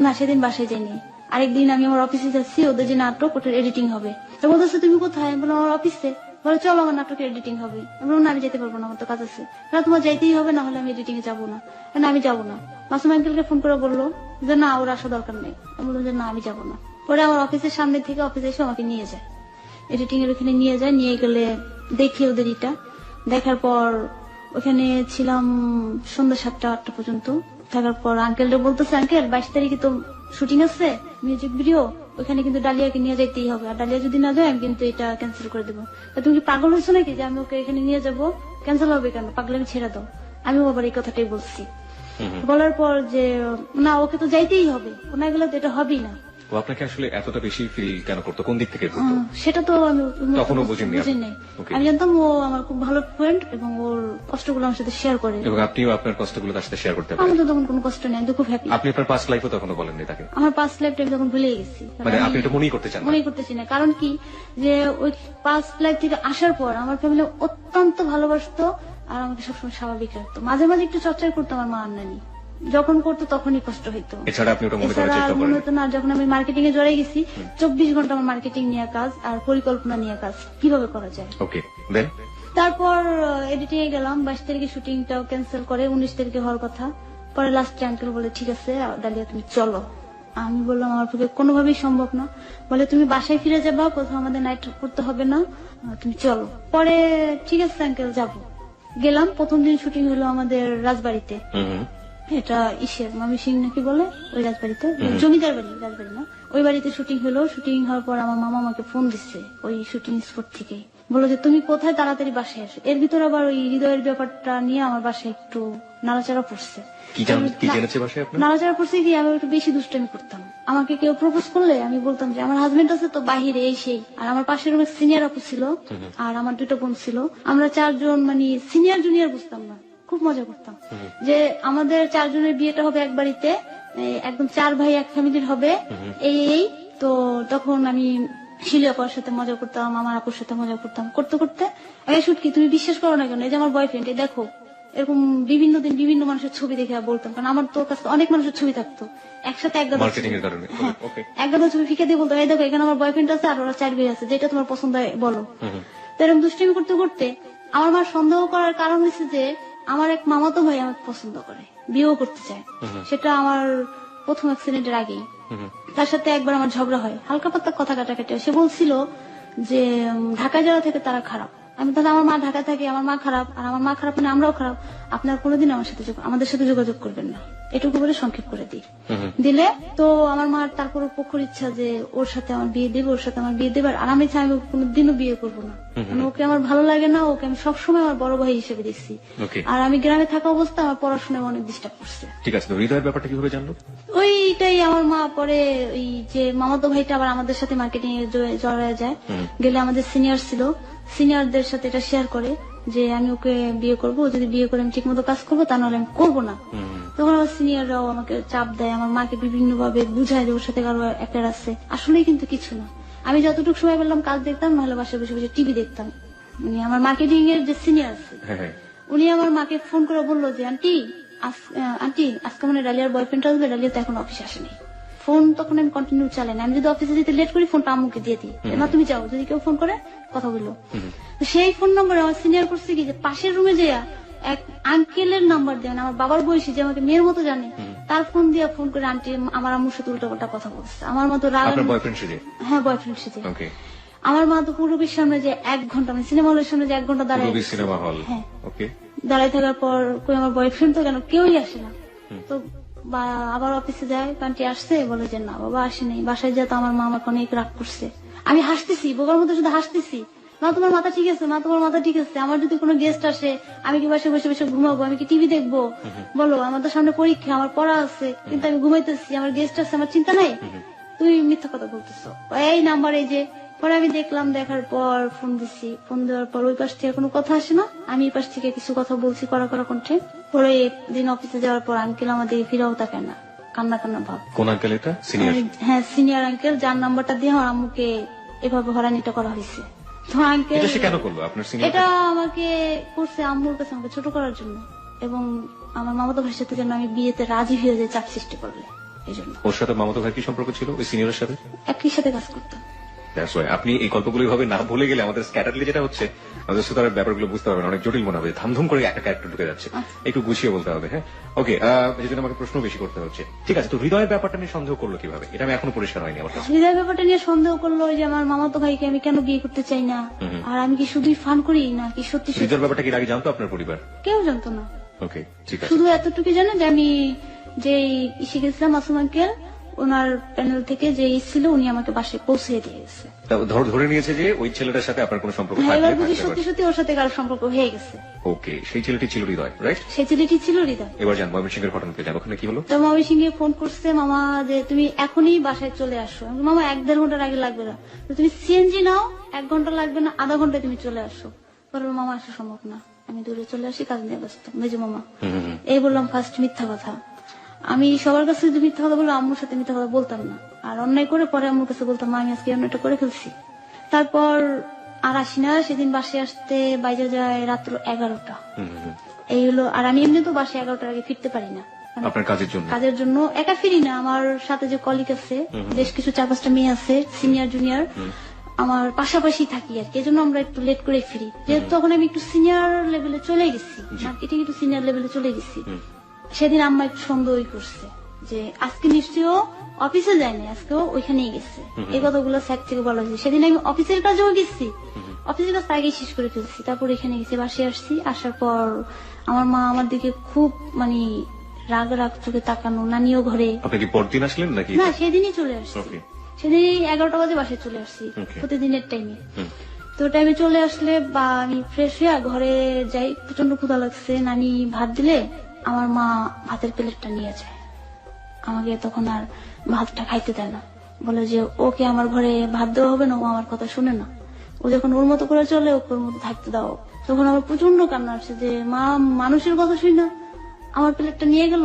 না, সেদিন বাসায় যাইনি। আরেকদিন আমি আমার অফিসে যাচ্ছি, ওদের যে নাটক ওটার এডিটিং হবে। তো বলতেছে তুমি কোথায়? আমি বললাম আমার অফিসে। বলে চলো আমার নাটকের এডিটিং হবে। আমি বললাম না, আমি যেতে পারবো না, আমার তো কাজ আছে। না, তোমার যাইতেই হবে, না হলে আমি এডিটিং এ যাবো না। না, আমি যাবো না। মাসুম আঙ্কেলকে ফোন করে বললো যে না, ওর আসা দরকার নেই। আমি বললাম যে না, আমি যাবো না। পরে আমার অফিসের সামনে থেকে অফিসে এসে আমাকে নিয়ে যায়, এডিটিং এর ওখানে নিয়ে যায়। নিয়ে গেলে দেখি ওদের ইটা, দেখার পর ওখানে ছিলাম সন্ধ্যা 7টা-8টা পর্যন্ত। থাকার পর আঙ্কেলটা বলতেছে, আঙ্কেল 22 তারিখে তো শুটিং আছে মিউজিক ভিডিও, ওখানে কিন্তু ডালিয়াকে নিয়ে যাইতেই হবে, আর ডালিয়া যদি না যায় আমি কিন্তু এটা ক্যান্সেল করে দেবো। তুমি কি পাগল হয়েছো নাকি যে আমি ওকে এখানে নিয়ে যাবো? ক্যান্সেল হবে কেন? পাগলামি ছেড়ে দাও। আমি আবার এই কথাটাই বলছি। বলার পর যে না, ওকে তো যাইতেই হবে, ও না গেলে তো এটা হবেই না। ও আপনাকে আসলে এতটা বেশি ফিল কেন করতো, কোন দিক থেকে করতো? সেটা তো আমি তখনও বুঝিনি। বুঝিনি। আমি জানতাম ও আমার খুব ভালো ফ্রেন্ড এবং ওর কষ্টগুলো আমার সাথে শেয়ার করে, এবং আপনিও আপনার কষ্টগুলো তার সাথে শেয়ার করতে আমার পারেন। তো তখন কোনো কষ্ট নেই, আমি তো খুব হ্যাপি। আপনি আপনার পাস্ট লাইফও তখনও বলেননি তাকে? আমার পাস্ট লাইফটা আমি তখন ভুলে গেছি, মানে আপনি এটা মনেই করতে চান না? মনে করতেছি না। কারণ কি, যে ওই পাস্ট লাইফ থেকে আসার পর আমার ফ্যামিলি অত্যন্ত ভালোবাসতো আর আমাকে সবসময় স্বাভাবিক রাখতো। মাঝে মাঝে একটু চর্চা করতো আমার মা আর নানি, যখন করতো তখনই কষ্ট হইতো। এছাড়া আপনি ওটা মনে করার এছাড়া চেষ্টা মনে করেন? হতো না। যখন আমি মার্কেটিং এ জড়াই গেছি, 24 ঘন্টা আমার মার্কেটিং নিয়ে কাজ আর পরিকল্পনা নিয়ে কাজ, কিভাবে করা যায়। ওকে, দেন তারপর এডিটিং এ গেলাম, 22 তারিখে শুটিংটাও ক্যান্সেল করে 19 তারিখে হওয়ার কথা। পরে লাস্টে আঙ্কেল বলে ঠিক আছে ডালিয়া তুমি চলো। আমি বললাম আমার পক্ষে কোনোভাবেই সম্ভব না। বলে তুমি বাসায় ফিরে যাবা, কোথাও আমাদের নাইট করতে হবে না, তুমি চলো। পরে ঠিক আছে আঙ্কেল যাবো। গেলাম। প্রথম দিন শুটিং হলো আমাদের রাজবাড়িতে। এটা ইসের ময়মনসিং নাকি বলে ওই রাজবাড়িতে, জমিদার বাড়ি, রাজবাড়ি না, ওই বাড়িতে শুটিং হলো। শুটিং হওয়ার পর আমার মামা আমাকে ফোন দিচ্ছে ওই শুটিং স্পট থেকে, বললো যে তুমি কোথায়, তাড়াতাড়ি বাসায় আসো। এর ভিতর আবার ওই হৃদয়ের ব্যাপারটা নিয়ে আমার বাসায় একটু নাড়াচাড়া পড়ছে। কি জেনেছে বাসায় আপনার? নাড়াচাড়া পড়ছে কি, আমি একটু বেশি দুষ্টামি করতাম। আমাকে কেউ প্রপোজ করলে আমি বলতাম যে আমার হাজবেন্ড আছে তো বাহিরে, এই সেই। আর আমার পাশের রুমে সিনিয়র আপু ছিল, আর আমার 2টা বোন ছিল। আমরা 4 জন মানে সিনিয়র জুনিয়র বুঝতাম না, খুব মজা করতাম। যে আমাদের 4 জনের বিয়েটা হবে এক বাড়িতে, একদম 4 ভাই এক ফ্যামিলির হবে, এই তো তখন আমি শিলিয়া আপার সাথে মজা করতাম, আমার আপুর সাথে মজা করতাম। করতে করতে শুটকি তুমি বিশ্বাস করো না কেন, এই যে আমার বয়ফ্রেন্ড, এই দেখো, এরকম বিভিন্ন দিন বিভিন্ন মানুষের ছবি দেখে বলতাম, কারণ আমার তোর কাছে অনেক মানুষের ছবি থাকতো একসাথে, এক গাদা ছবি ফিকে দিয়ে বলতাম, এই দেখো এখানে আমার বয়ফ্রেন্ড আছে আর ওরা 4 ভাই আছে, যেটা তোমার পছন্দ হয় বলো। তো এরকম দুষ্টামি করতে করতে আমার মা সন্দেহ করার কারণ হচ্ছে যে আমার এক মামাতো ভাই আমাকে পছন্দ করে, বিয়েও করতে চায়। সেটা আমার প্রথম অ্যাক্সিডেন্টের আগেই। তার সাথে একবার আমার ঝগড়া হয়, হালকা পাতলা কথা কাটাকাটি। সে বলছিল যে ঢাকায় যাওয়া থেকে তারা খারাপ। আমি তাহলে আমার মা ঢাকায় থাকে, আমার মা খারাপ, আর আমার মা খারাপ মানে আমরাও খারাপ, আপনার কোনোদিন আমাদের সাথে যোগাযোগ করবেন না, এটুকু বলে সংক্ষেপ করে দিলে। তো আমার মার তারপর পক্ষর ইচ্ছা যে ওর সাথে আমার বিয়ে দেবে, ওর সাথে আমার বিয়ে দেবে। আর আমি চাই আমি কোনোদিনও বিয়ে করবো না, কারণ ওকে আমার ভালো লাগে না, ওকে আমি সবসময় আমার বড় ভাই হিসেবে দেখছি। আর আমি গ্রামে থাকা অবস্থা আমার পড়াশোনায় অনেক ডিস্টার্ব করছে। ঠিক আছে, হৃদয়ের ব্যাপারটা কিভাবে জানলো? ওইটাই আমার মা পরে ওই যে মামাতো ভাইটা আবার আমাদের সাথে মার্কেটিং এ জড়ায় যায়, গেলে আমাদের সিনিয়র ছিল, সিনিয়রদের সাথে এটা শেয়ার করে যে আমি ওকে বিয়ে করবো, যদি বিয়ে করে আমি ঠিক মতো কাজ করবো, তা নাহলে আমি করবো না। তখন আমার সিনিয়ররাও আমাকে চাপ দেয়, আমার মাকে বিভিন্ন ভাবে বুঝায় যে ওর সাথে কারো অ্যাফেয়ার আছে। আসলেই কিন্তু কিছু না, আমি যতটুকু সময় পেলাম কাজ দেখতাম, নাহলে বাসায় বসে বসে টিভি দেখতাম। মানে আমার মার্কেটিং এর যে সিনিয়র আছে উনি আমার মাকে ফোন করে বললো যে আন্টি আজকে মানে ডালিয়ার বয়ফ্রেন্ড আসবে, ডালিয়া তো এখন অফিসে আসেনি। ফোন তখন আমি কন্টিনিউ চালাই না, আমি যদি অফিসে যেতে লেট করি ফোনটা আম্মুকে দিয়ে দিই, না তুমি যাও, যদি কেউ ফোন করে কথা বললো। সেই ফোন নম্বরে আমার সিনিয়র করছে কি যে পাশের রুমে যেয়া এক আঙ্কেলের নাম্বার দেন, আমার বাবার বয়সী, যে আমাকে মেয়ের মতো জানে, তার ফোন দিয়ে ফোন করে আন্টি আমার আম্মুর সাথে উল্টাপাল্টা কথা বলছে। আমার মতো রাগ, হ্যাঁ বয়ফ্রেন্ড সাথে। আমার মা তো পুরোপুরি সামনে যে 1 ঘন্টা, মানে সিনেমা হলের সামনে যে 1 ঘন্টা দাঁড়ায়, হ্যাঁ দাঁড়ায় থাকার পর কই আমার বয়ফ্রেন্ড তো কেন কেউই আসে না। তো আবার অফিসে যায়, আন্টি আসছে, বলে যে না বাবা আসেনি। বাসায় যেত আমার মা আমাকে অনেক রাগ করছে। আমি হাসতেছি, বোকার মতো শুধু হাসতেছি, মা তোমার মাথা ঠিক আছে, মা তোমার মাথা ঠিক আছে। আমার যদি কোনো গেস্ট আসে আমি কি বাসায় বসে বসে ঘুমাবো, আমি কি টিভি দেখবো বলো? আমার তো সামনে পরীক্ষা, আমার পড়া আছে, কিন্তু আমি ঘুমাইতেছি, আমার গেস্ট আছে, আমার চিন্তা নাই। তুমি মিথ্যা কথা বলতেছো, এই নাম্বার এই যে। পরে আমি দেখলাম, দেখার পর ফোন দিছি, ফোন দেওয়ার পর ওই পাশ থেকে কোনো কথা আসে না, আমি এই পাশ থেকে কিছু কথা বলছি কড়া কড়া কণ্ঠে। পরে দিন অফিসে যাওয়ার পর আঙ্কেল আমাদের ফিরাও তাকায় না, কান্না কান্না ভাব। কোন আঙ্কেল এটা? সিনিয়র? হ্যাঁ সিনিয়র আঙ্কেল, যার নাম্বারটা দিয়ে আমার আম্মুকে এভাবে হরানিটা করা হয়েছে। তো আঙ্কেল এটা আমাকে করছে আম্মুর কাছে আমাকে ছোট করার জন্য, এবং আমার মামাতো ভাইয়ের সাথে যেন আমি বিয়েতে রাজি হয়ে যায়, চাপ সৃষ্টি করলে এই জন্য। ওর সাথে মামাতো ভাই কি সম্পর্ক ছিল ওই সিনিয়রের সাথে? একই সাথে কাজ করতাম। আপনি এই গল্পগুলো ভাবে না ভুলে গেলে আমাদের স্ক্যাটারলি যেটা হচ্ছে, আমাদের শ্রোতার ব্যাপারগুলো বুঝতে পারবেন, অনেক জটিল মনে হবে, ধামধুম করে একটা ক্যারেক্টার ঢুকে যাচ্ছে, একটু গুছিয়ে বলতে হবে। হ্যাঁ ওকে, এই জন্য আমাকে প্রশ্ন বেশি করতে হচ্ছে। ঠিক আছে, তো হৃদয়ের ব্যাপারটা নিয়ে সন্দেহ করলো কিভাবে? এটা আমি এখনো পরিষ্কার হয়নি আমার কাছে। হৃদয়ের ব্যাপারটা নিয়ে সন্দেহ করলো যে আমার মামাতো ভাইকে আমি কেন বিয়ে করতে চাই না, আর আমি কি শুধুই ফান করি না কি সত্যি। হৃদয়ের ব্যাপারটা কি আগে জানতো আপনার পরিবার? কেউ জানতো না। ওকে ঠিক আছে, শুধু এতটুকু জানে যে আমি যে ইসে গেছিলাম, মাসুম আঙ্কেল ওনার প্যানেল থেকে যে ছিল উনি আমাকে বাসায় পৌঁছে দিয়ে গেছে। ধরে নিয়েছে যে ওই ছেলেটার সাথে আপনার কোনো সম্পর্ক নেই। এবার বুঝি সত্যি সত্যি ওর সাথে কারো সম্পর্ক হয়ে গেছে। ওকে, সেই ছেলেটি ছিল হৃদয়, রাইট? সেই ছেলেটি ছিল হৃদয়। এবার জান ময়মনসিংহের ঘটনাকে জান, ওখানে কি হলো? তো ময়মনসিংহে ফোন করছে মামা যে তুমি এখনই বাসায় চলে আসো। মামা 1-1.5 ঘন্টার আগে লাগবে না, তুমি সিএনজি নাও, 1 ঘন্টা লাগবে না, আধা ঘন্টায় তুমি চলে আসো। পরে মামা আসা সম্ভব না, আমি দূরে চলে আসি, কাজ নিয়ে ব্যস্ত মেজো মামা। এই বললাম ফার্স্ট মিথ্যা কথা। আমি সবার কাছে যদি মিথ্যা কথা বলবো, আম্মুর সাথে মিথ্যা কথা বলতাম না, আর অন্যায় করে পরে আম্মুর কাছে বলতাম মা আমি আজকে অন্যায়টা করে ফেলছি। তারপর আর আসি না, সেদিন বাসে আসতে বাইরে যায় রাত্র 11টা, এই হলো। আর আমি এমনি তো বাসে 11টার আগে ফিরতে পারি না, আপনার কাজের জন্য একা ফিরি না, আমার সাথে যে কলিগ আছে, বেশ কিছু 4-5টা মেয়ে আছে, সিনিয়র জুনিয়র আমার পাশাপাশি থাকি আর কি, এজন্য আমরা একটু লেট করে ফিরি। যেহেতু তখন আমি একটু সিনিয়র লেভেলে চলে গেছি, মার্কেটিং একটু সিনিয়র লেভেলে চলে গেছি। সেদিন আম্মা একটু সন্দেহই করছে যে আজকে নিশ্চয়ই অফিসে যায়নি, আজকেও ওইখানেই গেছে। এই কথাগুলো স্যার থেকে বলা হয়েছে। সেদিন আমি অফিসের কাজেও গেছি, অফিসের কাজ আগে শেষ করে ফেলছি, তারপর এখানে গেছি। বাসে আসছি, আসার পর আমার মা আমার দিকে খুব মানে রাগ রাগ চোখে তাকানো, নানিও ঘরে। আপনি কি পরদিন আসলেন নাকি? না, সেদিনই চলে আসছি। Okay. সেদিনই 11টা বাজে বাসায় চলে আসছি, Okay. প্রতিদিনের টাইমে। তো টাইমে চলে আসলে বা আমি ফ্রেশ হয়ে ঘরে যাই, প্রচন্ড ক্ষুধা লাগছে। নানি ভাত দিলে আমার মা ভাতের প্লেটটা নিয়ে যায়, আমাকে তখন আর ভাতটা খাইতে দেয় না, বলে যে ওকে আমার ঘরে ভাত দেওয়া হবে না, ও আমার কথা শুনে না, ও যখন ওর মতো করে চলে ওকে ওর মতো থাকতে দাও। তখন আমার প্রচন্ড কান্না আসছে যে মা মানুষের কথা শুই না, আমার প্লেটটা নিয়ে গেল।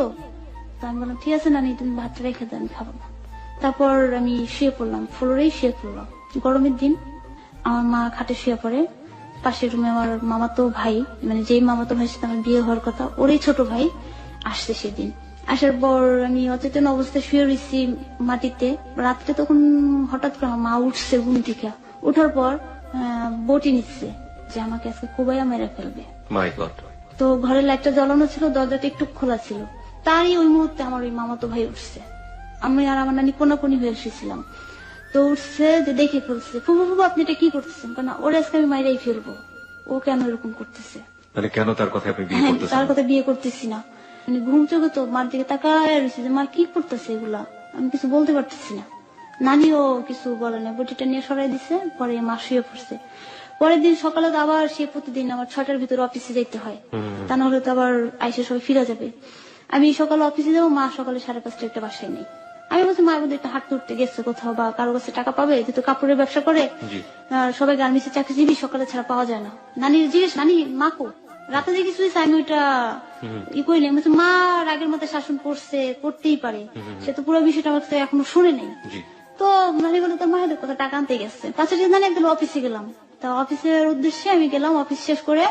তো আমি বললাম ঠিক আছে নানি, তুমি ভাতটা রেখে দেন, খাবো না। তারপর আমি শুয়ে পড়লাম, ফ্লোরেই শুয়ে পড়লাম। গরমের দিন আমার মা খাটে শুয়ে পড়ে, পাশের রুমে আমার মামাতো ভাই, মানে যেই মামাতো ভাইয়ের সাথে আমার বিয়ে হওয়ার কথা, ওরই ছোট ভাই আসছে সেদিন। আসার পর আমি অচেতন অবস্থায় শুয়ে রয়েছি মাটিতে। রাত্রে তখন হঠাৎ করে আমার মা উঠছে ঘুম থেকে, উঠার পর বটি নিচ্ছে যে আমাকে আজকে কোবাইয়া মেরে ফেলবে। মাই গড। তো ঘরের লাইটটা জ্বালানো ছিল, দরজাটা একটু খোলা ছিল। তারই ওই মুহূর্তে আমার ওই মামাতো ভাই উঠছে, আমি আর আমার নানি কোনাকুনি হয়ে এসেছিলাম। তো উঠছে যে দেখে ফেলছে, ফুফু ফুফু আপনি এটা কি করতেছেন, কারণ ওর আজকে আমি মাইরাই ফেলবো, ও কেন এরকম করতেছে। মানে কেন তার কথা আপনি বিয়ে হ্যাঁ, করতেছেন? তার কথা বিয়ে করতেছি না, মানে ঘুম চোখে তো মার দিকে তাকায় রয়েছে যে মা কি করতেছে এগুলা, আমি কিছু বলতে পারতেছি না। নানিও কিছু বলে না, বটিটা নিয়ে সরাই দিছে। পরে মা শুয়ে পড়ছে। পরের দিন সকালে তো আবার সে প্রতিদিন আমার 6টার ভিতরে অফিসে যেতে হয়, তা না হলে তো আবার আইসে সবাই ফিরে যাবে। আমি সকালে অফিসে যাবো, মা সকালে 5:30 একটা বাসায় নেই। আমি বলছি মা বোধহয় একটা হাঁটতে উঠতে গেছে কোথাও, বা কারো কাছে টাকা পাবে, যেহেতু কাপড়ের ব্যবসা করে, সবাই গার্মেন্টসের চাকরিজীবী, সকালে ছাড়া পাওয়া যায় না। নানি জিজ্ঞেস নানি মাকো রাতে যে কিছু হয়েছে, আমি ওইটা ই করিনি। আমি বলছি, মা রাগের মধ্যে শাসন করছে, করতেই পারে, সে তো পুরো বিষয়টা আমার কাছে এখনো শুনে নেই। তো নানি বলে তোর মায়ের কথা টাকা আনতে গেছে। পাঁচটা নানি একদম অফিসে গেলাম, তা অফিসের উদ্দেশ্যে আমি গেলাম। অফিস শেষ করে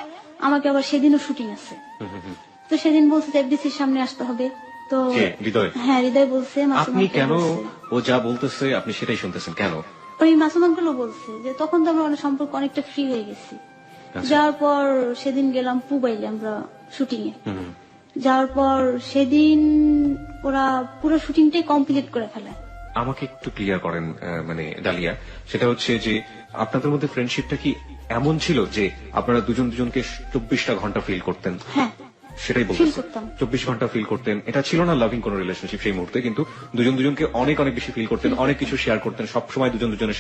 আমাকে আবার সেদিনও শুটিং আছে, তো সেদিন বলছে যে এফডিসির সামনে আসতে হবে। তো হৃদয়, হ্যাঁ হৃদয় বলছে আপনি কেন ও যা বলতেছে আপনি সেটাই শুনতেছেন কেন? ওই মাসুম আঙ্কেলও বলছে যে তখন তো আমরা সম্পর্ক অনেকটা ফ্রি হয়ে গেছি। যাওয়ার পর সেদিন গেলাম পুবাইলে আমরা শুটিং এ। যাওয়ার পর সেদিন ওরা পুরো শুটিংটাই কমপ্লিট করে ফেলে। আমাকে একটু ক্লিয়ার করেন মানে ডালিয়া, সেটা হচ্ছে যে আপনাদের মধ্যে ফ্রেন্ডশিপটা কি এমন ছিল যে আপনারা দুজন দুজনকে 24টা ঘন্টা ফিল করতেন? হ্যাঁ, সেটাই ফিল বলতেন, করতাম। 24 ঘন্টা ফিল করতেন। এটা ছিল না লাভিং কোন রিলেশনশিপ সেই মুহূর্তে, কিন্তু দুজন দুজনকে অনেক অনেক বেশি ফিল করতেন, অনেক কিছু শেয়ার করতেন, সবসময় দুজন দুজনের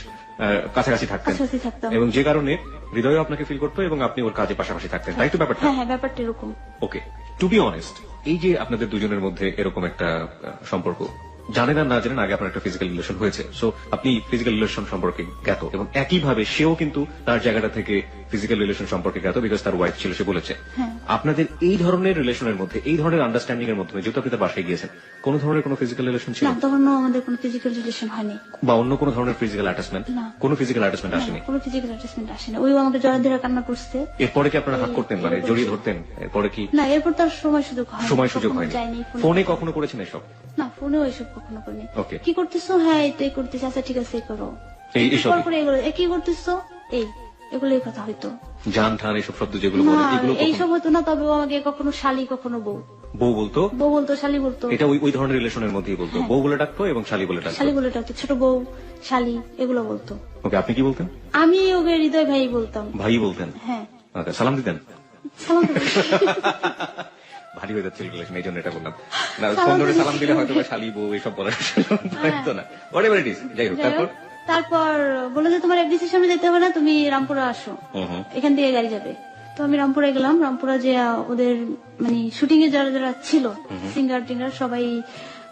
কাছাকাছি থাকতেন, কাছাকাছি থাকতাম। এবং যে কারণে হৃদয় আপনাকে ফিল করতো এবং আপনি ওর কাজে পাশাপাশি থাকতেন, তাই তো ব্যাপারটা? হ্যাঁ হ্যাঁ, ব্যাপারটা এরকম। ওকে, টু বি অনেস্ট, এই যে আপনাদের দুজনের মধ্যে এরকম একটা সম্পর্ক, জানেন আর না জানেন আগে আপনার একটা ফিজিক্যাল রিলেশন হয়েছে, সো আপনি ফিজিক্যাল রিলেশন সম্পর্কে জ্ঞাত, এবং একইভাবে সেও কিন্তু তার জায়গাটা থেকে ফিজিক্যাল রিলেশন সম্পর্কে জ্ঞাত, বিকজ তার ওয়াইফ ছিল, সে বলেছে। আপনাদের এই ধরনের রিলেশনের মধ্যে, এই ধরনের আন্ডারস্ট্যান্ডিং এর মধ্যে, যেহেতু আপনি তার বাসায় গিয়েছেন, কোন ধরনের কোনো ফিজিক্যাল রিলেশন ছিল না, তখন আমাদের কোনো ফিজিক্যাল রিলেশন হয়নি, বা অন্য কোনো ধরনের ফিজিক্যাল অ্যাটাচমেন্ট? না। কোনো ফিজিক্যাল অ্যাটাচমেন্ট আসেনি? কোনো ফিজিক্যাল অ্যাটাচমেন্ট আসেনি। ওই আমাকে জড়া ধরে কান্না করছে। এরপরে কি আপনারা হাত করতেন, মানে জড়িয়ে ধরতেন? এরপরে কি? না, এরপর তার সময় সুযোগ হয়, সময় সুযোগ হয়নি? যায়নি। ফোনে কখনো করেছেন এসব? না, ফোনেও এসব কখনো করিনি। Okay. কি করতেছো? হ্যাঁ এটাই করতেছি। আচ্ছা ঠিক আছে, এই করো। এইসব পরে এগুলো কি করতেছো, এই এগুলোই কথা হইতো। জান ঠান এসব শব্দ যেগুলো না, বলে, এগুলো এইসব হতো না। তবে ও আমাকে কখনো শালি, কখনো বউ। বউ বলতো? বউ বলতো, শালি বলতো। এটা ওই ধরনের রিলেশনের মধ্যেই বলতো, বউ বলে ডাকতো এবং শালি বলে ডাকতো। শালি বলে ডাকতো, ছোট বউ, শালি এগুলো বলতো। ওকে, আপনি কি বলতেন? আমি ওকে হৃদয় ভাই বলতাম। ভাই বলতেন? হ্যাঁ। আচ্ছা, সালাম দিতেন? সালাম তো দিতাম। ভারী হয়ে যাচ্ছে রিলেশন, এই জন্য এটা বললাম। না, ফোন ধরে সালাম দিলে হয়তো বা শালি বউ এসব বলার তো না, হোয়াটএভার ইট ইজ। যাই হোক, তারপর? তারপর বলে যে তোমার এফডিসির সামনে যেতে হবে না, তুমি রামপুরা আসো, এখান থেকে গাড়ি যাবে। তো আমি রামপুরা গেলাম। রামপুরা যে ওদের মানে শুটিং এ যারা যারা ছিল, সিঙ্গার টিঙ্গার সবাই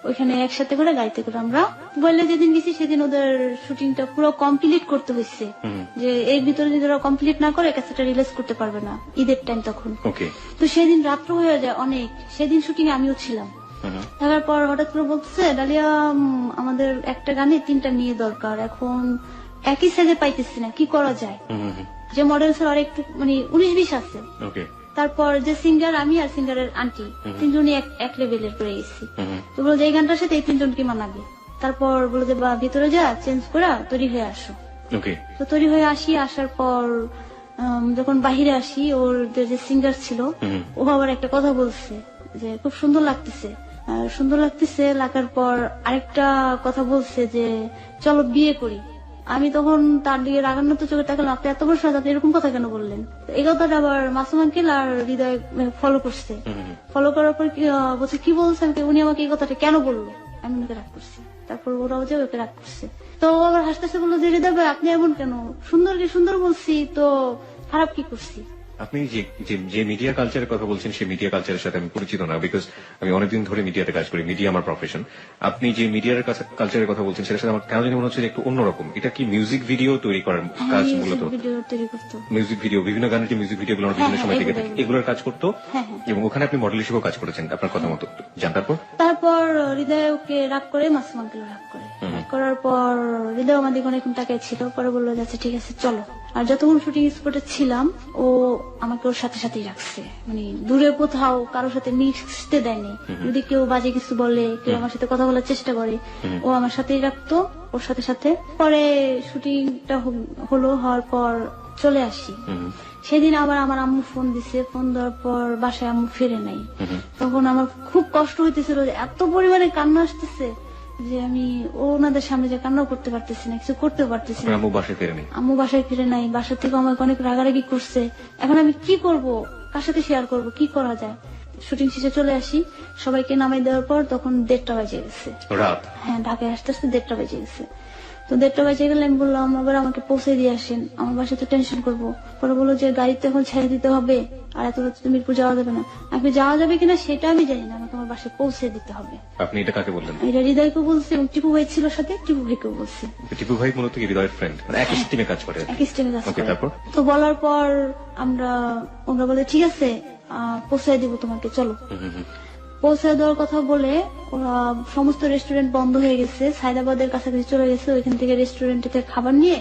ওইখানে একসাথে করে গাড়িতে করে আমরা বললে যেদিন গেছি সেদিন ওদের শুটিংটা পুরো কমপ্লিট করতে হয়েছে, যে এর ভিতরে যদি ওরা কমপ্লিট না করে ক্যাসেটটা রিলিজ করতে পারবে না, ঈদের টাইম তখন। তো সেদিন রাত্র হয়ে যায় অনেক, সেদিন শুটিং এ আমিও ছিলাম। থাকার পর হঠাৎ করে বলতেছে, ডালিয়া আমাদের একটা গানে 3টা মেয়ে দরকার, এখন একই সাইজে পাইতেছি না, কি করা যায়? যে মডেলস আর একটু মানে 19-20 আছে। তারপর যে সিঙ্গার আমি আর সিঙ্গারের আন্টি, 3জনই এক লেভেলের করে গেছি। তো বলো যে এই গানটার সাথে এই 3জনকে মানাবে। তারপর বলো যে বা ভিতরে যা চেঞ্জ করে তৈরি হয়ে আসো। তো তৈরি হয়ে আসি, আসার পর যখন বাহিরে আসি, ওর যে সিঙ্গার ছিল ও আবার একটা কথা বলছে যে খুব সুন্দর লাগতেছে। সুন্দর লাগতেছে লাগার পর আরেকটা কথা বলছে যে চলো বিয়ে করি। আমি তখন তার দিকে রাগান্বিত চোখে তাকালাম, আপনি এত বড় সাহস, আপনি এরকম কথা কেন বললেন? তো এই কথাটা আবার মাসুম আঙ্কেল আর হৃদয় ফলো করছে। ফলো করার পর বলছে কি বলছে, উনি আমাকে এই কথাটা কেন বললো, আমি ওকে রাগ করছি। তারপর ওরাও যে ওকে রাগ করছে, তো ও আবার হাসতে হাসতে বললো যে হৃদয় ভাই আপনি এমন কেন, সুন্দর কি সুন্দর বলছি তো, খারাপ কি করছি? আপনি যে মিডিয়া কালচারের কথা বলছেন সেই মিডিয়া কালচারের সাথে আমি পরিচিত না, বিকজ আমি অনেকদিন ধরে মিডিয়াতে কাজ করি, মিডিয়া আমার প্রফেশন। আপনি যে মিডিয়ার কালচারের কথা বলছেন সেটার সাথে আমার কেন জানি মনে হচ্ছে যে একটু অন্যরকম। এটা কি মিউজিক ভিডিও তৈরি করার কাজ মূলত? মিউজিক ভিডিও, বিভিন্ন গানের যে মিউজিক ভিডিও গুলো আমরা বিভিন্ন সময় দেখে থাকি, এগুলোর কাজ করতো এবং ওখানে আপনি মডেল হিসেবেও কাজ করেছেন আপনার কথা মতো। জানতার পর হৃদয় ওকে রাগ করে, মাসুম আঙ্কেল রাগ করে, করার পর হৃদয় আমাদের অনেকক্ষণ তাকায় ছিল, পরে বললো আচ্ছা ঠিক আছে চলো। আর যতক্ষণ শুটিং স্পটে ছিলাম ও আমাকে ওর সাথে সাথেই রাখছে, মানে দূরে কোথাও কারোর সাথে মিশতে দেয়নি। যদি কেউ বাজে কিছু বলে, কেউ আমার সাথে কথা বলার চেষ্টা করে, ও আমার সাথেই রাখতো, ওর সাথে সাথে। পরে শুটিংটা হওয়ার পর চলে আসি। সেদিন আবার আমার আম্মু ফোন দিছে, ফোন দেওয়ার পর বাসায় আম্মু ফিরে নাই। তখন আমার খুব কষ্ট হইতেছিল, এত পরিমাণে কান্না আসতেছে যে আমি ওনাদের সামনে যে কান্নাও করতে পারতেছি না, কিছু করতে পারতেছি না। আম্মু বাসায় ফিরে নাই, বাসা থেকে আমাকে অনেক রাগারাগি করছে। এখন আমি কি করব, কার সাথে শেয়ার করব, কি করা যায়? শুটিং শেষে চলে আসি, সবাইকে নামাই দেওয়ার পর তখন 1:30 বেজে গেছে রাত। হ্যাঁ, ঢাকায় আসতে আসতে 1:30 বেজে গেছে। তো 1:30 বেজে গেলে আমি বললাম আবার আমাকে পৌঁছে দিয়ে আসেন, আমার বাসায় তো টেনশন করবো। পরে বললো যে গাড়িতে এখন ছেড়ে দিতে হবে, আর এত রাতে তো মিরপুর যাওয়া যাবে না। আপনি যাওয়া যাবে কিনা সেটা আমি জানি না, আমাকে আমার বাসায় পৌঁছে দিতে হবে। আপনি এটা কাকে বললেন? এটা হৃদয়কে বলছি এবং টিপু ভাই ছিল সাথে, টিপু ভাইকেও বলছি। টিপু ভাই মূলত হৃদয়ের ফ্রেন্ড, একই টিমে কাজ করে। তারপর তো বলার পর ওরা বলে ঠিক আছে পৌঁছায় দিব তোমাকে, চলো। পৌঁছায় দেওয়ার কথা বলে ওরা সমস্ত রেস্টুরেন্ট বন্ধ হয়ে গেছে, সাইদাবাদের কাছাকাছি চলে গেছে। ওইখান থেকে রেস্টুরেন্টে থেকে খাবার নিয়ে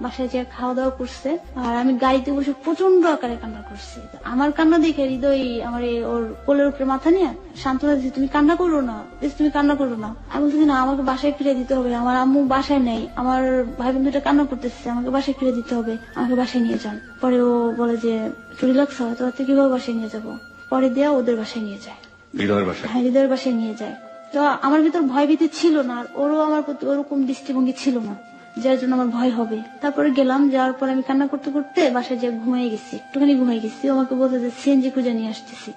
বাসায় যে খাওয়া দাওয়া করছে। আর আমি গাড়িতে বসে প্রচন্ড আকারে কান্না করছি। আমার কান্না দেখে হৃদয় আমার ওর কোলের উপরে মাথা নিয়ে সান্ত্বনা দিচ্ছে, তুমি কান্না করো না, তুমি কান্না করো না। আমি বলছি না, আমাকে বাসায় ফিরে দিতে হবে, আমার আম্মু বাসায় নেই, আমার ভাই বোন দুটা কান্না করতেছে, আমাকে বাসায় ফিরে দিতে হবে, আমাকে বাসায় নিয়ে যান। পরে ও বলে যে চুরি লাগছে, তোর কিভাবে বাসায় নিয়ে যাবো? পরে দেয়া ওদের বাসায় নিয়ে যায়, হৃদয়ের বাসায় নিয়ে যায়। তো আমার ভিতর ভয় ভীতি ছিল না, আর ওরও আমার প্রতি ওরকম দৃষ্টিভঙ্গি ছিল না, যার জন্য আমার ভয় হবে। তারপরে গেলাম, যাওয়ার পর আমি কান্না করতে করতে বাসায় যে ঘুমিয়ে গেছি, একটুখানি ঘুমিয়ে গেছি। আমাকে বলতে যে সিএনজি খুঁজে নিয়ে আসতেছি।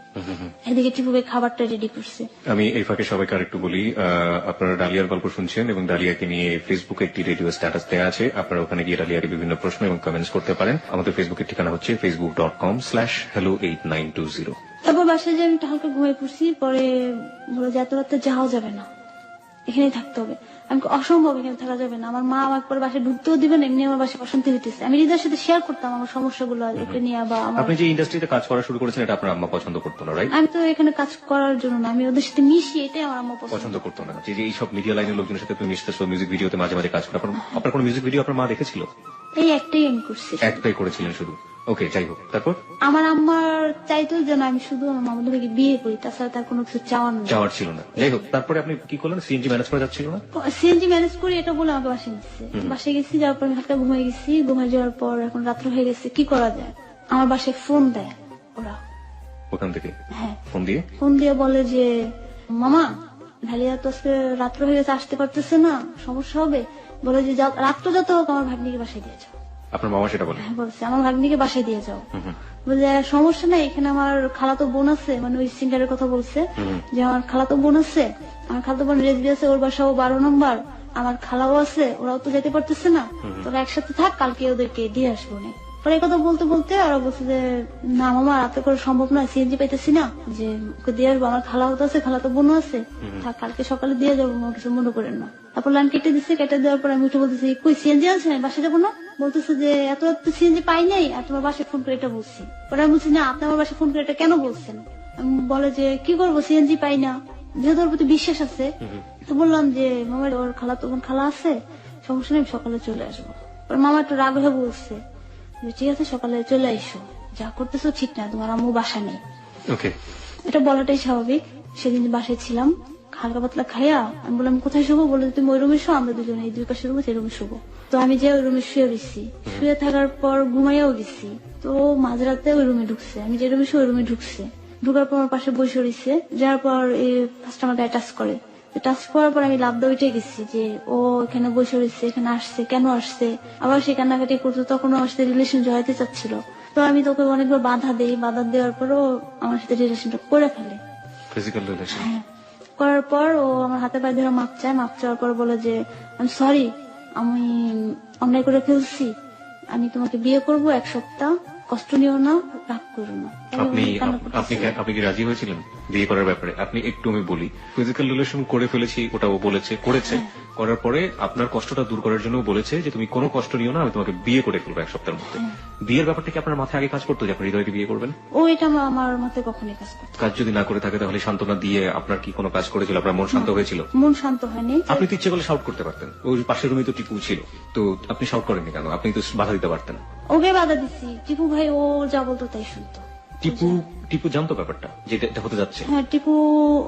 এদিকে টিপু ভাই খাবারটা রেডি করছে। আমি এই ফাঁকে সবাইকে আরেকটু বলি, আপনারা ডালিয়ার গল্প শুনছেন এবং ডালিয়াকে নিয়ে ফেসবুকে একটি রেডিও স্ট্যাটাস দেওয়া আছে। আপনারা ওখানে গিয়ে ডালিয়াকে বিভিন্ন প্রশ্ন এবং কমেন্টস করতে পারেন। আমাদের ফেসবুকের ঠিকানা হচ্ছে facebook.com/hello8920। তারপর বাসায় যে আমি হালকা ঘুমিয়ে পড়ছি। পরে বলে যে এত রাতে যাওয়া যাবে না, এখানেই থাকতে হবে। আমি অসম্ভব, এখানে থাকা যাবে না। আমার মা আমার পরে বাসায় ঢুকতেও দিবেন, এমনি আমার বাসায় অশান্তি হইতেছে। আমি হৃদয়ের সাথে শেয়ার করতাম আমার সমস্যাগুলো ওকে নিয়ে। বা আপনি যে ইন্ডাস্ট্রিতে কাজ করা শুরু করেছেন এটা আপনার আম্মা পছন্দ করতো না, রাইট? আমি তো এখানে কাজ করার জন্য না, আমি ওদের সাথে মিশি, এটাই আমার আম্মা পছন্দ করতো না। যে এইসব মিডিয়া লাইনের লোকজনের সাথে তুমি মিশতেছো, মিউজিক ভিডিওতে মাঝে মাঝে কাজ করো, আপনার কোনো মিউজিক ভিডিও আপনার মা দেখেছিল? এই একটাই আমি করছি, একটাই করেছিলেন শুধু। ওকে, যাই হোক। তারপর আমার আম্মার চাইতো যেন আমি শুধু আমার মামাদের ভাইকে বিয়ে করি, তাছাড়া তার কোনো কিছু চাওয়ার ছিল না। যাই হোক, তারপরে আপনি কি করলেন? সিএনজি ম্যানেজ করা যাচ্ছিল না? সিএনজি ম্যানেজ করে এটা বলে আমাকে বাসায় নিচ্ছে। বাসায় গেছি, যাওয়ার পর আমি হালকা ঘুমিয়ে গেছি। ঘুমিয়ে যাওয়ার পর এখন রাত্র হয়ে গেছে, কি করা যায়? আমার বাসায় ফোন দেয় ওরা ওখান থেকে। হ্যাঁ, ফোন দিয়ে বলে যে মামা ঢালিয়া তো আজকে রাত্র হয়ে গেছে, আসতে পারতেছে না, সমস্যা হবে। বলে যে রাত্র যত হোক আমার ভাগ্নিকে বাসায় দিয়ে যাও। আপনার মামা সেটা বলে? হ্যাঁ, বলছে আমার ভাগ্নিকে বাসায় দিয়ে যাও। বলে সমস্যা নাই, এখানে আমার খালাতো বোন আছে, মানে ওই সিঙ্গারের কথা বলছে যে আমার খালাতো বোন আছে, আমার খালাতো বোন রেসবি আছে, ওর বাসাও 12 নম্বর, আমার খালাও আছে, ওরাও তো যেতে পারতেছে না, তোরা একসাথে থাক, কালকে ওদেরকে দিয়ে আসবো। পরে এই কথা বলতে বলতে ওরা বলছে যে না মামা রাতে করে সম্ভব না, সিএনজি পাইতেছি না, যে ওকে দিয়ে আসবো, আমার খালাও তো আছে, খালাতো বোনও আছে, থাক কালকে সকালে দিয়ে যাবো, কিছু মনে করেন না। তারপর লাইন কেটে দিচ্ছে, কেটে দেওয়ার পর আমি উঠে বলতেছি কই সিএনজি আছে, বাসায় যাবো না? বলতেছে যে এত তো সিএনজি পাই নাই, আর তোমার বাসায় ফোন করে এটা বলছি। পরে আমি বলছি না, আপনি আমার বাসায় ফোন করে এটা কেন বলছেন? বলে যে কি করবো, সিএনজি পাই না, যেহেতু ওর প্রতি বিশ্বাস আছে। তো বললাম যে মামা ওর খালাতো বোন খালা আছে, সমস্যা নেই, সকালে চলে আসবো। পরে মামা একটু রাগ হয়ে বলছে ঠিক আছে সকালে চলে আইসো, যা করতেছো ঠিক না, তোমার আম্মু বাসা নেই। এটা বলাটাই স্বাভাবিক। সেদিন বাসায় ছিলাম, হালকা পাতলা খাইয়া আমি বললাম কোথায় শুবো? বলে তুমি ওই রুমে শো, আমরা দুজনে এই 2 পাশে রুমে সেই রুমে শুবো। তো আমি যে ওই রুমে শুয়ে রয়েছি, শুয়ে থাকার পর ঘুমাইয়াও গেছি। তো মাঝরাতে ওই রুমে ঢুকছে, আমি যে রুমে শুয়ে ওই রুমে ঢুকছে, ঢুকার পর আমার পাশে বসে রয়েছে, যার পর ফার্স্ট আমার গায়ে টাচ করে, টাচ করার পর আমি লাভ দিয়ে উঠে গেছি যে ও এখানে বসে রয়েছে, এখানে আসছে, কেন আসছে, আবার সে কান্নাকাটি করতো। তখন আমার সাথে রিলেশন জড়াইতে চাচ্ছিল, তো আমি তোকে অনেকবার বাধা দেই, বাধা দেওয়ার পরও আমার সাথে রিলেশনটা করে ফেলে। ফিজিক্যাল রিলেশন করার পর ও আমার হাতে পায়ে ধরে মাপ চায়, মাপ চাওয়ার পর বলে যে আমি সরি, আমি অন্যায় করে ফেলছি, আমি তোমাকে বিয়ে করব, 1 সপ্তাহ কষ্ট নিও না, রাগ করো না। আপনি আপনি কি রাজি হয়েছিলেন বিয়ে করার ব্যাপারে? আপনি একটু আমি বলি, ফিজিক্যাল রিলেশন করে ফেলেছি ওটা ও বলেছে, করেছে, করার পরে আপনার কষ্টটা দূর করার জন্য বলেছে যে তুমি কোনো কষ্ট নিও না, আমি তোমাকে বিয়ে করে ফেলবো 1 সপ্তাহের মধ্যে। বিয়ের ব্যাপারটা কি আপনার মাথায় আগে কাজ করতো যে আপনি হৃদয়কে বিয়ে করবেন? ও এটা আমার মাথায় কখনোই কাজ করতো। কাজ যদি না করে থাকে তাহলে সান্ত্বনা দিয়ে আপনার কি কোনো কাজ করেছিল? আপনার মন শান্ত হয়েছিল? মন শান্ত হয়নি। আপনি তো ইচ্ছে করলে শাউট করতে পারতেন, ওই পাশের রুমে তো টিপু ছিল, তো আপনি শাউট করেননি কেন? আপনি তো বাধা দিতে পারতেন। ওকে বাধা দিচ্ছি, টিপু ভাই ও যা বলতো তাই শুনতো। টিপু জানতো ব্যাপারটা যেটা এটা হতে যাচ্ছে? হ্যাঁ, টিপু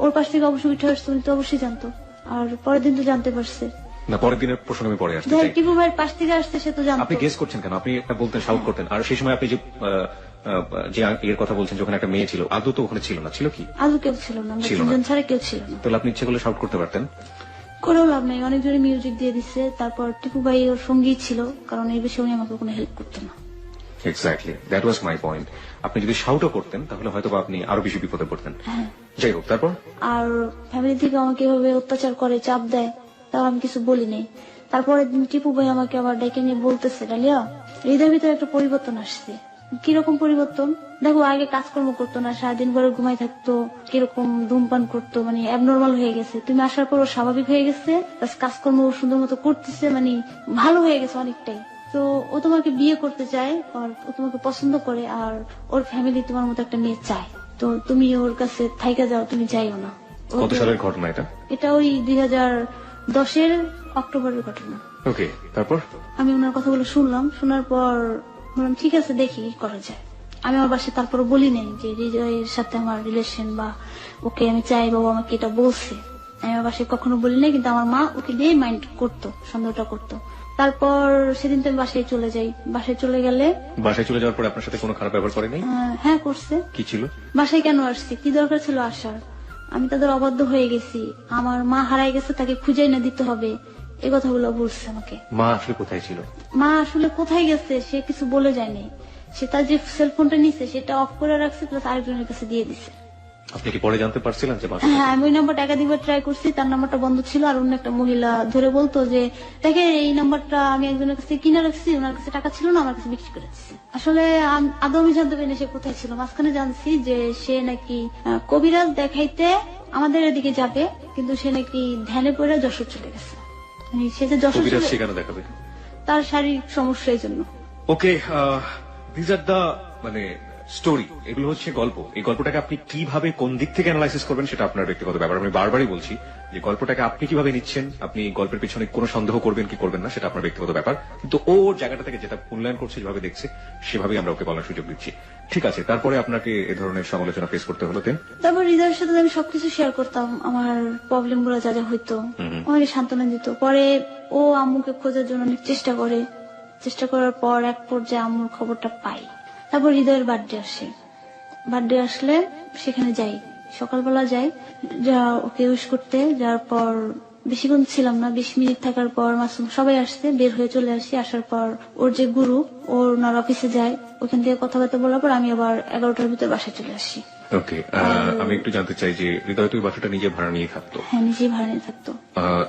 ওর পাশ থেকে অবশ্যই উঠে আসতো, উনি তো অবশ্যই জানতো, আর পরের দিন তো জানতে পারছে না। পরের দিনের প্রশ্ন আমি পরে আসতে চাই। টিপু ভাইয়ের পাশ থেকে আসছে, সে তো জানতো। আপনি গেস করছেন কেন? আপনি একটা বলতেন, শাউট করতেন, আর সেই সময় আপনি যে এর কথা বলছেন যখন একটা মেয়ে ছিল, আদৌ তো ওখানে ছিল না, ছিল কি? আদৌ কেউ ছিল না, আমরা তিনজন ছাড়া কেউ ছিল না। তাহলে আপনি ইচ্ছে করলে শাউট করতে পারতেন। করেও লাভ নেই, অনেক জোরে মিউজিক দিয়ে দিচ্ছে। তারপর টিপু ভাই ওর সঙ্গী ছিল, কারণ এই বিষয়ে উনি আমাকে কোনো হেল্প করতো না। Exactly, that was my point. আপনি যদি শাউটও করতেন তাহলে হয়তো আপনি আরো বেশি বিপদে পড়তেন। যাই হোক, তারপর? আর ফ্যামিলি থেকে আমাকে এভাবে অত্যাচার করে, চাপ দেয়, তাও আমি কিছু বলি নাই। তারপরে টিপু ভাই আমাকে আবার ডেকে নিয়ে বলতেছে, ডালিয়া, হৃদয়ের ভিতরে একটা পরিবর্তন আসছে। কিরকম পরিবর্তন? দেখো, আগে কাজকর্ম করতো না, সারাদিন ভরে ঘুমাই থাকতো, কিরকম ধূমপান করতো, মানে অ্যাবনর্মাল হয়ে গেছে। তুমি আসার পর ও স্বাভাবিক হয়ে গেছে, কাজকর্ম ও সুন্দর মতো করতেছে, মানে ভালো হয়ে গেছে অনেকটাই। তো ও তোমাকে বিয়ে করতে চায়, আর ও তোমাকে পছন্দ করে, আর ওর ফ্যামিলি তোমার মতো একটা মেয়ে চায়। তো তুমি ওর কাছে থাইকা যাও, তুমি যাইও না। কত সালের ঘটনা এটা? এটা ওই 2010-এর অক্টোবরের ঘটনা। ওকে, তারপর? আমি ওনার কথাগুলো শুনলাম, শোনার পর বললাম ঠিক আছে, দেখি কি করা যায়। আমি আমার বাসায় তারপর বলি নাই যে হৃদয়ের সাথে আমার রিলেশন বা ওকে আমি চাই, বাবা আমাকে এটা বলছে। আমি আমার বাসায় কখনো বলি নাই, কিন্তু আমার মা ওকে দিয়ে মাইন্ড করতো, সন্দেহটা করতো। তারপর সেদিন তো আমি বাসায় চলে যাই। বাসায় চলে গেলে, বাসায় চলে যাওয়ার পর আপনার সাথে কোনো খারাপ ব্যবহার করে নাই? হ্যাঁ করছে। কি ছিল? বাসায় কেন আসছি, কি দরকার ছিল আসার? আমি তাদের অবাধ্য হয়ে গেছি, আমার মা হারাই গেছে, তাকে খুঁজে না দিতে হবে, এই কথাগুলো বলছে আমাকে। মা আসলে কোথায় ছিল? মা আসলে কোথায় গেছে সে কিছু বলে যায়নি। সে তার যে সেলফোনটা নিছে সেটা অফ করে রাখছে, প্লাস আরেকজনের কাছে দিয়ে দিছে। আপনি কি পরে জানতে পারছিলেন যে? হ্যাঁ, আমি ওই নাম্বারটা একাধিকবার ট্রাই করছি, তার নাম্বারটা বন্ধ ছিল। আর অন্য একটা মহিলা ধরে বলতো যে দেখে এই নাম্বারটা আমি একজনের কাছে কিনে রাখছি, ওনার কাছে টাকা ছিল না, আমার কাছে বিক্রি করে দিচ্ছে। আসলে আদৌ আমি জানতে পারিনি সে কোথায় ছিল। মাঝখানে জানছি যে সে নাকি কবিরাজ দেখাইতে আমাদের এদিকে যাবে, কিন্তু সে নাকি ধ্যানে পড়ে যশোর চলে গেছে। সে যে যশোর সেখানে দেখাবে তার শারীরিক সমস্যা, এই জন্য। ওকে, দিস আর দা মানে স্টোরি, এগুলো হচ্ছে গল্প। এই গল্পটাকে আপনি কিভাবে কোন দিক থেকে অ্যানালাইসিস করবেন সেটা আপনার ব্যক্তিগত ব্যাপার। আমি বারবারই বলছি যে গল্পটাকে আপনি কিভাবে নিচ্ছেন, আপনি গল্পের পিছনে কোনো সন্দেহ করবেন কি করবেন না সেটা আপনার ব্যক্তিগত ব্যাপার, কিন্তু ওর জায়গাটা থেকে যেটা মূল্যায়ন করছে, যেভাবে দেখছে, সেভাবেই আমরা ওকে বলার সুযোগ দিচ্ছি। ঠিক আছে, তারপরে আপনাকে এ ধরনের সমালোচনা ফেস করতে হলো। তারপর হৃদয়ের সাথে আমি সবকিছু শেয়ার করতাম, আমার প্রবলেম গুলো যা যা হইতো, আমাকে সান্ত্বনা দিত। পরে ও আম্মুকে খোঁজার জন্য অনেক চেষ্টা করে, চেষ্টা করার পর এক পর্যায়ে আম্মুর খবরটা পাই। তারপর হৃদয়ের বার্থডে আসে। বার্থডে আসলে সেখানে যাই, সকালবেলা যাই, যা ওকে উইশ করতে। যাওয়ার পর বেশিক্ষণ ছিলাম না, 20 মিনিট থাকার পর মাসুম সবাই আসছে, বের হয়ে চলে আসি। আসার পর ওর যে গুরু, ওনার অফিসে যায়, ওখান থেকে কথাবার্তা বলার পর আমি আবার 11টার ভিতরে বাসায় চলে আসি। ওকে, আমি একটু জানতে চাই যে হৃদয় তো বাসাটা নিজে ভাড়া নিয়ে থাকতো? হ্যাঁ, নিজেই ভাড়া নিয়ে থাকতো।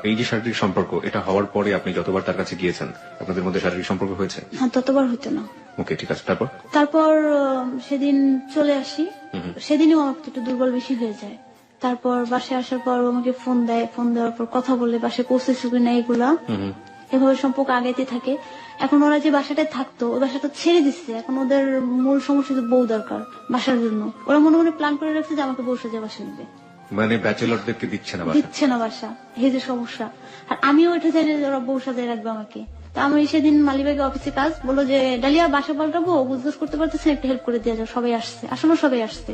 এই যে শারীরিক সম্পর্ক, এটা হওয়ার পরে আপনি যতবার তার কাছে গিয়েছেন আপনাদের মধ্যে শারীরিক সম্পর্ক হয়েছে? হ্যাঁ, ততবার হইতো না। ওকে, ঠিক আছে, তারপর সেদিন চলে আসি। সেদিনও আমাকে একটু দুর্বল বেশি হয়ে যায়। তারপর বাসায় আসার পর আমাকে ফোন দেয়, ফোন দেওয়ার পর কথা বলে বাসায় পৌঁছেছে কিনা এগুলা, এভাবে সম্পর্ক আগাইতে থাকে। এখন ওরা যে বাসাটায় থাকতো, ওই বাসাটা ছেড়ে দিচ্ছে। এখন ওদের মূল সমস্যা যে বউ দরকার বাসার জন্য। ওরা মনে মনে প্ল্যান করে রাখছে যে আমাকে বউ সাজা বাসা নিবে, মানে ব্যাচেলরদেরকে দিচ্ছে না বাসা। এই যে সমস্যা। আর আমিও এটা চাই যে ওরা বউ সাজায় রাখবে আমাকে। তো আমি সেদিন মালিবাগে অফিসে কাজ, বললো যে ডালিয়া বাসা পাল্টাবো, বুঝবাস করতে পারতেছে, একটু হেল্প করে দিয়ে যাও। সবাই আসছে, আসলে সবাই আসছে।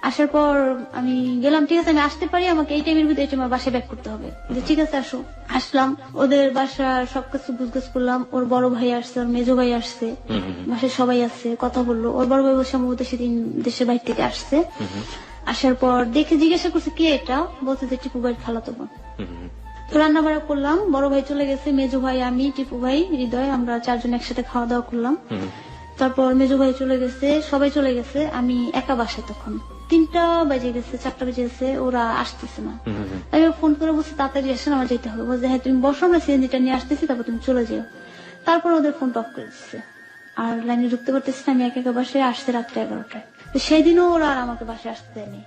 আসার পর আমি গেলাম, ঠিক আছে আমি আসতে পারি, আমাকে এই টাইমের ভিতরে আমার বাসায় ব্যাক করতে হবে। ঠিক আছে আসো। আসলাম, ওদের বাসা সবকিছু বুঝগাছ করলাম। ওর বড় ভাই আসছে, ওর মেজো ভাই আসছে, বাসায় সবাই আসছে, কথা বললো। ওর বড় ভাই সম্ভবত সেদিন দেশের বাইরে থেকে আসছে। আসার পর দেখে জিজ্ঞাসা করছে কে এটা, বলছে যে টিপু ভাইয়ের খালাতো বোন। তো রান্না বাড়া করলাম, বড় ভাই চলে গেছে, মেজো ভাই, আমি, টিপু ভাই, হৃদয়, আমরা 4 জন একসাথে খাওয়া দাওয়া করলাম। তারপর মেজো ভাই চলে গেছে, সবাই চলে গেছে, আমি একা বাসায়। তখন 3টা বেজে গেছে, 4টা বেজে গেছে, ওরা আসতেছে না। আমি ফোন করে বলছি তাড়াতাড়ি আসেন, আমার যেতে হবে। বলছে হ্যাঁ তুমি বসো, আমরা সিএনজিটা নিয়ে আসতেছি, তারপর তুমি চলে যেও। তারপর ওদের ফোন অফ করে দিচ্ছে, আর লাইনে ঢুকতে পারতেছি না। আমি একা একা বাসায় আসতে রাত্রে 11টায়। তো সেই দিনও ওরা আর আমাকে বাসায় আসতে দেয়নি,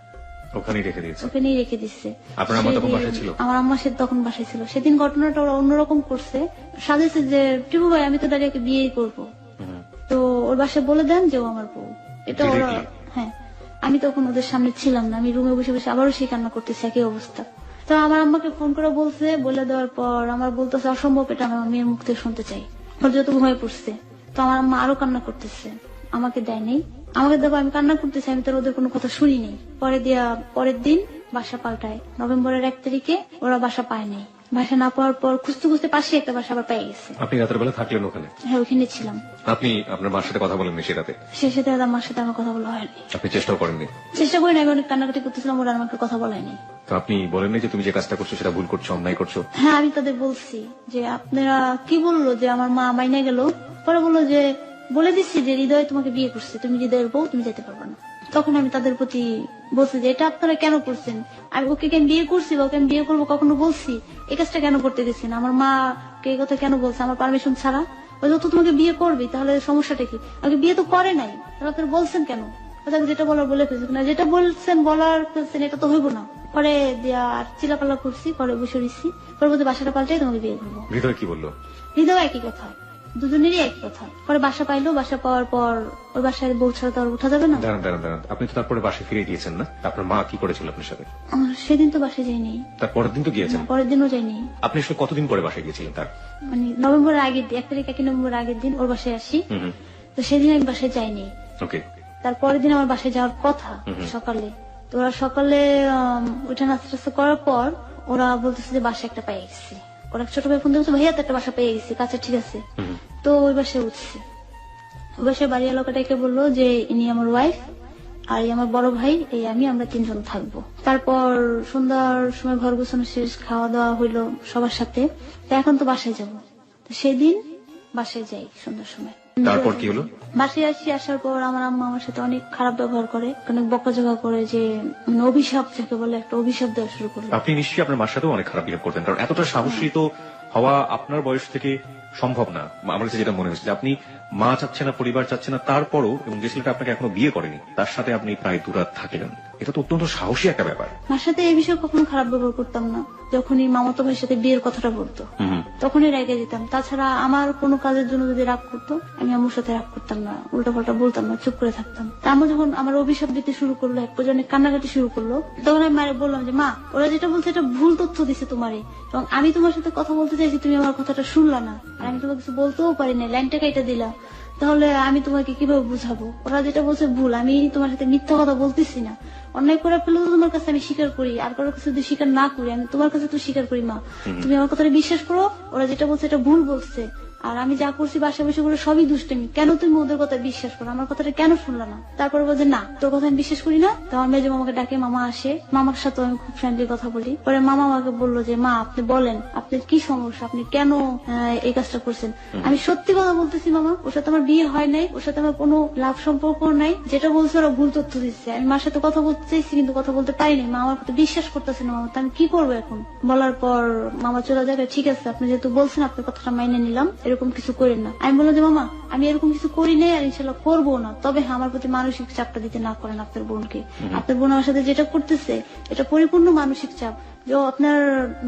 ওখানেই রেখে দিয়েছে। ওখানেই রেখে দিচ্ছে। আপনার আম্মা তখন বাসায় ছিল? আমার আম্মা সে তখন বাসায় ছিল। সেদিন ঘটনাটা ওরা অন্যরকম করছে, সাজেছে যে টিপু ভাই আমি তো দাঁড়িয়ে বিয়ে করবো, তো ওর বাসায় বলে দেন যে ও আমার বউ। এটা ওরা, হ্যাঁ, আমি তখন ওদের সামনে ছিলাম না, আমি রুমে বসে বসে আবারও সেই কান্না করতেছি, একই অবস্থা। তো আমার আম্মাকে ফোন করে বলছে, বলে দেওয়ার পর আমার বলতেছে অসম্ভব, এটা আমি আমার মেয়ের মুখ থেকে শুনতে চাই। ওর যত ঘুমায় পড়ছে, তো আমার আম্মা আরো কান্না করতেছে, আমাকে দেয় নেই, আমাকে দেবো, আমি কান্না করতেছি, আমি তো ওদের কোনো কথা শুনি নেই। পরের দিন বাসা পাল্টায়, নভেম্বরের 1 তারিখে ওরা বাসা পায় নাই। বাসা না পাওয়ার পর খুঁজতে খুঁজতে পাশে একটা বাসা আবার পেয়ে গেছে। আপনি রাতের বেলা থাকলেন ওখানে? হ্যাঁ, ওখানে ছিলাম। আপনি আপনার মার সাথে কথা বলেননি সে রাতে? সে সাথে আমার সাথে আমার কথা বলা হয়নি। আপনি চেষ্টাও করেননি? চেষ্টা করি না, আমি অনেক কান্নাকাটি করতেছিলাম, ওরা আমাকে কথা বলায়নি। তো আপনি বলেননি যে তুমি যে কাজটা করছো সেটা ভুল করছো, অন্যায় করছো? হ্যাঁ, আমি তাদের বলছি যে আপনারা কি বললো যে আমার মা মাইনে গেল, পরে বললো যে বলে দিচ্ছি যে হৃদয় তোমাকে বিয়ে করছে, তুমি হৃদয়ের বউ, তুমি যেতে পারবে না। তখন আমি তাদের প্রতি বলছি যে এটা আপনারা কেন করছেন, আমি ওকে কেন বিয়ে করছি বা ওকে আমি বিয়ে করবো কখনো বলছি, এই কাজটা কেন করতে গেছেন, আমার মা কে এই কথা কেন বলছে আমার পারমিশন ছাড়া? ওই তো তোমাকে বিয়ে করবি, তাহলে সমস্যাটা কি? আমাকে বিয়ে তো করে নাই, তাহলে আপনারা বলছেন কেন? তাকে যেটা বলার বলে ফেলছেন, না যেটা বলছেন বলার ফেলছেন, এটা তো হইব না। পরে দিয়া আর চিলাপালা করছি, পরে বসে রয়েছি, পরে বলতে বাসাটা পাল্টাই তোমাকে বিয়ে করবো। হৃদয় কি বললো? হৃদয় একই কথা, দুজনেরই একই কথা। পরে বাসা পাইলো, বাসা পাওয়ার পর ওই বাসায় বউ ছাড়া তো আর উঠা যাবে না। দাঁড়ান, আপনি তো তারপরে বাসায় ফিরে গিয়েছেন না? আপনার মা কি করেছিল আপনার সাথে? সেদিন তো বাসায় যাইনি। তার পরের দিন তো গিয়েছেন? পরের দিনও যাইনি। আপনি আসলে কতদিন পরে বাসায় গিয়েছিলেন তার? মানে নভেম্বরের আগের দিন, 1 তারিখ 1 নভেম্বর আগের দিন ওর বাসায় আসি, তো সেদিন আমি বাসায় যাইনি। ওকে। তারপরের দিন আমার বাসায় যাওয়ার কথা সকালে, তো ওরা সকালে উঠে নাস্তা করার পর ওরা বলতেছে যে বাসা একটা পেয়ে গেছি। ওরা ছোট ভাই ফোন দিয়েছে, ভাইয়া তো একটা বাসা পেয়ে গেছি, কাছে ঠিক আছে। তো ওই বাসায় উঠছি, ওই বাসায় বাড়ির লোকটাকে বললো যে ইনি আমার ওয়াইফ, আর আমার বড় ভাই, এই আমরা 3 জন থাকবো। তারপর সন্ধ্যার সময় ঘর গোছানো শেষ, খাওয়া দাওয়া হইলো সবার সাথে। তো এখন তো বাসায় যাবো, তো সেদিন বাসায় যাই সন্ধ্যার সময়। তারপর কি হলো? বাসায় আসি, আসার পর আমার আম্মা আমার সাথে অনেক খারাপ ব্যবহার করে, অনেক বকাঝকা করে, যে অভিশাপ যাকে বলে একটা অভিশাপ দেওয়া শুরু করলো। আপনি নিশ্চয়ই আপনার মার সাথেও অনেক খারাপ বিহেভ করতেন, কারণ এতটা সাহসী তো হওয়া আপনার বয়স থেকে সম্ভব না। আমার কাছে যেটা মনে হচ্ছে যে আপনি মা চাচ্ছে না, পরিবার চাচ্ছে না, তারপরও, এবং যে ছেলেটা আপনাকে এখনো বিয়ে করেনি তার সাথে আপনি প্রায় 2 রাত থাকলেন, এটা তো অত্যন্ত সাহসী একটা ব্যাপার। মার সাথে এই বিষয়ে কখনো খারাপ ব্যবহার করতাম না। যখনই মামাতো ভাইয়ের সাথে বিয়ের কথাটা বলতো তখনই রেগে যেতাম। তাছাড়া আমার কোনো কাজের জন্য যদি রাগ করতো, আমি আম্মুর সাথে রাগ করতাম না, উল্টা পাল্টা বলতাম না, চুপ করে থাকতাম। তা আম্মু যখন আমার অভিশাপ দিতে শুরু করলো, এক পর্যায়ে কান্নাকাটি শুরু করলো, তখন আমি মায়ের বললাম যে মা, ওরা যেটা বলছে এটা ভুল তথ্য দিছে তোমারে, এবং আমি তোমার সাথে কথা বলতে চাইছি, তুমি আমার কথাটা শুনলা না, আর আমি তোমাকে কিছু বলতেও পারি না, লাইনটা কেটে দিলা, তাহলে আমি তোমাকে কিভাবে বুঝাবো? ওরা যেটা বলছে ভুল, আমি তোমার সাথে মিথ্যা কথা বলতেছি না, অন্যায় করে ফেললে তো তোমার কাছে আমি স্বীকার করি, আর কারোর কাছে যদি স্বীকার না করি, আমি তোমার কাছে তো স্বীকার করি। মা, তুমি আমার কথাটা বিশ্বাস করো, ওরা যেটা বলছে এটা ভুল বলছে, আর আমি যা করছি বাসা বসে করে সবই দুষ্টামি, কেন তুমি ওদের কথা বিশ্বাস করো, আমার কথাটা কেন শুনলা না? তারপরে বলছে না, তোর কথা আমি বিশ্বাস করি না। তো আমার মেজো মামাকে ডাকে, মামা আসে, মামার সাথে আমি খুব ফ্রেন্ডলি কথা বলি। পরে মামা আমাকে বললো যে মা, আপনি বলেন আপনার কি সমস্যা, আপনি কেন এই কাজটা করছেন? আমি সত্যি কথা বলতেছি মামা, ওর সাথে আমার বিয়ে হয় নাই, ওর সাথে আমার কোনো লাভ সম্পর্ক নাই, যেটা বলছে ওরা ভুল তথ্য দিচ্ছে। আমি মার সাথে কথা বলতে চাইছি কিন্তু কথা বলতে পারিনি, মা আমার কথা বিশ্বাস করতেছে না। মামা, তো আমি কি করবো এখন? বলার পর মামা চলে যাবে, ঠিক আছে আপনি যেহেতু বলছেন আপনার কথাটা মাইনে নিলাম, এরকম কিছু করেন না। আমি বললাম যে মামা, আমি এরকম কিছু করি নাই, আর ইনশাল্লাহ করবো না, তবে হ্যাঁ আমার প্রতি মানসিক চাপটা দিতে না করেন আপনার বোনকে। আপনার বোন আমার সাথে যেটা করতেছে এটা পরিপূর্ণ মানসিক চাপ, যে আপনার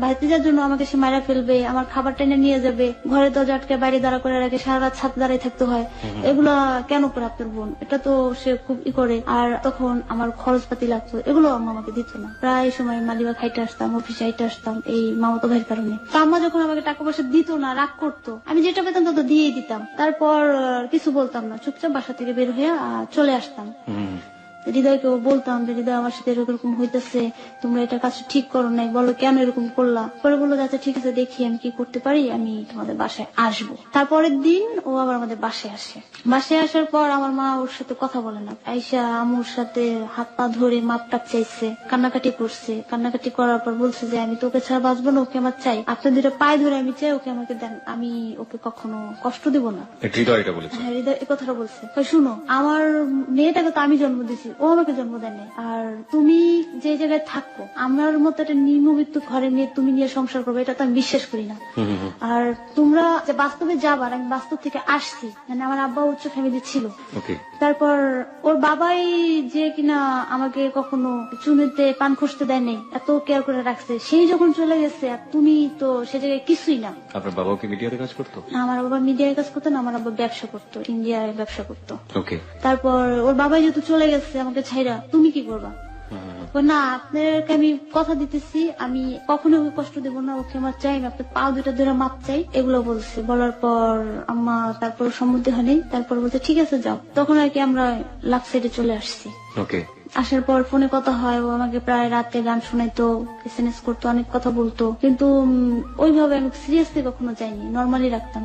ভাইতিজার জন্য আমাকে সে মারা ফেলবে, আমার খাবার টেনে নিয়ে যাবে, ঘরে দরজা আটকে বাইরে দাঁড়া করে রাখে, সারা রাত ছাদ দাঁড়িয়ে থাকতে হয়, এগুলা কেন করে আপনার বোন? এটা তো সে খুব করে। আর তখন আমার খরচপাতি লাগতো, এগুলো আম্মা আমাকে দিত না। প্রায় সময় মালিবাগ হাইটে আসতাম, অফিসে হাইটে আসতাম এই মামাতো ভাইয়ের কারণে। তো আম্মা যখন আমাকে টাকা পয়সা দিত না, রাগ করতো, আমি যেটা পেতাম তত দিয়েই দিতাম। তারপর কিছু বলতাম না, চুপচাপ বাসা থেকে বের হয়ে চলে আসতাম। হৃদয়কেও বলতাম যে হৃদয় আমার সাথে এরকম হইতেছে, তোমরা এটা কাজ ঠিক করো নাই, বলো কেন এরকম করলা। পরে বললো আচ্ছা ঠিক আছে, দেখি আমি কি করতে পারি, আমি তোমাদের বাসায় আসবো। তারপরের দিন ও আবার আমাদের বাসায় আসে। বাসায় আসার পর আমার মা ওর সাথে কথা বলে না, আইসা আমুর সাথে হাত পা ধরে মাপ টাপ চাইছে, কান্নাকাটি করছে। কান্নাকাটি করার পর বলছে যে আমি তোকে ছাড়া বাঁচবো না, ওকে আমার চাই, আপনার দুটো পায়ে ধরে আমি চাই, ওকে আমাকে দেন, আমি ওকে কখনো কষ্ট দিব না। হৃদয় এটা বলেছে? হ্যাঁ, হৃদয় এই কথাটা বলছে। শুনো, আমার মেয়েটাকে তো আমি জন্ম দিয়েছি, ও আমাকে জন্ম দেয়নি। আর তুমি যে জায়গায় থাকো, আমার মতো একটা নিম্নবিত্ত ঘরে মেয়ে তুমি নিয়ে সংসার করবে, এটা তো আমি বিশ্বাস করি না। আর তোমরা যে বাস্তবে যাবার, আমি বাস্তব থেকে আসছি, মানে আমার আব্বা উচ্চ ফ্যামিলি ছিল। তারপর ওর বাবাই যে কিনা আমাকে কখনো চুনিতে পান খসতে দেয় নাই, এত কেয়ার করে রাখছে, সেই যখন চলে গেছে আর তুমি তো সে জায়গায় কিছুই না। আপনার বাবাও কি মিডিয়াতে কাজ করতো? আমার বাবা মিডিয়ায় কাজ করতো না, আমার বাবা ব্যবসা করতো, ইন্ডিয়ায় ব্যবসা করতো। ওকে। তারপর ওর বাবা যেহেতু চলে গেছে আমাকে ছাইরা, তুমি কি করবা? না, আপনাকে আমি কথা দিতেছি, আমি কখনো ওকে কষ্ট দেবো না, ওকে আমার চাই, আমি আপনার পা দুটা ধরে মাপ চাই, এগুলো বলছে। বলার পর আম্মা তারপর সম্মতি হয়নি, তারপর বলছে ঠিক আছে যাও। তখন আর কি আমরা লাক সাইডে চলে আসছি। ওকে। আসার পর ফোনে কথা হয়, ও আমাকে প্রায় রাতে গান শোনাইতো, এসএমএস করতো, অনেক কথা বলতো, কিন্তু ওইভাবে আমি সিরিয়াসলি কখনো যাইনি, নর্মালি রাখতাম।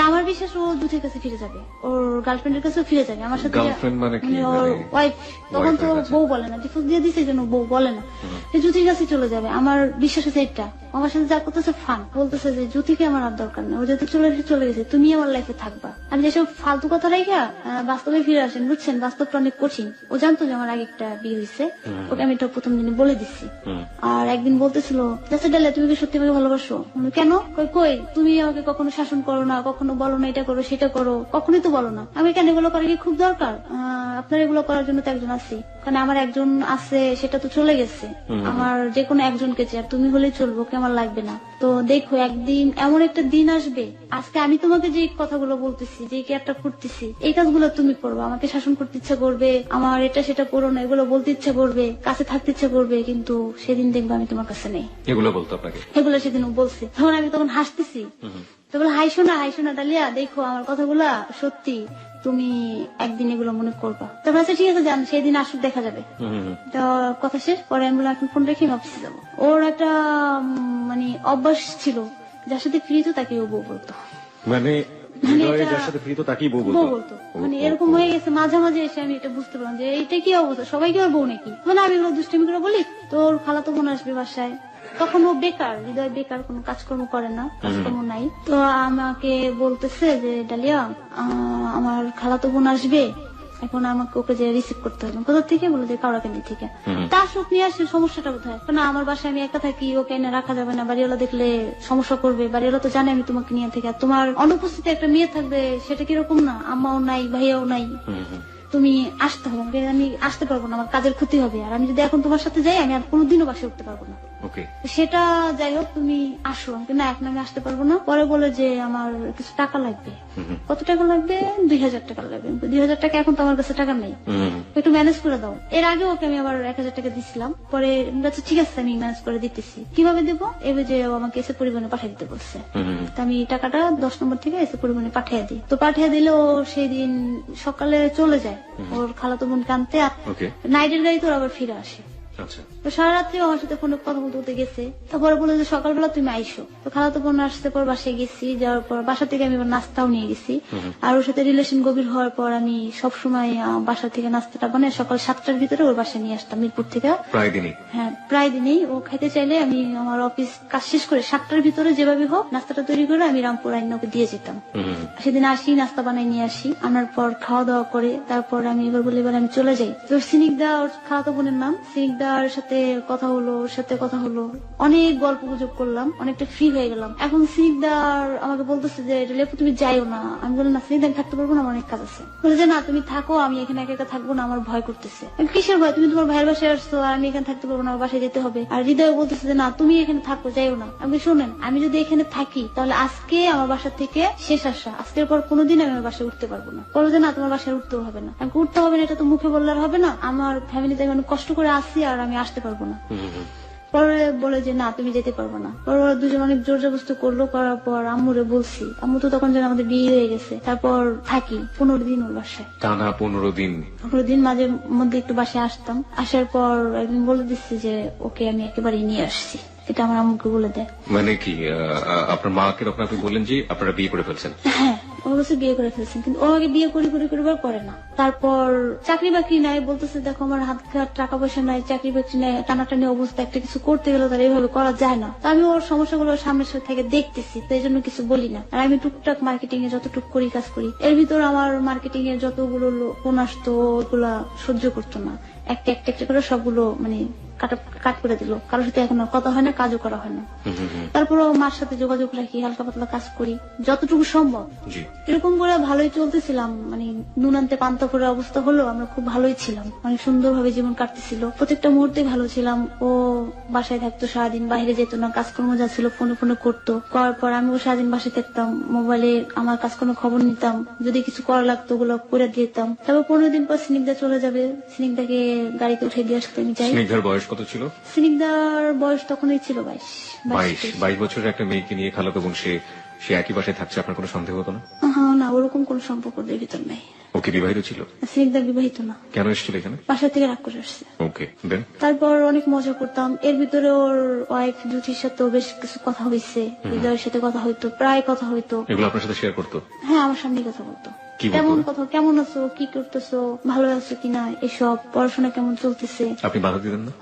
আমার বিশ্বাস ও জুথির কাছে ফিরে যাবে, ওর গার্লফ্রেন্ডের কাছেও ফিরে যাবে। আমার সাথে মানে ওর ওয়াইফ, তখন তো বউ বলে না, ডিভোর্স দিয়ে দিছে, এই জন্য বউ বলে না, জুথির কাছে চলে যাবে। আমার বিশ্বাস আছে এটা। আমার সাথে যা করতেছে ফান, বলতেছে যে জ্যোতিকে আমার আর দরকার নেই, ও যেহেতু চলে গেছে, তুমি আমার লাইফে থাকবা। আমি যেসব ফালতু কথা রাইখা বাস্তবে ফিরে আসেন, বুঝছেন, বাস্তবটা অনেক কঠিন। ও জানতো যে আমার আগে একটা বিয়ে হয়েছে, ওকে আমি এটা প্রথম দিনে বলে দিচ্ছি। আর একদিন বলতেছিল ডালে তুমি কি সত্যি আমাকে ভালোবাসো? কেন? কই তুমি আমাকে কখনো শাসন করো না, কখনো বলো না এটা করো সেটা করো, কখনোই তো বলো না। আমি কেন এগুলো করা কি খুব দরকার? আপনার এগুলো করার জন্য তো একজন আছি, কারণ আমার একজন আছে, সেটা তো চলে গেছে। আমার যে কোনো একজনকে চাই, তুমি হলেই চলবো, ওকে আমার লাগবে না। তো দেখো একদিন এমন একটা দিন আসবে, আজকে আমি তোমাকে যে কথাগুলো বলতেছি, যে কেয়ারটা করতেছি, এই কাজগুলো তুমি করবো। আমাকে শাসন করতে ইচ্ছা করবে, আমার এটা সেটা করো না, এগুলো বলতে ইচ্ছা করবে, কাছে থাকতে ইচ্ছা করবে, কিন্তু সেদিন দেখবো আমি তোমার কাছে নেই। এগুলো বলতো আপনাকে? এগুলো সেদিন বলছে। তখন আমি তখন হাসতেছি, তো বলে হাইসো না ডালিয়া, দেখো আমার কথাগুলা সত্যি, তুমি একদিন এগুলো মনে করবা। তারপর আচ্ছা ঠিক আছে যান, সেদিন আসুক, দেখা যাবে। তো কথা শেষ। পরে আমি বললাম এখন ফোন রেখে আমি অফিসে যাবো। ওর একটা মানে অভ্যাস ছিল, যার সাথে ফ্রি তো তাকে ও বউ বলতো, মানে যার সাথে ফ্রি তো তাকেই বউ বলতো। মানে এরকম হয়ে গেছে। মাঝে মাঝে এসে আমি এটা বুঝতে পারলাম যে এইটা কি অবস্থা, সবাই কি ওর বউ নাকি? মানে আমি এগুলো দুষ্টামি করে বলি, তোর খালাতো বোন আসবে বাসায়, তখন ও বেকার, হৃদয় বেকার, কোনো কাজকর্ম করে না, কাজকর্ম নাই। তো আমাকে বলতেছে যে ডালিয়া আমার খালাতো বোন আসবে, এখন আমাকে ওকে যে রিসিভ করতে হবে। কোথা থেকে? বলে যে কাউরাকান্দি থেকে। তার সুখ নিয়ে আসে, সমস্যাটা কোথায়? না আমার বাসায় আমি একা থাকি, ওকে এনে রাখা যাবে না, বাড়িওয়ালা দেখলে সমস্যা করবে, বাড়িওয়ালা তো জানে আমি তোমাকে নিয়ে থেকে, তোমার অনুপস্থিতি একটা মেয়ে থাকবে, সেটা কিরকম না? আম্মাও নাই, ভাইয়াও নাই, তুমি আসতে হবে, আমি আসতে পারবো না, আমার কাজের ক্ষতি হবে, আর আমি যদি এখন তোমার সাথে যাই আমি আর কোনোদিনও বাসায় উঠতে পারবো না। সেটা যাই হোক, তুমি আসো। না এখন আমি আসতে পারবো না। পরে বলে যে আমার কিছু টাকা লাগবে। কত টাকা লাগবে? 2000 টাকা লাগবে। 2000 টাকা এখন তো আমার কাছে টাকা নেই, একটু ম্যানেজ করে দাও। এর আগে ওকে আমি আবার 1000 টাকা দিছিলাম। পরে ঠিক আছে আমি ম্যানেজ করে দিতেছি। কিভাবে দেবো? এবার যে আমাকে এসে পরিবহনে পাঠিয়ে দিতে বলছে। তো আমি টাকাটা 10 নম্বর থেকে এসে পরিবহনে পাঠিয়ে দিই। তো পাঠিয়ে দিলে ও সেই দিন সকালে চলে যায় ওর খালাতো বোনকে আনতে। নাইটের গাড়ি তোর আবার ফিরে আসে। তো সারা রাত্রি আমার সাথে ফোনে কথা বলতে গেছে। তারপরে বলে যে সকালবেলা তুমি আইসো। তো খালাতো বোন আসতে পর বাসায় গেছি, যাওয়ার পর বাসা থেকে আমি নাস্তাও নিয়ে গেছি। আর ওর সাথে রিলেশন গভীর হওয়ার পর আমি সবসময় বাসা থেকে নাস্তাটা বানাই সকাল 7টার ভিতরে ওর বাসায় নিয়ে আসতাম মিরপুর থেকে। প্রায় দিনই? হ্যাঁ, প্রায় দিনই। ও খাইতে চাইলে আমি আমার অফিস কাজ শেষ করে 7টার ভিতরে যেভাবে হোক নাস্তাটা তৈরি করে আমি রামপুর আইন ওকে দিয়ে যেতাম। সেদিন আসি, নাস্তা বানাই নিয়ে আসি, আনার পর খাওয়া দাওয়া করে তারপর আমি এবার বলি এবার আমি চলে যাই। তো সিনিকদা, ওর খালাতো বোনের নাম, সিনিকদার সাথে কথা হলো, ওর সাথে কথা হলো, অনেক গল্প গুজব করলাম, অনেকটা ফ্রি হয়ে গেলাম। এখন সিনিকদার আমাকে বলতেছে যে লেপু তুমি যাইও না। আমি বললাম না সিনিকদা, আমি থাকতে পারবো না, আমার অনেক কাজ আছে। বলে যে না তুমি থাকো, আমি এখানে একা একা থাকবো না, আমার ভয় করতেছে। কিসের ভয়? তুমি তোমার ভাইয়ের বাসায় আসছো, আর আমি এখানে থাকতে পারবো না, আমার বাসায় যেতে হবে। আর হৃদয় বলতেছে যে না তুমি এখানে থাকো, যাইও না। আমি শোনেন, আমি যদি এখানে থাকি তাহলে আজকে আমার বাসা থেকে শেষ আসা, আজকের পর কোনোদিন আমি আমার বাসায় উঠতে পারবো না। বলো যে না তোমার বাসায় উঠতেও হবে না। আমি উঠতে হবে না, এটা তো মুখে বললে হবে না, আমার ফ্যামিলিতে অনেক কষ্ট করে আসছি আর আমি আসতে পারবো না। পরে বলে যে না তুমি যেতে পারবে না। পরে ওরা দুজন অনেক জোর জবরদস্তি করলো, করার পর আম্মুরে বলছি, আম্মু তো তখন যেন আমাদের বিয়ে হয়ে গেছে। তারপর থাকি 15 দিন ওর বাসায়। টানা 15 দিন? 15 দিন মাঝে মধ্যে একটু বাসায় আসতাম। আসার পর একদিন বলে দিচ্ছি যে ওকে আমি একেবারে নিয়ে আসছি, এটা আমার আম্মুকে বলে দেয়। মানে কি আপনার মাকে তখন আপনি বললেন যে আপনারা বিয়ে করে ফেলছেন? হ্যাঁ, ও বলছে বিয়ে করে ফেলছেন, কিন্তু ও আমাকে বিয়ে করি করে না। তারপর চাকরি বাকরি নাই, বলতেছে দেখো আমার হাত খাট টাকা পয়সা নাই, চাকরি বাকরি নাই, টানাটানি অবস্থা, একটা কিছু করতে গেলে তার এইভাবে করা যায় না। তো আমি ওর সমস্যাগুলো সামনের সাথে থেকে দেখতেছি, তো এই জন্য কিছু বলি না। আর আমি টুকটাক মার্কেটিং এ যতটুক করি কাজ করি, এর ভিতর আমার মার্কেটিং এ যতগুলো ফোন আসতো ওগুলা সহ্য করতো না। একটা একটা একটা করে সবগুলো মানে কাট করে দিল। কারোর সাথে এখন আর কথা হয় না, কাজও করা হয় না। তারপরে মার সাথে যোগাযোগ রাখি, হালকা পাতলা কাজ করি যতটুকু সম্ভব। এরকম করে ভালোই চলতেছিলাম, মানে নুন আনতে পান্তা করে অবস্থা হলো। আমরা খুব ভালোই ছিলাম, অনেক সুন্দর ভাবে জীবন কাটতেছিল, প্রত্যেকটা মুহূর্তে ভালো ছিলাম। ও বাসায় থাকতো সারাদিন, বাইরে যেত না, কাজকর্ম যা ছিল ফোনে ফোনে করতো। করার পর আমিও সারাদিন বাসায় থাকতাম, মোবাইলে আমার কাজকর্ম খবর নিতাম, যদি কিছু করা লাগতো ওগুলো করে দিতাম। তারপর 15 দিন পর স্নিগ্ধা চলে যাবে, স্নিগ্ধাকে গাড়িতে উঠে দিয়ে আসতে আমি চাই। স্নিগ্ধার বয়স কত ছিল? স্নিগ্ধার বয়স তখনই ছিল 22 বছরের একটা মেয়েকে নিয়ে খালাতো বোন, সে একই বাসায় থাকছে, আপনার কোনো সন্দেহ হতো না? হ্যাঁ, না ওরকম কোন সম্পর্ক ওদের ভিতর নাই। ওকে বিবাহিত ছিল? স্নিগ্ধা বিবাহিত না। কেন এসেছিল এখানে? বাসা থেকে রাগ করে আসছে। ওকে, দেন? তারপর অনেক মজা করতাম, এর ভিতরে ওর ওয়াইফ জুথির সাথে বেশ কিছু কথা হয়েছে, হৃদয়ের সাথে কথা হইতো, প্রায় কথা হইতো। এগুলো আপনার সাথে শেয়ার করতো? হ্যাঁ, আমার সামনে কথা বলতো। কি বলতো? তেমন কথা, কেমন আছো, কি করতেছো, ভালো আছো কিনা, এসব, পড়াশোনা কেমন চলতেছে। আপনি বাধা দিতেন না?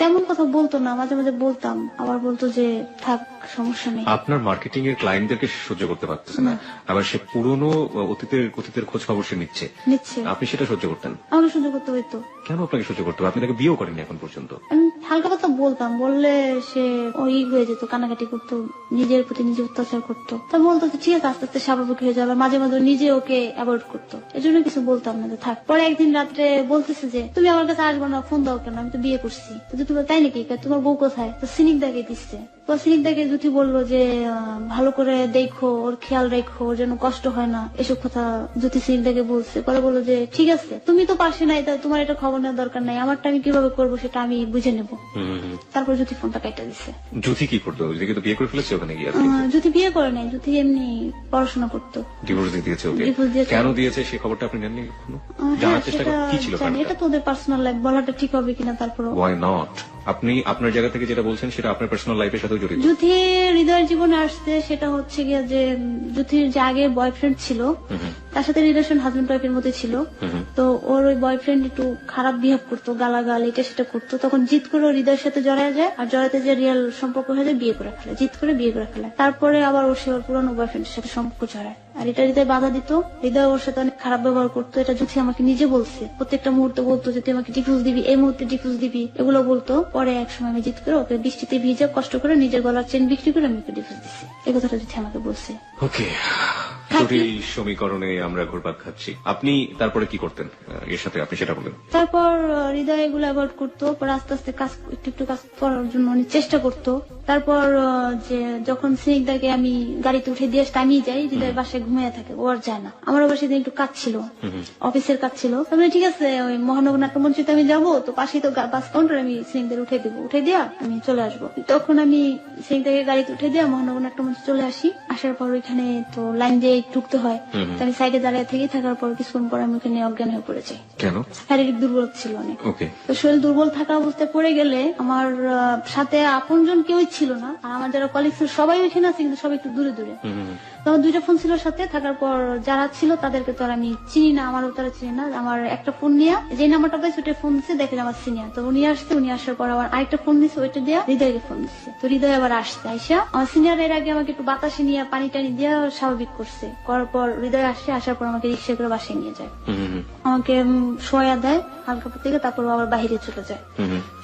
তেমন কথা বলতো না, মাঝে মাঝে বলতাম, আবার বলতো যে থাক সমস্যা নেই। আপনার মার্কেটিং এর ক্লায়েন্টদেরকে সহ্য করতে পারতেছে না, আবার সে পুরনো অতীতের খোঁজ খবর সে নিচ্ছে, আপনি সেটা সহ্য করতেন? আমাকে সহ্য করতে হইতো। কেন আপনাকে সহ্য করতে হবে? আপনি তাকে বিয়েও করেননি এখন পর্যন্ত। আমি হালকা কথা বলতাম, বললে সে ওই হয়ে যেত, কানাকাটি করতো, নিজের প্রতি নিজে অত্যাচার করতো। তা বলতো যে ঠিক আছে, আস্তে আস্তে স্বাভাবিক হয়ে যাবে। মাঝে মাঝে নিজে ওকে অ্যাভয়েড করতো, এজন্য কিছু বলতাম না, যে থাক। পরে একদিন রাত্রে বলতেছে যে তুমি আমার কাছে আসবো না, ফোন দাও কেন, আমি তো বিয়ে করছি। তো তুমি তাই নাকি, তোমার বউ কোথায়? তো স্নিগ্ধাকে দিচ্ছে। তো স্নিগ্ধাকে জুথি বললো যে ভালো করে দেখো, ওর খেয়াল রেখো, ওর যেন কষ্ট হয় না, এসব কথা জুথি স্নিগ্ধাকে বলছে। পরে বললো যে ঠিক আছে, তুমি তো পাশে নাই, তা তোমার এটা খবর নেওয়ার দরকার নাই, আমারটা আমি কিভাবে করবো সেটা আমি বুঝে নেবো। তারপর জুথি ফোনটা কেটে দিচ্ছে। জুথি কি করতো? জুথি তো বিয়ে করে ফেলেছে ওখানে গিয়ে? জুথি বিয়ে করে নাই, জুথি এমনি পড়াশোনা করতো। ডিভোর্স দিয়ে দিয়েছে ওকে? ডিভোর্স দিয়েছে। কেন দিয়েছে সেই খবরটা আপনি নেননি কখনো? জানার চেষ্টা করুন কি ছিল কারণটা? এটা তো ওদের পার্সোনাল লাইফ, বলাটা ঠিক হবে কিনা। তারপর ওয়াই নট? আপনি আপনার জায়গা থেকে যেটা বলছেন সেটা আপনার পার্সোনাল লাইফের সাথে জড়িত। জুথি হৃদয়ের জীবনে আসছে, সেটা হচ্ছে গিয়ে যে জুথির যে আগের বয়ফ্রেন্ড ছিল, তার সাথে রিলেশন হাজবেন্ড ওয়াইফের মধ্যে ছিল। তো ওর ওই বয়ফ্রেন্ড একটু খারাপ বিহেভ করতো, গালাগাল এটা সেটা করতো। তখন জিত করে হৃদয়ের সাথে জড়ায় যায়, আর জড়াতে যে রিয়েল সম্পর্ক হয়ে যায়, বিয়ে করে ফেলে, জিত করে বিয়ে করে ফেলে। তারপরে আবার ওর সে ওর পুরনো বয়ফ্রেন্ডের সাথে সম্পর্ক জড়ায়, আর এটা হৃদয় বাধা দিত। হৃদয় ওর সাথে অনেক খারাপ ব্যবহার করতো, এটা জুথি আমাকে নিজে বলছে। প্রত্যেকটা মুহূর্তে বলতো যে তুই আমাকে ডিভোর্স দিবি, এই মুহূর্তে ডিভোর্স দিবি, এগুলো বলতো। পরে একসময় আমি জিত করে ওকে বৃষ্টিতে ভিজে কষ্ট করে নিজের গলার চেন বিক্রি করে আমি ওকে ডিভোর্স দিচ্ছি, এই কথাটা জুথি আমাকে বলছে। ওকে, জটিল সমীকরণে আমরা ঘুরপাক খাচ্ছি। আপনি তারপরে কি করতেন এর সাথে, আপনি সেটা বলেন। তারপর হৃদয় এগুলো অ্যাভয়েড করতো, পরে আস্তে আস্তে কাজ একটু একটু কাজ করার জন্য অনেক চেষ্টা করতো। তারপর যে যখন স্নিগ্ধাকে আমি গাড়িতে উঠে দিয়ে আসতে আমি যাই, হৃদয় বাসায় ঘুমিয়ে থাকে, ও আর যায় না। আমারও বাসায় একটু কাজ ছিল, অফিসের কাজ ছিল। তারপরে ঠিক আছে, ওই মহানগর নাট্যমঞ্চে আমি যাবো, তো পাশেই তো বাস কাউন্টার, আমি স্নিগ্ধাকে উঠে দিব, উঠে দিয়া আমি চলে আসবো। তখন আমি স্নিগ্ধাকে গাড়িতে উঠে দিয়া মহানগর নাট্যমঞ্চে চলে আসি। আসার পর ওইখানে তো লাইন দিয়ে ঢুকতে হয়, তো আমি সাইডে দাঁড়িয়ে থেকে থাকার পর কিছুক্ষণ পর আমি ওখানে অজ্ঞান হয়ে পড়ে যাই। কেন? শারীরিক দুর্বল ছিল অনেক। তো শরীর দুর্বল থাকা অবস্থায় পড়ে গেলে আমার সাথে আপনজন কেউই ছিল না, আর আমার যারা কলিগ ছিল সবাই ওইখানে আছে, কিন্তু সবাই একটু দূরে দূরে। তো আমার 2টা ফোন ছিল সাথে, থাকার পর যারা ছিল তাদেরকে তো আর আমি চিনি না, আমারও তারা চিনি না। আমার একটা ফোন নিয়ে যে নাম্বারটা পাইছে ওটা ফোন দিচ্ছে, দেখে আমার সিনিয়র, তো উনি আসছে, উনি আসার পর আবার আরেকটা ফোন দিচ্ছে, ওইটা দিয়ে হৃদয়কে ফোন দিচ্ছে। তো হৃদয় আবার আসছে, আইসা আমার সিনিয়র এর আগে আমাকে একটু বাতাসে নিয়ে পানি টানি দিয়ে স্বাভাবিক করছে। করার পর হৃদয় আসছে, আসার পর আমাকে রিক্সা করে বাসায় নিয়ে যায়, আমাকে শোয়া দেয় হালকা থেকে, তারপর আবার বাহিরে চলে যায়।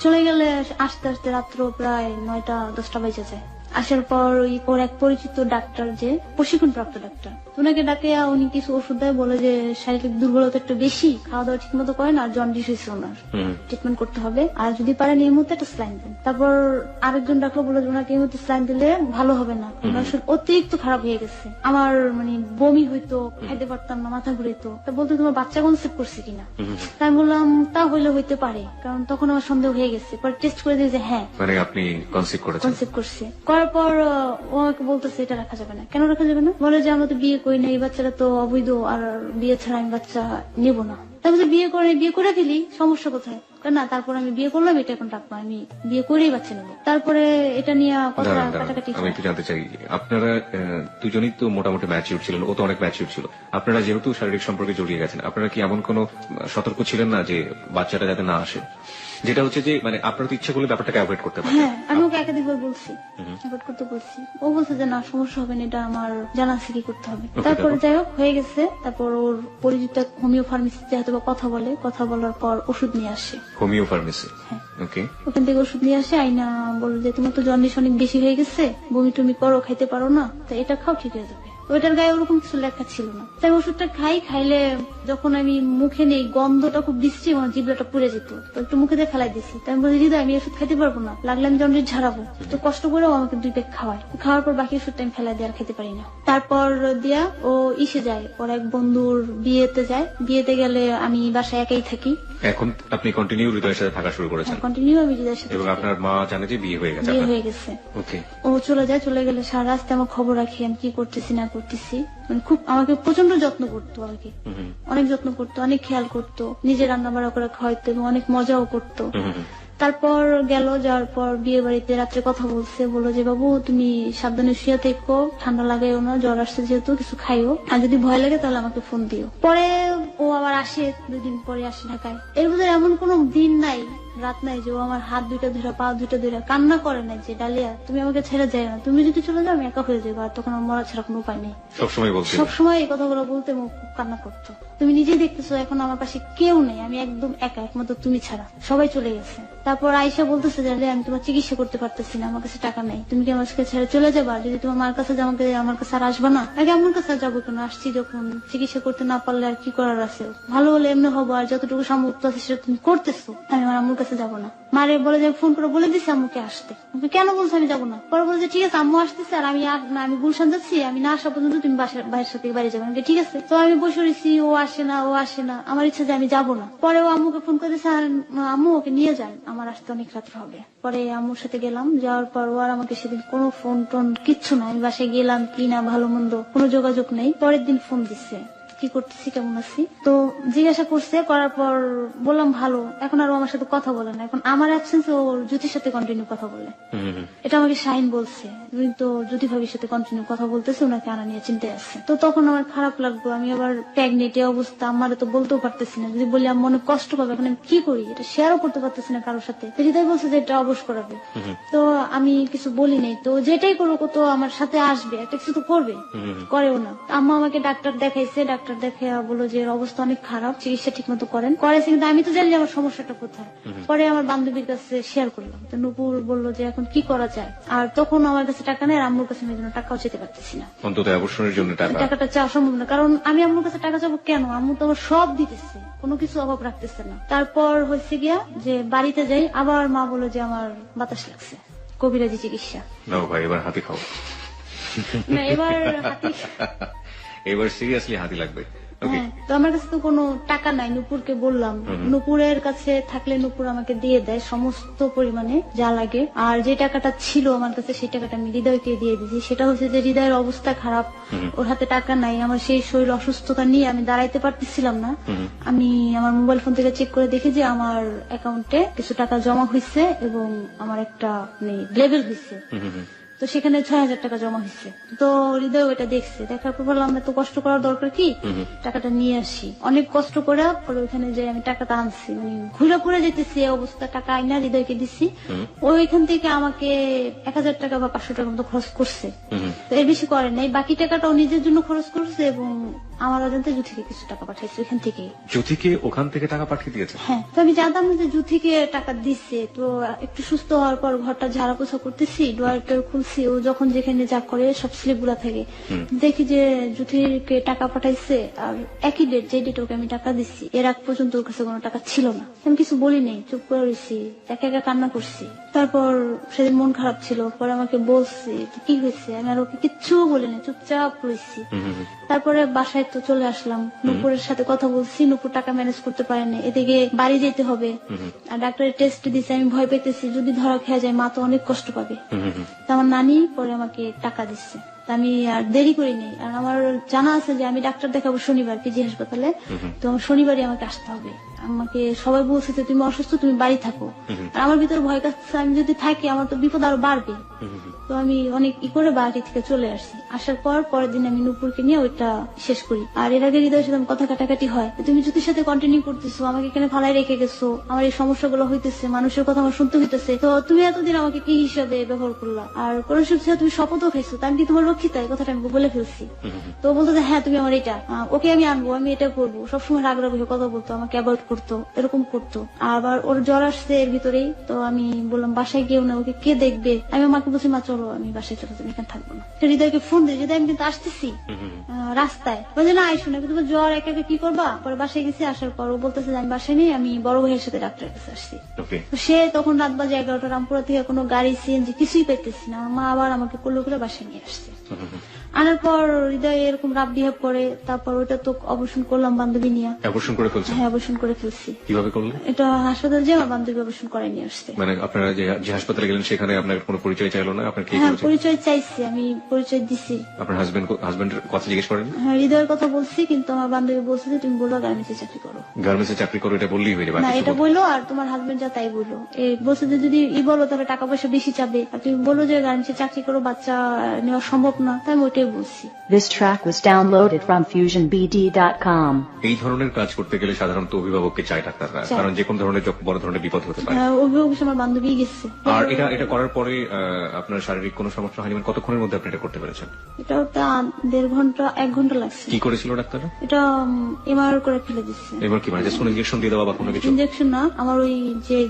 চলে গেলে আস্তে আস্তে রাত্র প্রায় 9টা 10টা বেজে যায়। আসার পর ওর এক পরিচিত ডাক্তার, যে প্রশিক্ষণপ্রাপ্ত ডাক্তার, ওনাকে ডাকে, উনি কিছু ওষুধ দেয়, বলে যে শারীরিক দুর্বলতা একটু বেশি, খাওয়া দাওয়া ঠিক মতো করেন, আর জন্ডিস হয়েছে ওনার, ট্রিটমেন্ট করতে হবে, আর যদি পারেন এই মুহূর্তে একটা স্লাইন দেন। তারপর আরেকজন ডাক্তার বলে যে ওনাকে এই মুহূর্তে স্লাইন দিলে ভালো হবে না, ওনার শরীর অতিরিক্ত খারাপ হয়ে গেছে, আমার মানে বমি হইতো, খাইতে পারতাম না, মাথা ঘুরেতো। তা বলতো তোমার বাচ্চা কনসেপ্ট করছে কিনা। তাই আমি বললাম তা হইলে হইতে পারে, কারণ তখন আমার সন্দেহ হয়ে গেছে। পরে টেস্ট করে দিয়ে যে হ্যাঁ মানে আপনি কনসিভ করেছেন। কনসেপ্ট করছে। করার পর ও আমাকে বলতেছে এটা রাখা যাবে না। কেন রাখা যাবে না? বলে যে আমরা তো বিয়ে করি না, এই বাচ্চাটা তো অবৈধ, আর বিয়ে ছাড়া আমি বাচ্চা নেব না। তারপরে বিয়ে করে ফেলি, সমস্যা কোথায়? না, তারপর আমি বিয়ে করলাম, এটা এখন রাখবো, আমি বিয়ে করেই বাচ্চা নেবো। তারপরে এটা নিয়ে কথা কাটাকাটি। আমি একটু জানতে চাই, আপনারা দুজনই তো মোটামুটি ম্যাচিউর ছিলেন, ও তো অনেক ম্যাচিউর ছিল। আপনারা যেহেতু শারীরিক সম্পর্কে জড়িয়ে গেছেন, আপনারা কি এমন কোনো সতর্ক ছিলেন না যে বাচ্চাটা যাতে না আসে? যেটা হচ্ছে যে মানে আপনারা তো ইচ্ছা করলে ব্যাপারটাকে অ্যাভয়েড করতে পারেন। হ্যাঁ, আমি ওকে একাধিকবার বলছি, অ্যাভয়েড করতে বলছি। ও বলছে যে না, সমস্যা হবে না, এটা আমার জানা আছে কি করতে হবে। তারপর যাই হোক হয়ে গেছে। তারপর ওর পরিচিত হোমিও ফার্মেসিতে হয়তো কথা বলার পর ওষুধ নিয়ে আসে। Homeo pharmacy? ওকে। ওখান থেকে ওষুধ নিয়ে আসে, আইনা বলল যে তোমার তো জন্ডিস অনেক বেশি হয়ে গেছে, বমি টমি করো, খাইতে পারো না, তো এটা খাও, ঠিক হয়ে যাবে। ওইটার গায়ে ওরকম কিছু লেখা ছিল না। তাই ওষুধটা খাইলে যখন আমি মুখে নেই, গন্ধটা খুব বিশ্রী, আমার জিভটা পুড়ে যেত, তো একটু মুখে দিয়ে ফেলাই দিছি। তাই আমি বলি হৃদয় আমি ওষুধ খাইতে পারবো না, লাগলে আমি জন্ডিস ঝাড়াবো। তো কষ্ট করেও আমাকে 2 প্যাক খাওয়ায়। খাওয়ার পর বাকি ওষুধটা আমি ফেলাই দিয়ে আর খেতে পারি না। তারপর দিয়া ও ইসে যায়, ওর এক বন্ধুর বিয়েতে যায়। বিয়েতে গেলে আমি বাসায় একাই থাকি। এখন আপনি কন্টিনিউ হৃদয়ের সাথে থাকা শুরু করেছেন? কন্টিনিউ আমি হৃদয়ের সাথে। এবং আপনার মা জানে যে বিয়ে হয়ে গেছে? বিয়ে হয়ে গেছে। ওকে। ও চলে যায়, চলে গেলে সারা রাস্তায় আমার খবর রাখি আমি কি করতেছি না করতেছি। মানে খুব আমাকে প্রচন্ড যত্ন করতো আর কি, অনেক যত্ন করতো, অনেক খেয়াল করতো, নিজে রান্না বাড়া করে খাওয়াইতো এবং অনেক মজাও করতো। তারপর যাওয়ার পর বিয়ে বাড়িতে রাত্রে কথা বললো যে বাবু তুমি সাবধানে শুয়ে থেকো, ঠান্ডা লাগাইও না, জ্বর আসছে যেহেতু, কিছু খাইও, আর যদি ভয় লাগে তাহলে আমাকে ফোন দিও। পরে ও আবার আসে, 2 দিন পরে আসে ঢাকায়। এর ভিতরে এমন কোন দিন নাই, রাত নাই যে ও আমার হাত 2টা ধরে, পা 2টা ধরে কান্না করে নাই যে ডালিয়া তুমি আমাকে ছেড়ে যাই না, তুমি যদি চলে যাও আমি একা হয়ে যাবো, আর তখন আমার মরা ছাড়া কোনো উপায় নেই। সবসময় এই কথাগুলো বলতে খুব কান্না করতো। তুমি নিজেই দেখতেছো এখন আমার পাশে কেউ নেই, আমি একদম একা, একমাত্র তুমি ছাড়া, সবাই চলে গেছে। তারপর আয়শা বলতেছে যে আমি তোমার চিকিৎসা করতে পারতেছি না, আমার কাছে টাকা নেই, তুমি কি আমার কাছে ছেড়ে চলে যাবা? যদি তোমার মার কাছে আমাকে আমার কাছে আর আসবা না? আগে আমার কাছে যাবো কেন? আসছি যখন, চিকিৎসা করতে না পারলে আর কি করার আছে? ভালো হলে এমনি হবো, আর যতটুকু সামর্থ্য আছে সেটা তুমি করতেছো, আমি আমার আম্মুর কাছে যাবো না। মারে বলে যে ফোন করে বলে দিছি আম্মুকে আসতে। কেন বলছো আমি যাবো না? পরে বলে যে ঠিক আছে আম্মু আসতেছে, আর আমি গুলশান যাচ্ছি, আমি না আসা পর্যন্ত তুমি বাইরের সাথে বাড়ি যাবো। ঠিক আছে। তো আমি বসে রয়েছি, ও আসে না, আমার ইচ্ছা যে আমি যাবো না। পরে ও আম্মুকে ফোন করে দিচ্ছে, আম্মু ওকে নিয়ে যান, আমার আসতে অনেক রাত হবে। পরে আম্মুর সাথে গেলাম, যাওয়ার পর ও আর আমাকে সেদিন কোনো ফোন টোন কিচ্ছু না, আমি বাসায় গেলাম কি না ভালো মন্দ কোনো যোগাযোগ নেই। পরের দিন ফোন দিচ্ছে, কি করতেছি, কেমন আছি, তো জিজ্ঞাসা করছে। করার পর বললাম ভালো। এখন আর ও আমার সাথে কথা বলে না, এখন আমার অ্যাবসেন্সে ও জ্যোতির সাথে কন্টিনিউ কথা বলে। এটা আমাকে শাহিন বলছে, তুমি তো জ্যোতি ভাবির সাথে কন্টিনিউ কথা বলতেছে, ওনাকে আনা নিয়ে চিন্তায় আছে। তো তখন আমার খারাপ লাগলো, আমি আবার প্রেগনেন্ট অবস্থা, আমারে তো বলতেও পারতেছি না, যদি বলি আমার মনে কষ্ট পাবে, এখন আমি কি করি, এটা শেয়ারও করতে পারতেছি না কারোর সাথে। হৃদয় বলছে যে এটা অবশ করাবে, তো আমি কিছু বলি নাই। তো যেটাই করুক তো আমার সাথে আসবে, একটা কিছু তো করবে, করেও না। আম্মা আমাকে ডাক্তার দেখাইছে, ডাক্তার দেখে বললো যে এর অবস্থা অনেক খারাপ, চিকিৎসা ঠিক মতো করেছে, কিন্তু আমি তো জানি যে আমার সমস্যাটা কোথায়। পরে আমার বান্ধবীর কাছে শেয়ার করলাম, তো নুপুর বললো যে এখন কি করা যায়। আর তখন আমার কাছে টাকা নেই, আর আম্মুর কাছে আমি টাকাও চেতে পারতেছি না, অন্তত আবশ্যনের জন্য টাকাটা চাওয়া সম্ভব না, কারণ আমি আম্মুর কাছে টাকা চাবো কেন? আম্মু তো আমার সব দিতেছে, কোনো কিছু অভাব রাখতেছে না। তারপর হয়েছে গিয়া যে বাড়িতে যাই, আবার মা বললো যে আমার বাতাস লাগছে, কবিরাজি চিকিৎসা। না ভাই এবার হাতি খাও না, এবার সিরিয়াসলি হাতি লাগবে। তো আমার কাছে তো কোনো টাকা নাই, নুপুরকে বললাম, নুপুরের কাছে থাকলে নুপুর আমাকে দিয়ে দেয় সমস্ত পরিমাণে যা লাগে। আর যে টাকাটা ছিল আমার কাছে সেই টাকাটা আমি হৃদয়কে দিয়ে দিয়েছি। সেটা হচ্ছে যে হৃদয়ের অবস্থা খারাপ, ওর হাতে টাকা নাই, আমার সেই শরীর অসুস্থতা নিয়ে আমি দাঁড়াইতে পারতেছিলাম না। আমি আমার মোবাইল ফোন থেকে চেক করে দেখি যে আমার অ্যাকাউন্টে কিছু টাকা জমা হয়েছে এবং আমার একটা লেভেল হয়েছে, তো সেখানে 6,000 টাকা জমা হয়েছে। তো হৃদয় ওইটা দেখছে, দেখার পর বললাম আমরা তো কষ্ট করার দরকার কি, টাকাটা নিয়ে আসি। অনেক কষ্ট করে ওইখানে যে আমি টাকাটা আনছি, মানে ঘুরে ঘুরে যেতেছি এই অবস্থা, টাকা আইনা হৃদয়কে দিচ্ছি। ওইখান থেকে আমাকে 1,000 টাকা বা 500 টাকা মতো খরচ করছে, তো এর বেশি করে নাই। বাকি টাকাটাও নিজের জন্য খরচ করছে এবং আমার অজান্তে জুথিকে কিছু টাকা পাঠাইছে ওইখান থেকে। জ্যোতিকে ওখান থেকে টাকা পাঠিয়ে দিয়েছে? হ্যাঁ, তো আমি জানতাম না যে জুথিকে টাকা দিচ্ছে। তো একটু সুস্থ হওয়ার পর ঘরটা ঝাড়া পোছা করতেছি, ডোয়ারটা খুলছি, ও যখন যেখানে যা করে সব স্লিপ গুলা থাকে, দেখি যে জুথিকে টাকা পাঠাইছে আর একই ডেট, যে ডেট ওকে আমি টাকা দিচ্ছি এর আগ পর্যন্ত ওর কাছে কোনো টাকা ছিল না। আমি কিছু বলি নাই, চুপ করে রয়েছি, একা একা কান্না করছি। তারপর সেদিন মন খারাপ ছিল, পরে আমাকে বলছে কি হয়েছে, আমি আর ওকে কিচ্ছু বলি না, চুপচাপ রয়েছি। তারপরে বাসায় তো চলে আসলাম, নুপুরের সাথে কথা বলছি, নুপুর টাকা ম্যানেজ করতে পারে না, এদিকে বাড়ি যেতে হবে আর ডাক্তারের টেস্ট দিচ্ছে, আমি ভয় পেতেছি যদি ধরা খেয়ে যায় মা তো অনেক কষ্ট পাবে। তো আমার নানি পরে আমাকে টাকা দিচ্ছে, আমি আর দেরি করিনি। আর আমার জানা আছে যে আমি ডাক্তার দেখাবো শনিবার পিজি হাসপাতালে, তো আমার শনিবারই আমাকে আসতে হবে। আমাকে সবাই বলছে যে তুমি অসুস্থ, তুমি বাড়ি থাকো। আর আমার ভিতরে ভয় কাটছে, আমি যদি থাকি আমার তো বিপদ আরো বাড়বে। তো আমি অনেক করে বাড়ি থেকে চলে আসছি। আসার পর পরের দিন আমি নুপুরকে নিয়ে ওইটা শেষ করি। আর এর আগে হৃদয়ের সাথে কথা কাটাকাটি হয়, তুমি জ্যোতির সাথে কন্টিনিউ করতেছো, আমাকে এখানে ফালাই রেখে গেছো, আমার এই সমস্যাগুলো হইতেছে, মানুষের কথা আমার শুনতে হইতেছে, তো তুমি এতদিন আমাকে কি হিসাবে ব্যবহার করলা? আর কোন সুখে তুমি শপথও খাইছো, তা আমি কি তোমার রক্ষিতা? এই কথাটা আমি বলে ফেলছি। তো বলতো যে হ্যাঁ তুমি আমার এটা, ওকে আমি আনবো, আমি এটা করবো। সবসময় রাগ রাগ হয়ে কথা বলতো, আমাকে অ্যাভয়েড করতো, এরকম করতো। আবার ওর জ্বর আসছে এর ভিতরেই, তো আমি বললাম বাসায় গিয়েও না, ওকে কে দেখবে? আমি মাকে বলছি মা চলো আমি বাসায় চলে যাবো, এখানে থাকবো না। হৃদয়কে ফোন দিই, হৃদয় আমি কিন্তু আসতেছি রাস্তায়, বলছে না আইসো না, তোমার জ্বর একা একা কি করবা? পরে বাসায় গেছি, আসার পর ও বলতেছে যে আমি বাসায় নেই, আমি বড় ভাইয়ের সাথে ডাক্তারের কাছে আসছি। সে তখন রাত বাজে 11টা, রামপুরা থেকে কোনো গাড়ি সিএনজি কিছুই পেতেছি না। আমার মা আবার আমাকে কোলে করে বাসায় নিয়ে আসছে। আনার পর হৃদয় এরকম রাব বিহেভ করে, তারপর ওটা তো অবসান করলাম বান্ধবী নিয়ে। অবসান করে ফেলছেন? হ্যাঁ, অবসান করে ফেলছি। কিভাবে করলেন এটা হাসপাতালে যে আমার বান্ধবী অবসান করে নিয়ে আসছে। মানে আপনারা যে হাসপাতালে গেলেন সেখানে আপনার কোনো পরিচয় চাইলো না? আপনার কি? হ্যাঁ, পরিচয় চাইছি, আমি পরিচয় দিছি। আপনার হাজবেন্ডের কথা জিজ্ঞেস করেন? হ্যাঁ, হৃদয়ের কথা বলছি, কিন্তু আমার বান্ধবী বলছে যে তুমি বলো গার্মেন্টসে চাকরি করো। গার্মেন্টসে চাকরি করো এটা বললেই হয়ে যাবে? না, এটা বললো আর তোমার হাজবেন্ড যা তাই বললো। বলছে যে যদি বলো তাহলে টাকা পয়সা বেশি চাবে, আর তুমি বলো যে গার্মেন্টসে চাকরি করো, বাচ্চা নেওয়া সম্ভব না, তাই আমি ওইটাই বলছি। This track was downloaded from FusionBD.com. এই ধরনের কাজ করতে গেলে সাধারণত অভিভাবককে চায় ডাক্তাররা, কারণ যে কোনো ধরনের বড় ধরনের বিপদ হতে পারে। অভিভাবক আমার বান্ধবী গেছে। আর এটা করার পরে আপনার শারীরিক কোনো সমস্যা হয়নি? মানে কতক্ষণের মধ্যে আপনি এটা করতে পেরেছেন? এটা 1.5 ঘন্টা 1 ঘন্টা লাগছে। কি করেছিল ডাক্তাররা? এটা এমআর করে ফেলে দিচ্ছে। এবার কি মানে কোনো ইনজেকশন দিয়ে দেওয়া বা কোনো কিছু? ইনজেকশন না, আমার ওই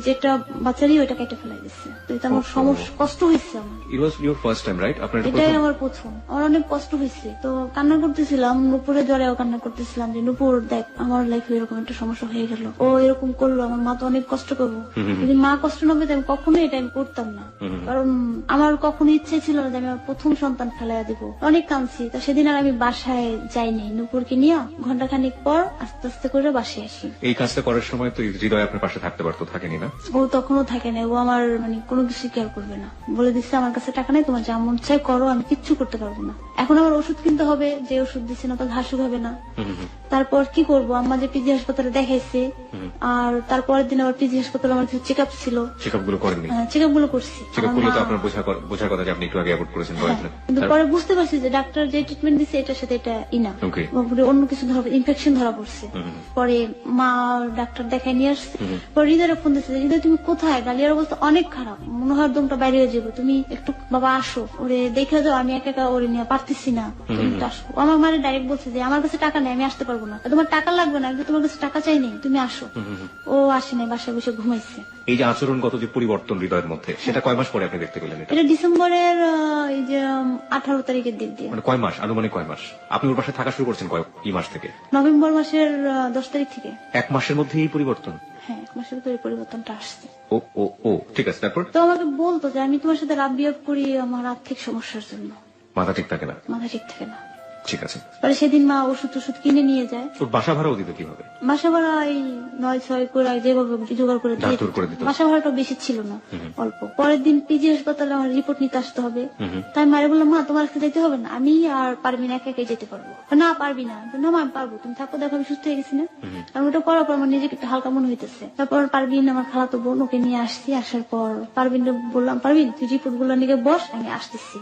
যেটা বাচ্চারই ওইটা কেটে ফেলে দিচ্ছে। তো এটা আমার সমস্যা, কষ্ট হয়েছে আমার। It was your first time, right? আপনার এটাই আমার প্রথম, আমার অনেক কষ্ট হয়েছে। তো কান্না করতেছিলাম, নুপুরের জ্বরেও কান্না করতেছিলাম যে নুপুর দেখ আমার লাইফে এরকম একটা সমস্যা হয়ে গেল, ও এরকম করলো, আমার মা তো অনেক কষ্ট করবো। যদি মা কষ্ট না পেতে আমি কখনোই এটা আমি করতাম না, কারণ আমার কখনো ইচ্ছে ছিল না যে আমি আমার প্রথম সন্তান ফেলাইয়া দিব। অনেক কাঁদছি। তা সেদিন আর আমি বাসায় যাইনি, নুপুরকে নিয়ে ঘন্টাখানিক পর আস্তে আস্তে করে বাসায় আসি। এই কাজটা করার সময় তো হৃদয় আপনার পাশে থাকতে পারতো, থাকেনি না? ও তখনও থাকে না, ও আমার মানে কোনো কিছু কেয়ার করবে না, বলে দিচ্ছে আমার কাছে টাকা নেই, তোমার যা মন চাই করো, আমি কিচ্ছু করতে পারবো না। এখন আমার ওষুধ কিনতে হবে, যে ওষুধ দিচ্ছে না তো ঘাসুক হবে না। তারপর কি করবো, আম্মা যে পিজি হাসপাতালে দেখাইছে, আর তারপরের দিন আবার পিজি হাসপাতালে আমার কিছু চেক আপ ছিল। চেক আপ গুলো করেননি? চেক আপ গুলো করছি। চেক আপ গুলো তো আপনার বোঝার কথা যে আপনি একটু আগে অ্যাভয়েড করেছেন, কিন্তু পরে বুঝতে পারছি যে ডাক্তার যে ট্রিটমেন্ট দিচ্ছে এটার সাথে এটা ইনা, অন্য কিছু ধরা, ইনফেকশন ধরা পড়ছে। পরে মা ডাক্তার দেখাই নিয়ে আসছে। পরে হৃদয়ের ফোন দিচ্ছে, হৃদয় তুমি কোথায়? ডালিয়ার অবস্থা অনেক খারাপ, মনে হয় দমটা বাইরে হয়ে যাবো, তুমি একটু বাবা আসো, ওরে দেখে যাও, আমি একা একা ওরে নিয়ে পারতেছি না, তুমি একটু আসো। আমার মানে ডাইরেক্ট বলছে যে আমার কাছে টাকা নেই, আমি আসতে পারবো না। তোমার টাকা লাগবে না, কিন্তু তোমার কাছে টাকা চাই নেই, তুমি আসো। ও আসে নাই, বাসায় বসে ঘুমাইছে। এই যে আচরণগত যে পরিবর্তন হৃদয়ের মধ্যে, সেটা কয় মাস পরে আপনি দেখতে পেলেন? এটা ডিসেম্বরের এই যে 18 তারিখের দিক দিয়ে। মানে কয় মাস, আনুমানিক কয় মাস? আপনি ওর পাশে থাকা শুরু করছেন কি মাস থেকে? নভেম্বর মাসের 10 তারিখ থেকে। 1 মাসের মধ্যে এই পরিবর্তন? হ্যাঁ, 1 মাসের ভিতরে পরিবর্তনটা আসছে। ও ঠিক আছে। তারপর তো আমাকে বলতো যে আমি তোমার সাথে রাব বিহেভ করি আমার আর্থিক সমস্যার জন্য। মাথা ঠিক থাকে না? মাথা ঠিক থাকে না। ঠিক আছে। পরে সেদিন মা ওষুধ কিনে নিয়ে যায়। ওর বাসা ভাড়াও দিত কিভাবে? বাসা ভাড়া এই 9-6 করে যেভাবে জোগাড় করে দিত। বাসা ভাড়াটা বেশি ছিল না, অল্প। পরের দিন পিজি হাসপাতালে আমার রিপোর্ট নিতে আসতে হবে। তাই মারে বললাম মা তোমার কাছে যেতে হবে না, আমি আর পারবি না, একা একাই যেতে পারবো। না পারবি না, না মা আমি পারবো, তুমি থাকো, দেখো আমি সুস্থ হয়ে গেছি না। আমি ওটা করার পর আমার নিজেকে একটু হালকা মনে হইতেছে। তারপর পারবিন আমার খালাতো বোন, ওকে নিয়ে আসছি। আসার পর পারবিন বললাম পারবিন তুই রিপোর্ট গুলো নিয়ে বস, আমি আসতেছি।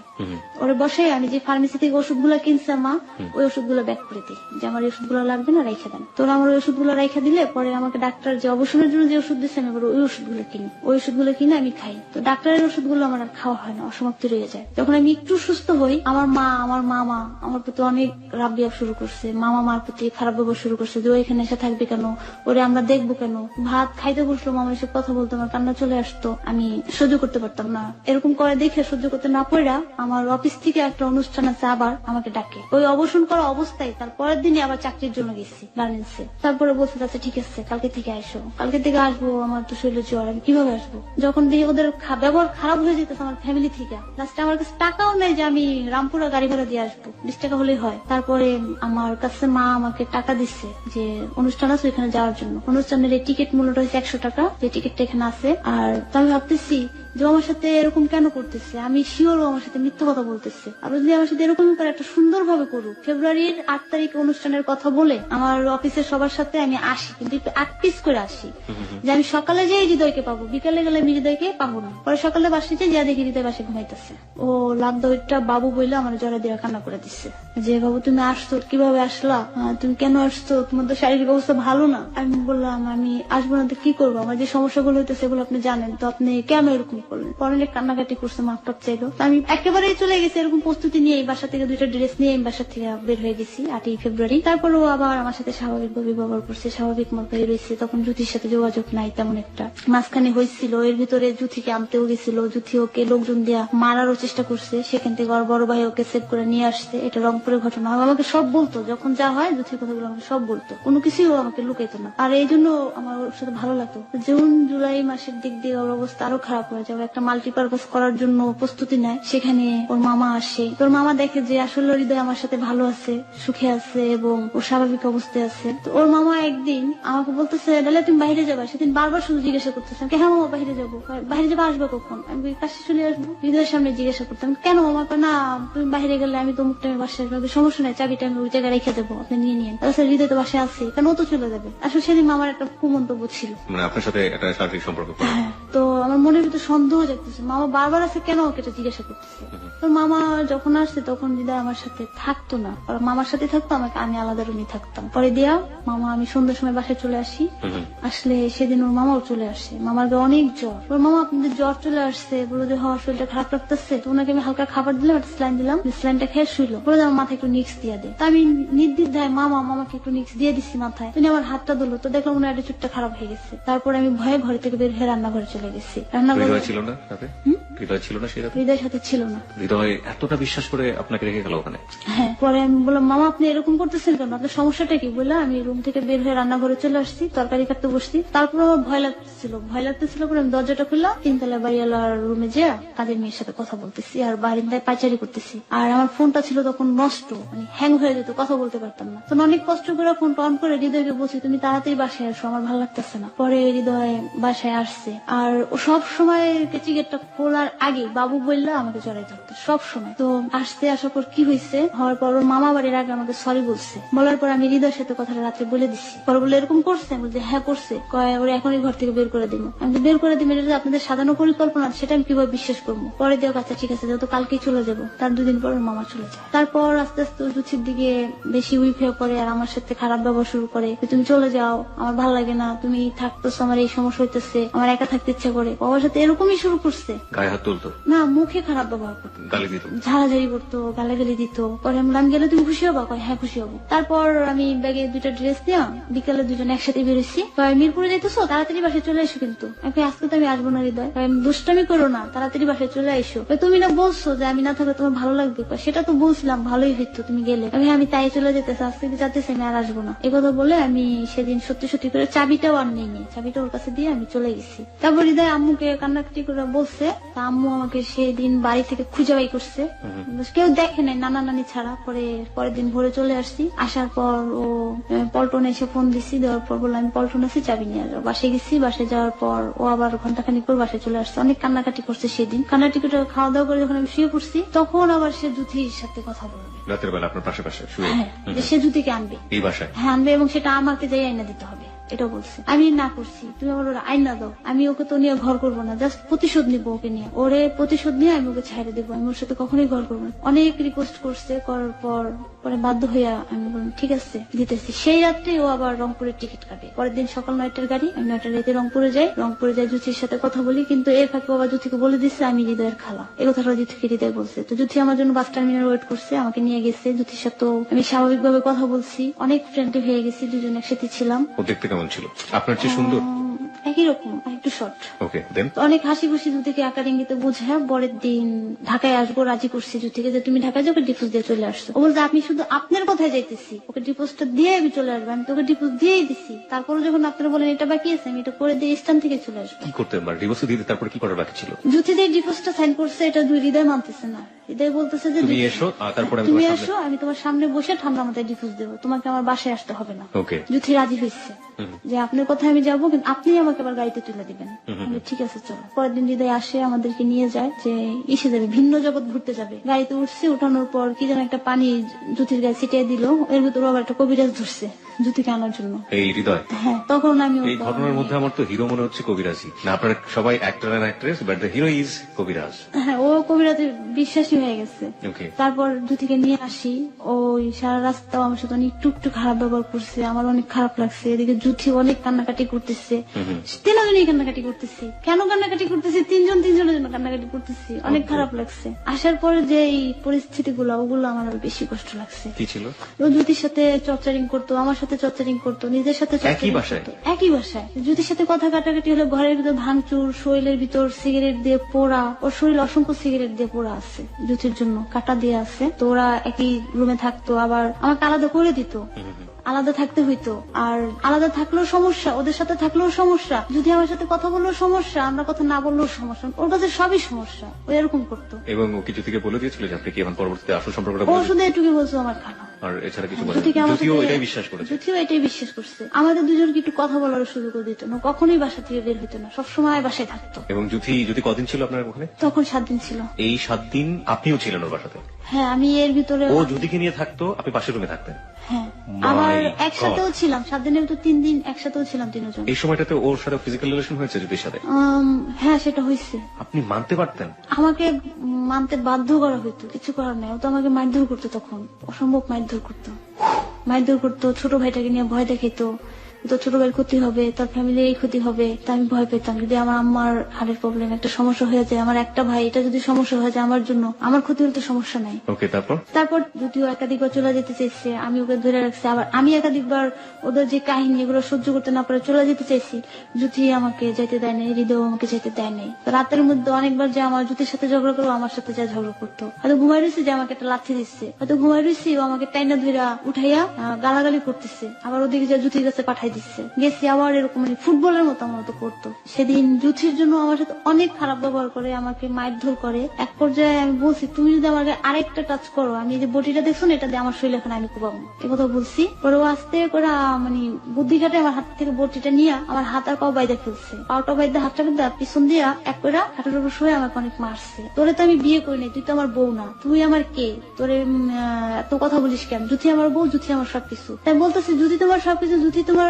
ওরে বসে আমি যে ফার্মেসি থেকে ওষুধ গুলো কিনছি মা ওই ওষুধগুলো ব্যাক করে দিই, যে আমার এই ওষুধগুলো লাগবে না, রেখে দেন। তো আমার ওই ওষুধগুলো রেখে দিলে পরে আমাকে ডাক্তার যে অবসরের জন্য যে ওষুধ দিচ্ছে আমি আবার ওই ওষুধগুলো কিনি, ওই ওষুধগুলো কিনে আমি খাই। তো ডাক্তারের ওষুধগুলো আমার আর খাওয়া হয় না, অসমাপ্তি রয়ে যায়। যখন আমি একটু সুস্থ হই, আমার মা আমার মামা আমার প্রতি অনেক রাব বিয়াব শুরু করছে, মামা মার প্রতি খারাপ ব্যবহার শুরু করছে, যে ও এখানে এসে থাকবে কেন, ওরে আমরা দেখবো কেন। ভাত খাইতে বসলো মামা এসে কথা বলতো, আমার কান্না চলে আসতো, আমি সহ্য করতে পারতাম না। এরকম করে দেখে সহ্য করতে না পারা আমার অফিস থেকে একটা অনুষ্ঠান আছে, আবার আমাকে ডাকে। ওই অবসান করা অবস্থায় তার পরের দিনই আবার চাকরির জন্য গেছি গার্মেন্টসে। তারপরে বলছে আচ্ছা ঠিক আছে কালকে থেকে আসো। কালকে থেকে আসবো, আমার তো শরীরে জ্বর, আমি কিভাবে আসবো? যখন দেখি ওদের ব্যবহার খারাপ হয়ে যেতেছে আমার ফ্যামিলি থেকে, লাস্টে আমার কাছে টাকাও নেই যে আমি রামপুরা গাড়ি ভাড়া দিয়ে আসবো, 20 টাকা হলেই হয়। তারপরে আমার কাছে মা আমাকে টাকা দিচ্ছে যে অনুষ্ঠান আছে ওইখানে যাওয়ার জন্য। অনুষ্ঠানের এই টিকিট মূল্যটা হচ্ছে 100 টাকা, যে টিকিটটা এখানে আছে। আর তো আমি ভাবতেছি যে আমার সাথে এরকম কেন করতেছে, আমি শিওর আমার সাথে মিথ্যা কথা বলতেছে। আর যদি আমার সাথে এরকম করে একটা সুন্দর ভাবে করুক, ফেব্রুয়ারির 8 তারিখে অনুষ্ঠানের কথা বলে আমার অফিসের সবার সাথে আমি আসি, কিন্তু একটু 8 পিস করে আসি, যে আমি সকালে যেয়ে হৃদয়কে পাবো, বিকালে গেলে আমি হৃদয়কে পাবো না। পরে সকালে বাসে যা দেখি হৃদয় বাসে ঘুমাইতেছে। ও লাভ ওইটা বাবু বললে আমার জ্বরে দিয়ে কান্না করে দিচ্ছে, যে বাবু তুমি আসছো, কিভাবে আসলা, তুমি কেন আসছো, তোমার তো শারীরিক অবস্থা ভালো না। আমি বললাম আমি আসবো না তো কি করবো, আমার যে সমস্যাগুলো হইতেছে সেগুলো আপনি জানেন, তো আপনি কেন এরকম করলেন। পরে অনেক কান্নাকাটি করছে, মাপ টাপ চাইলো। আমি একেবারেই চলে গেছি এরকম প্রস্তুতি নিয়ে, এই বাসা থেকে 2টা ড্রেস নিয়ে আমি বাসা থেকে বের হয়ে গেছি 8ই ফেব্রুয়ারি। তারপরেও আবার আমার সাথে স্বাভাবিকভাবে ব্যবহার করছে, স্বাভাবিক মতো রয়েছে। তখন জুথির সাথে যোগাযোগ নাই তেমন একটা, মাঝখানে হয়েছিল, এর ভিতরে জুথিকে আনতেও গেছিল, জুথি ওকে লোকজন দিয়া মারারও চেষ্টা করছে, সেখান থেকে ওর বড় ভাই ওকে সেভ করে নিয়ে আসছে। এটা রংপুরের ঘটনা, আমাকে সব বলতো, যখন যা হয় জুথির কথাগুলো আমাকে সব বলতো, কোনো কিছুই ও আমাকে লুকাইতো না। আর এই জন্য আমার ওর সাথে ভালো লাগতো। জুন জুলাই মাসের দিক দিয়ে ওর অবস্থা আরো খারাপ হয়ে যাবে, একটা মাল্টিপারপাস করার জন্য প্রস্তুতি নেয়, সেখানে ওর মামা আসে। তোর মামা দেখে যে আসলে হৃদয় আমার সাথে ভালো আছে, সুখে আছে এবং ও স্বাভাবিক অবস্থায় আছে। তো ওর মামা একদিন আমাকে বলতেছে ডালে তুমি বাইরে যাবা, সেদিন বারবার শুধু জিজ্ঞাসা করতেছে হ্যাঁ মামা বাইরে যাবো, বাইরে যাবো, আসবে কখন? আমি কাছে চলে আসবো। হৃদয়ের সামনে জিজ্ঞাসা করতাম কেন মামা, না তুমি বাইরে গেলে আমি তো মুখটা বাসায় আসবো, সমস্যা নাই, চাবিটা আমি ওই জায়গায় রেখে দেবো, আপনি নিয়ে নিন। হৃদয় তো বাসায় আছে, কেন ও তো চলে যাবে। আসলে সেদিন মামার একটা কুমন্তব্য ছিল, মানে আপনার সাথে একটা শারীরিক সম্পর্ক। হ্যাঁ। তো আমার মনের ভিতরে সন্দেহ জাগতেছে, মামা বারবার আছে কেন ওকে এটা জিজ্ঞাসা করতেছে। তো মামা যখন আসছে তখন হৃদয় আমার সাথে থাকতো না, মামার সাথে থাকতো, আমাকে আমি আলাদা রুমে থাকতাম। পরে দিয়া মামা আমি সন্ধ্যার সময় বাসায় চলে আসি, আসলে সেদিন ওর মামাও চলে আসে। মামার অনেক জ্বর, ওর মামা আপনাদের জ্বর চলে আসছে, বলে যে হওয়ার শরীরটা খারাপ লাগতেছে। তো ওনাকে আমি হালকা খাবার দিলাম, একটা স্যালাইন দিলাম, স্যালাইনটা খেয়ে শুইলো। বলে আমার মাথায় একটু নিক্স দিয়ে দে। তা আমি নির্দ্বিধায় মামাকে একটু নিক্স দিয়ে দিচ্ছি মাথায়। তিনি আমার হাতটা ধরলো, তো দেখলাম ওনার অ্যাটিটিউডটা খারাপ হয়ে গেছে। তারপরে আমি ভয়ে ঘরে থেকে বের হয়ে রান্নাঘরে চলে গেছি। রান্নাঘরে ছিল না সাথে, হৃদয় ছিল না, সেই রাতে হৃদয়ের সাথে ছিল না। হৃদয় এতটা বিশ্বাস করে আপনাকে রেখে গেল ওখানে? হ্যাঁ। পরে আমি বললাম মামা আপনি এরকম করতেছেন কেন, আপনার সমস্যাটা কি? বললাম আমি রুম থেকে বের হয়ে রান্নাঘরে চলে আসছি, তরকারি কাটতে বসছি। তারপর আমার ভয় লাগতেছিল পরে আমি দরজাটা খুললাম, 3তলা বাড়িওয়ালার রুমে যে কাজের মেয়ের সাথে কথা বলতেছি আর বারিন্দায় পাইচারি করতেছি। আর আমার ফোনটা ছিল তখন নষ্ট, মানে হ্যাং হয়ে যেত, কথা বলতে পারতাম না। তখন অনেক কষ্ট করে ফোনটা অন করে হৃদয়কে বলছি তুমি তাড়াতাড়ি বাসায় আসো, আমার ভালো লাগতেছে না। পরে হৃদয় বাসায় আসছে, আর ও সব সময় টিকিটটা খোলার আগে বাবু বললে আমাকে জড়াই ধরতো সব সময়। তো আসার পর কি হয়েছে, হওয়ার পর ওর মামা বাড়ির আগে আমাকে সরি বলছে। বলার পর আমি হৃদয়ের সাথে কথাটা রাত্রে বলে দিচ্ছি। পরে বলে এরকম করছে, আমি বলছি হ্যাঁ করছে। কয় ওরা এখনই ঘর থেকে বের করে দিব। আমি বের করে দিব, এটা আপনাদের সাজানো পরিকল্পনা, সেটা আমি কিভাবে বিশ্বাস করবো। পরে দেওয়া আচ্ছা ঠিক আছে, যেহেতু কালকেই চলে যাবো। তার 2 দিন পর ওর মামা চলে যায়। তারপর আস্তে আস্তে জুথির দিকে বেশি উইক হয়ে পড়ে আর আমার সাথে খারাপ ব্যবহার শুরু করে, তুমি চলে যাও, আমার ভালো লাগে না, তুমি থাকতেছো, আমার এই সমস্যা হইতেছে, আমার একা থাকতে ইচ্ছা করে। বাবার সাথে এরকমই শুরু করছে, গায়ে হাত তুলতো না মুখে খারাপ ব্যবহার করতো, গালি দিত, ঝাড়াঝাড়ি করতো, গালাগালি দিত। পরে আমি গেলে তুমি খুশি হবা? হ্যাঁ খুশি হবো। তারপর আমি ব্যাগে 2টা ড্রেস নিয়ে বিকালে 2জন একসাথে বেরোচ্ছি। মিরপুরে যাইতেছো, তাড়াতাড়ি বাসায় চলে এসো। কিন্তু আজকে তো আমি আসবো না হৃদয়, দুষ্টামি করো না, তাড়াতাড়ি বাসায় চলে এসো। তুমি না বলছো যে আমি না থাকলে তোমার ভালো লাগবে, সেটা তো বলছিলাম, ভালোই হইতো তুমি গেলে। আমি তাই চলে যেতেছি, আজকে যাতেছি আমি আর আসবো না। এই কথা বলে আমি সেদিন সত্যি সত্যি করে চাবিটাও আর নেইনি, চাবিটা ওর কাছে দিয়ে আমি চলে গেছি। তারপর হৃদয় আম্মুকে কান্নাকাটি করে বলছে, তা আম্মু আমাকে সেদিন বাড়ি থেকে খুঁজে বাই করছে, কেউ দেখে নাই নানা নানি ছাড়া। পরের দিন ভোরে চলে আসছি, আসার পর ও পল্টনে এসে ফোন দিছি, দেওয়ার পর বললাম আমি পল্টন আছি, চাবি নিয়ে যাবো। বাসায় গেছি, বাসায় যাওয়ার পর ও আবার ঘন্টাখানিক পর বাসায় চলে আসছে। অনেক কান্নাকাটি করছে সেদিন। কান্নাকাটি করে খাওয়া দাওয়া করে যখন আমি শুয়ে পড়ছি, তখন আবার সে জুথির সাথে কথা বলবে রাতের বেলা আপনার পাশে শুয়ে, হ্যাঁ, যে সে জুথিকে আনবে এই বাসায়, হ্যাঁ আনবে, এবং সেটা আমাকে যাই আইনা দিতে হবে। এটা বলছে। আমি না করছি, তুমি আমার ওরা আইন না দাও, আমি ওকে তো নিয়ে ঘর করবো না, জাস্ট প্রতিশোধ নিবো ওকে নিয়ে, ওরে প্রতিশোধ নিয়ে আমি ওকে ছেড়ে দেবো, আমি ওর সাথে কখনোই ঘর করবো না। অনেক রিকোয়েস্ট করছে, করার পর পরে বাধ্য হইয়া আমি বললাম ঠিক আছে দিতেছি। সেই রাত্রে ও আবার রংপুরের টিকিট কাটে, পরের দিন সকাল 9টার গাড়ি, আমি 9টার রাতে রংপুরে যাই। রংপুরে যাই, জুথির সাথে কথা বলি, কিন্তু এর ফাঁকে বাবা জুথিকে বলে দিচ্ছে আমি হৃদয়ের খালা। এই কথাটা জুথিকে হৃদয় বলছে। তো জুথি আমার জন্য বাস টার্মিনাল ওয়েট করছে, আমাকে নিয়ে গেছে। জুথির সাথে আমি স্বাভাবিকভাবে কথা বলছি, অনেক ফ্রেন্ডলি হয়ে গেছি, দুজন একসাথে ছিলাম। ও দেখতে কেমন ছিল? আপনার চেয়ে সুন্দর? একই রকম, একটু শর্ট। ওকে, দেন? অনেক হাসি খুশি জুতিকে আকার ইঙ্গিতে বুঝায় পরের দিন ঢাকায় আসবো রাজি করছি জুতিকে, যে তুমি ঢাকায় যাও, ওকে ডিপোজ দিয়ে চলে আসছো। ও বলছে আমি শুধু আপনার কথায় যাইতেছি, ওকে ডিপোজটা দিয়ে আমি চলে আসবো। আমি তোকে ডিপোজ দিয়েই দিছি, তারপরে যখন আপনারা বলেন এটা বাকি আছে, আমি এটা করে দিয়ে স্থান থেকে চলে আসবো। কি করতে পারে? ডিভোর্স দিতে তারপরে কি করার বাকি ছিল? জুতি যে ডিভোর্সটা সাইন করছে, এটা দুই হৃদয় মানতেছে না। হৃদয় বলতেছে যে তুমি এসো, তারপরে তুমি এসো, আমি তোমার সামনে বসে ঠান্ডা মাথায় ডিভোর্স দেবো, তোমাকে আমার বাসায় আসতে হবে না। ওকে, জুথি রাজি হয়েছে যে আপনার কথায় আমি যাবো, কিন্তু আপনি আমাকে আবার গাড়িতে তুলে দিবেন। ঠিক আছে চলো। পরের দিন হৃদয় আসে, আমাদেরকে নিয়ে যায় যে ইসে যাবে, ভিন্ন জগৎ ঘুরতে যাবে। গাড়িতে উঠছে, উঠানোর পর কি যেন একটা পানি জুথির গায়ে ছিটিয়ে দিল, এর ভিতরে আবার একটা কবিরাজ ধরছে জুথিকে আনার জন্য। এই হৃদয়? হ্যাঁ, তখন আমি এই ঘটনার মধ্যে আমার তো হিরো মনে হচ্ছে কবিরাজি না। আপনারা সবাই actor and actress, but the hero is কবিরাজ। হ্যাঁ, ও কবিরাজে বিশ্বাসী হয়ে গেছে। ওকে, তারপর জুথিকে নিয়ে আসি, ওই সারা রাস্তা আমার সাথে অনেক একটু খারাপ ব্যবহার করছে, আমার অনেক খারাপ লাগছে। এদিকে জুথি অনেক কান্নাকাটি করতেছে, তিনজনই কান্নাকাটি করতেছি। কেন কান্নাকাটি করতেছি? তিনজনের জন্য কান্নাকাটি করতেছি, অনেক খারাপ লাগছে। আসার পরে যে এই পরিস্থিতি গুলো, ওগুলো আমার আরো বেশি কষ্ট লাগছে। কি ছিল? ও জুতির সাথে চর্চারিং করতো, আমার সাথে চর্চারিং করতো, নিজের সাথে একই বাসায়? একই বাসায়। জুতির সাথে কথা কাটাকাটি হলে ঘরের ভিতর ভাঙচুর, শরীরের ভিতর সিগারেট দিয়ে পোড়া, ওর শরীর অসংখ্য সিগারেট দিয়ে পোড়া আছে, জুতির জন্য কাটা দিয়ে আছে। তো ওরা একই রুমে থাকতো, আবার আমাকে আলাদা করে দিত, আলাদা থাকতে হইতো। আর আলাদা থাকলেও সমস্যা, ওদের সাথে থাকলেও সমস্যা, যদি আমার সাথে কথা বললেও সমস্যা, আমরা কথা না বললেও সমস্যা, ওর কাছে সবই সমস্যা। ও এরকম করতো। এবং ও কিছু থেকে বলে দিয়েছিল যে আপনি কি এখন পরবর্তীতে আসল সম্পর্কটা ও শুধু এটুকু বলছো আমার খালা, আর এছাড়া কিছু বলেন? জুথিকে আমার যদিও সাথে- এটাই বিশ্বাস করেছে। জুথিও এটাই বিশ্বাস করছে। আমাদের দুজনকে একটু কথা বলার সুযোগ দিত না, কখনোই বাসা থেকে বের হইতো না, সবসময় বাসায় থাকতো। এবং যদি কদিন ছিল আপনার ওখানে? তখন 7 দিন ছিল। এই 7 দিন আপনিও ছিলেন ওর বাসাতে? হ্যাঁ, আমি এর ভিতরে ও যুদিকে নিয়ে থাকতো, আপনি পাশের রুমে থাকতেন? হ্যাঁ, My আবার God. একসাথেও ছিলাম 7 দিনের ভিতর 3 দিন একসাথেও ছিলাম তিনজন। এই সময়টাতে ওর সাথে ফিজিক্যাল রিলেশন হয়েছে যুদির সাথে? হ্যাঁ, সেটা হয়েছে। আপনি মানতে পারতেন? আমাকে মানতে বাধ্য করা হইতো, কিছু করার নাই। ও তো আমাকে মারধর করতো, তখন অসম্ভব মারধর করতো। ছোট ভাইটাকে নিয়ে ভয় দেখাইতো, তো ছোট ভাইয়ের ক্ষতি হবে, তার ফ্যামিলির এই ক্ষতি হবে, তা আমি ভয় পেতাম। যদি আমার আম্মার হাড়ের প্রবলেম একটা সমস্যা হয়ে যায়, আমার একটা ভাই, এটা যদি সমস্যা হয়ে যায় আমার জন্য, আমার ক্ষতি হলে তো সমস্যা নাই। ওকে, তারপর যদিও একাধিকবার চলে যেতে চাইছে, আমি ওকে ধরে রাখছি। আবার আমি একাধিকবার ওদের যে কাহিনী, এগুলো সহ্য করতে না পারে চলে যেতে চাইছি, জুতি আমাকে যেতে দেয় নাই, হৃদয় আমাকে যেতে দেয় নাই। তো রাতের মধ্যে অনেকবার যে আমার জুতির সাথে ঝগড়া করবো, আমার সাথে যা ঝগড়া করতো, হয়তো ঘুমাই রয়েছে যে আমাকে একটা লাথি দিচ্ছে, হয়তো ঘুমাই রয়েছি ও আমাকে টাইনা ধইরা উঠাইয়া গালাগালি করতেছে, আবার ওদিকে যা জুতির কাছে পাঠাই দিচ্ছে। গেছি আবার এরকম মানে ফুটবলের মতো আমার মতো করতো। সেদিন জুথির জন্য আমার সাথে অনেক খারাপ ব্যবহার করে, আমাকে মারধর করে। এক পর্যায়ে আমি বলছি তুমি যদি আমাকে আরেকটা টাচ করো, আমি যে বটিটা দেখছো না, এটা দিয়ে আমার শরীর এখন আমি কোবাবো, এ কথা বলছি। পরে ও আস্তে করে মানে বুদ্ধি খাটে আমার হাত থেকে বটিটা নিয়ে আমার হাত আর পাও বাইদা ফেলছে। পাওটা বাইদা হাতটা কিন্তু পিছন দিয়া এক করে হাঁটার উপর শুয়ে আমাকে অনেক মারছে। তোরে তো আমি বিয়ে করি নাই, তুই তো আমার বউ না, তুই আমার কে, তোরে এত কথা বলিস কেন? জুথি আমার বউ, জুথি আমার সবকিছু। তাই বলতেছি যদি তোমার সবকিছু, জুথি তোমার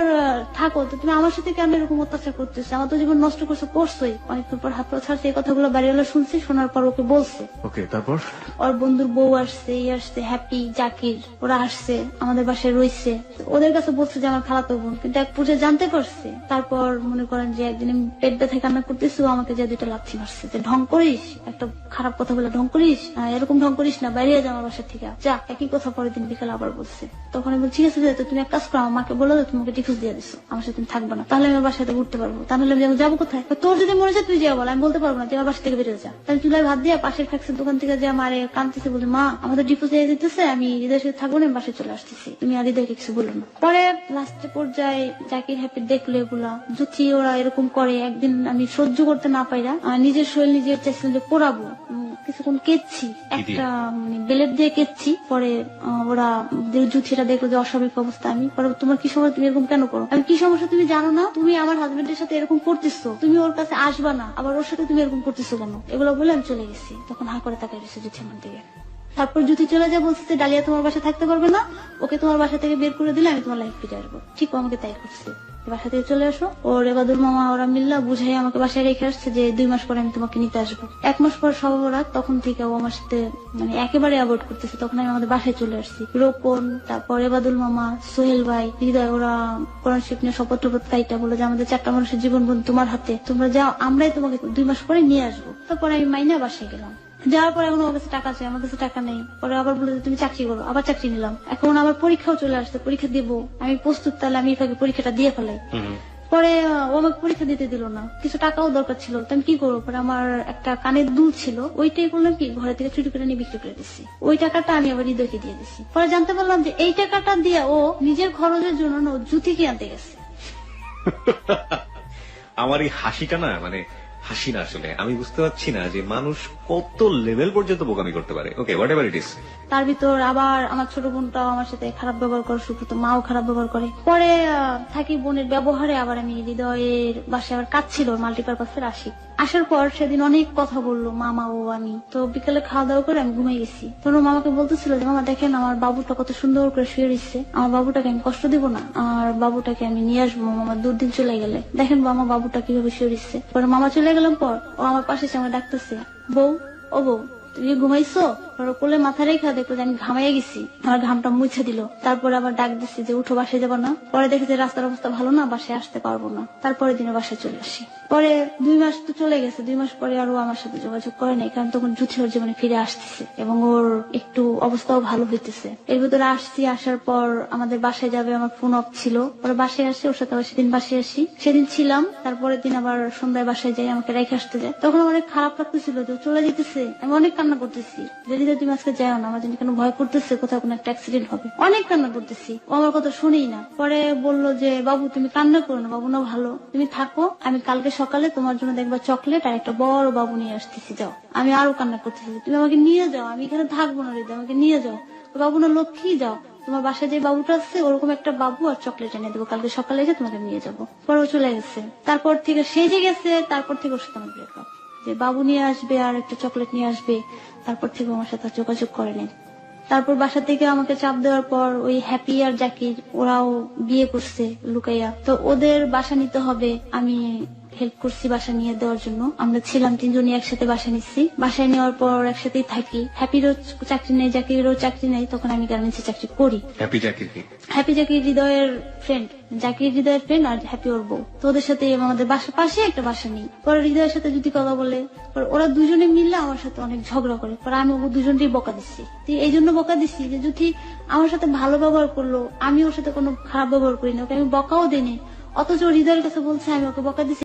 থাকো, তো তুমি আমার সাথে কেন এরকম অত্যাচার করতেছো? আমার তো জীবন নষ্ট করছোই। অনেকক্ষণ পর হাত পা ছাড়ছে, এই কথাগুলো বাড়িওয়ালা শুনছি, শোনার পর ওকে বলছে। ওকে, তারপর? ওর বন্ধুর বউ আসছে, আসছে হ্যাপি, জাকির, ওরা আসছে আমাদের বাসায় রয়েছে। ওদের কাছে বলছে যে আমার খালাতো বোন, কিন্তু এক পর্যায়ে জানতে পারছে। তারপর মনে করেন যে একদিন আমি পেট ব্যথায় কান্না করতেছি, ও আমাকে যে 2টা লাথি মারছে, যে ঢং করিস, একটা খারাপ কথা বলে ঢং করিস, এরকম ঢং করিস না, বাইরে যা আমার বাসা থেকে যা। একই কথা পরের দিন বিকালে আবার বলছে। তখন আমি বলছি ঠিক আছে, তুমি এক কাজ করো, আমার মাকে বলো তোমাকে ডিভোর্স দিয়ে দিছো, আমার সাথে তুমি থাকবে না, তাহলে আমি আমার বাসাতে উঠতে পারবো। তাহলে আমি যাবো কোথায়? তোর যদি মনে হয় তুই যাবো বল, আমি বলতে পারবো না, তুই আমার বাসা থেকে বেরিয়ে যা। তাহলে চুলায় ভাত দিয়ে পাশের ফ্যাক্সের দোকান থেকে যে আমার কাঁদতেছে, বলে মা আমাদের ডিভোর্স দিয়ে দিতেছে, আমি হৃদয়ের সাথে থাকবো না, আমি বাসায় চলে আসতেছি, তুমি আর হৃদয়কে কিছু বলো না। পরে লাস্টে পর্যায়ে জাকির হ্যাপি দেখলো এগুলা, জুথি ওরা এরকম করে। একদিন আমি সহ্য করতে না পাইরা নিজের শরীর নিজের চাইছিলাম যে পোড়াবো, কিছুক্ষণ কেচ্ছি, একটা বেলেট দিয়ে কেচ্ছি। পরে ওরা জুথিরা দেখলো যে অস্বাভাবিক অবস্থা। আমি পরে তোমার কি সমস্যা, তুমি এরকম কেন করো? আমি কি সমস্যা তুমি জানো না? তুমি আমার হাজবেন্ডের সাথে এরকম করতেছো, তুমি ওর কাছে আসবা না, আবার ওর সাথে তুমি এরকম করতেছো কেন? এগুলো বলে আমি চলে গেছি। তখন হা করে তাকাই রয়েছে জুথি আমার দিকে। তারপর জুথি চলে যায়, বলছে ডালিয়া তোমার বাসা থাকতে পারবে না, ওকে তোমার বাসা থেকে বের করে দিলে আমি তোমার লাইফ ফিরে আসবো। ঠিক আমাকে তাই করছে। বাসা থেকে চলে আসো। ওর এবাদুল মামা ওরা মিল্লা বুঝাই আমাকে বাসায় রেখে আসছে যে 2 মাস পরে আমি তোমাকে নিতে আসবো। 1 মাস পর সবাবরাত, তখন থেকে ও আমার সাথে মানে একেবারে অ্যাভয়েড করতেছে। তখন আমি আমাদের বাসায় চলে আসছি। রোপন, তারপর এবাদুল মামা, সোহেল ভাই, হৃদয়, ওরা কোরআন শরীফ নিয়ে শপথ টপথ কাইটা বলে যে আমাদের 4টা মানুষের জীবন বন্ধু তোমার হাতে, তোমরা যাও, আমরাই তোমাকে 2 মাস পরে নিয়ে আসবো। তারপর আমি মাইনা বাসায় গেলাম। যাওয়ার পর এখন আমার কাছে টাকা আছে, আমার কাছে টাকা নেই। পরে আবার বলে যে তুমি চাকরি করো, আবার চাকরি নিলাম। এখন আমার পরীক্ষাও চলে আসছে, পরীক্ষা দিব, আমি প্রস্তুত, তাহলে আমি এভাবে পরীক্ষাটা দিয়ে ফেলাই। পরে ও আমাকে পরীক্ষা দিতে দিল না, কিছু টাকাও দরকার ছিল, তো আমি কি করবো? পরে আমার একটা কানের দুল ছিল, ওইটাই করলাম কি ঘরে থেকে চুরি করে নিয়ে বিক্রি করে দিচ্ছি। ওই টাকাটা আমি আবার হৃদয়কে দিয়ে দিচ্ছি। পরে জানতে পারলাম যে এই টাকাটা দিয়ে ও নিজের খরচের জন্য না ও জুতি কি আনতে গেছে। আমার এই হাসিটা না মানে হাসি না, আসলে আমি বুঝতে পারছি না যে মানুষ কত লেভেল পর্যন্ত বোকামি করতে পারে। ওকে, হোয়াট এভার ইট ইজ। তার ভিতর আবার আমার ছোট বোনটাও আমার সাথে খারাপ ব্যবহার করে, শুধু মাও খারাপ ব্যবহার করে। পরে থাকি বোনের ব্যবহারে আবার আমি হৃদয়ের বাসায় আবার কাজ ছিল মাল্টিপারপাসের আসি। আসার পর সেদিন অনেক কথা বললো মামা ও আমি। তো বিকেলে খাওয়া দাওয়া করে আমি ঘুমিয়ে গেছি। তখন ও মামাকে বলতেছিল যে মামা দেখেন আমার বাবুটা কত সুন্দর করে শুয়ে রয়েছে, আমার বাবুটাকে আমি কষ্ট দিব না, আর বাবুটাকে আমি নিয়ে আসবো মামা দুদিন চলে গেলে। দেখেন মামা বাবুটা কিভাবে শুয়ে রয়েছে। পরে মামা চলে গেলাম পর ও আমার পাশে এসে আমার ডাকতেছে, বউ ও বউ তুমি ঘুমাইছো? কোলে মাথা রেখা দেখো যে আমি ঘামাইয়া গেছি, আমার ঘামটা মুছে দিল। তারপরে আবার ডাক দিচ্ছি যে উঠো, বাসায় যাবো না? পরে দেখেছি রাস্তার অবস্থা ভালো না, বাসায় আসতে পারবো না। তারপরে দিনে বাসায় চলে আসি। পরে 2 মাস তো চলে গেছে, 2 মাস পরে আরো আমার সাথে যোগাযোগ করে নাই, কারণ তখন জুথি ওর জীবনে ফিরে আসতেছে এবং ওর একটু অবস্থাও ভালো হইতেছে। এর ভিতরে আসছি, আসার পর আমাদের বাসায় যাবে, আমার ফোন অফ ছিল। পরে বাসায় আসি, ওর সাথে আবার সেদিন বাসায় আসি, সেদিন ছিলাম। তারপরের দিন আবার সন্ধ্যায় বাসায় যাই, আমাকে রেখে আসতে যায়। তখন আমার অনেক খারাপ লাগতেছিল যে ও চলে যেতেছে। আমি অনেক কান্না করতেছি, যদি তুমি আজকে যাও না, আমার জন্য কেন ভয় করতেছে কোথাও কোনো একটা অ্যাক্সিডেন্ট হবে। অনেক কান্না করতেছি, ও আমার কথা শুনেই না। পরে বললো যে বাবু তুমি কান্না করো না, বাবু না ভালো, তুমি থাকো, আমি কালকে সকালে তোমার জন্য দেখবা চকলেট আর একটা বড় বাবু নিয়ে আসতেছি, যাও। আমি আরো কান্না করতেছি, তুমি আমাকে নিয়ে যাও, আমি এখানে থাকবো না, হৃদয় আমাকে নিয়ে যাও, বাবু না লক্ষ্মী, যাও, তোমার বাসায় যে বাবুটা আছে ওরকম একটা বাবু আর চকলেট এনে দেবো, কালকে সকালে এসে তোমাকে নিয়ে যাবো। পরে ও চলে গেছে। তারপর থেকে সে যে গেছে, তারপর থেকে ওর সাথে আমার ব্রেকআপ, যে বাবু নিয়ে আসবে আর একটা চকলেট নিয়ে আসবে। তারপর থেকে আমার সাথে যোগাযোগ করেনি। তারপর বাসা থেকে আমাকে চাপ দেওয়ার পর ওই হ্যাপি আর জাকির ওরাও বিয়ে করছে লুকাইয়া, তো ওদের বাসা নিতে হবে, আমি হেল্প করছি বাসা নিয়ে দেওয়ার জন্য। আমরা ছিলাম 3 জনই একসাথে বাসা নিচ্ছি। বাসায় নেওয়ার পর একসাথেই থাকি। হ্যাপিরও চাকরি নেই, জাকিরেরও চাকরি নেই, তখন আমি গার্মেন্টসে চাকরি করি। হ্যাপি জাকির কি? হ্যাপি জাকির হৃদয়ের ফ্রেন্ড, জাকির হৃদয়ের ফ্রেন্ড আর হ্যাপি ওর বউ। তো ওদের সাথে আমাদের বাসা পাশে একটা বাসা নেই। পরে হৃদয়ের সাথে যদি কথা বলে, ওরা দুজনে মিললে আমার সাথে অনেক ঝগড়া করে। পরে আমি ওকে দুজনকেই বকা দিচ্ছি। এই জন্য বকা দিচ্ছি যে যদি আমার সাথে ভালো ব্যবহার করলো, আমি ওর সাথে কোনো খারাপ ব্যবহার করি না, ওকে আমি বকাও দিইনি, অথচ হৃদয়ের কাছে বলছে আমি ওকে বকা দিচ্ছি।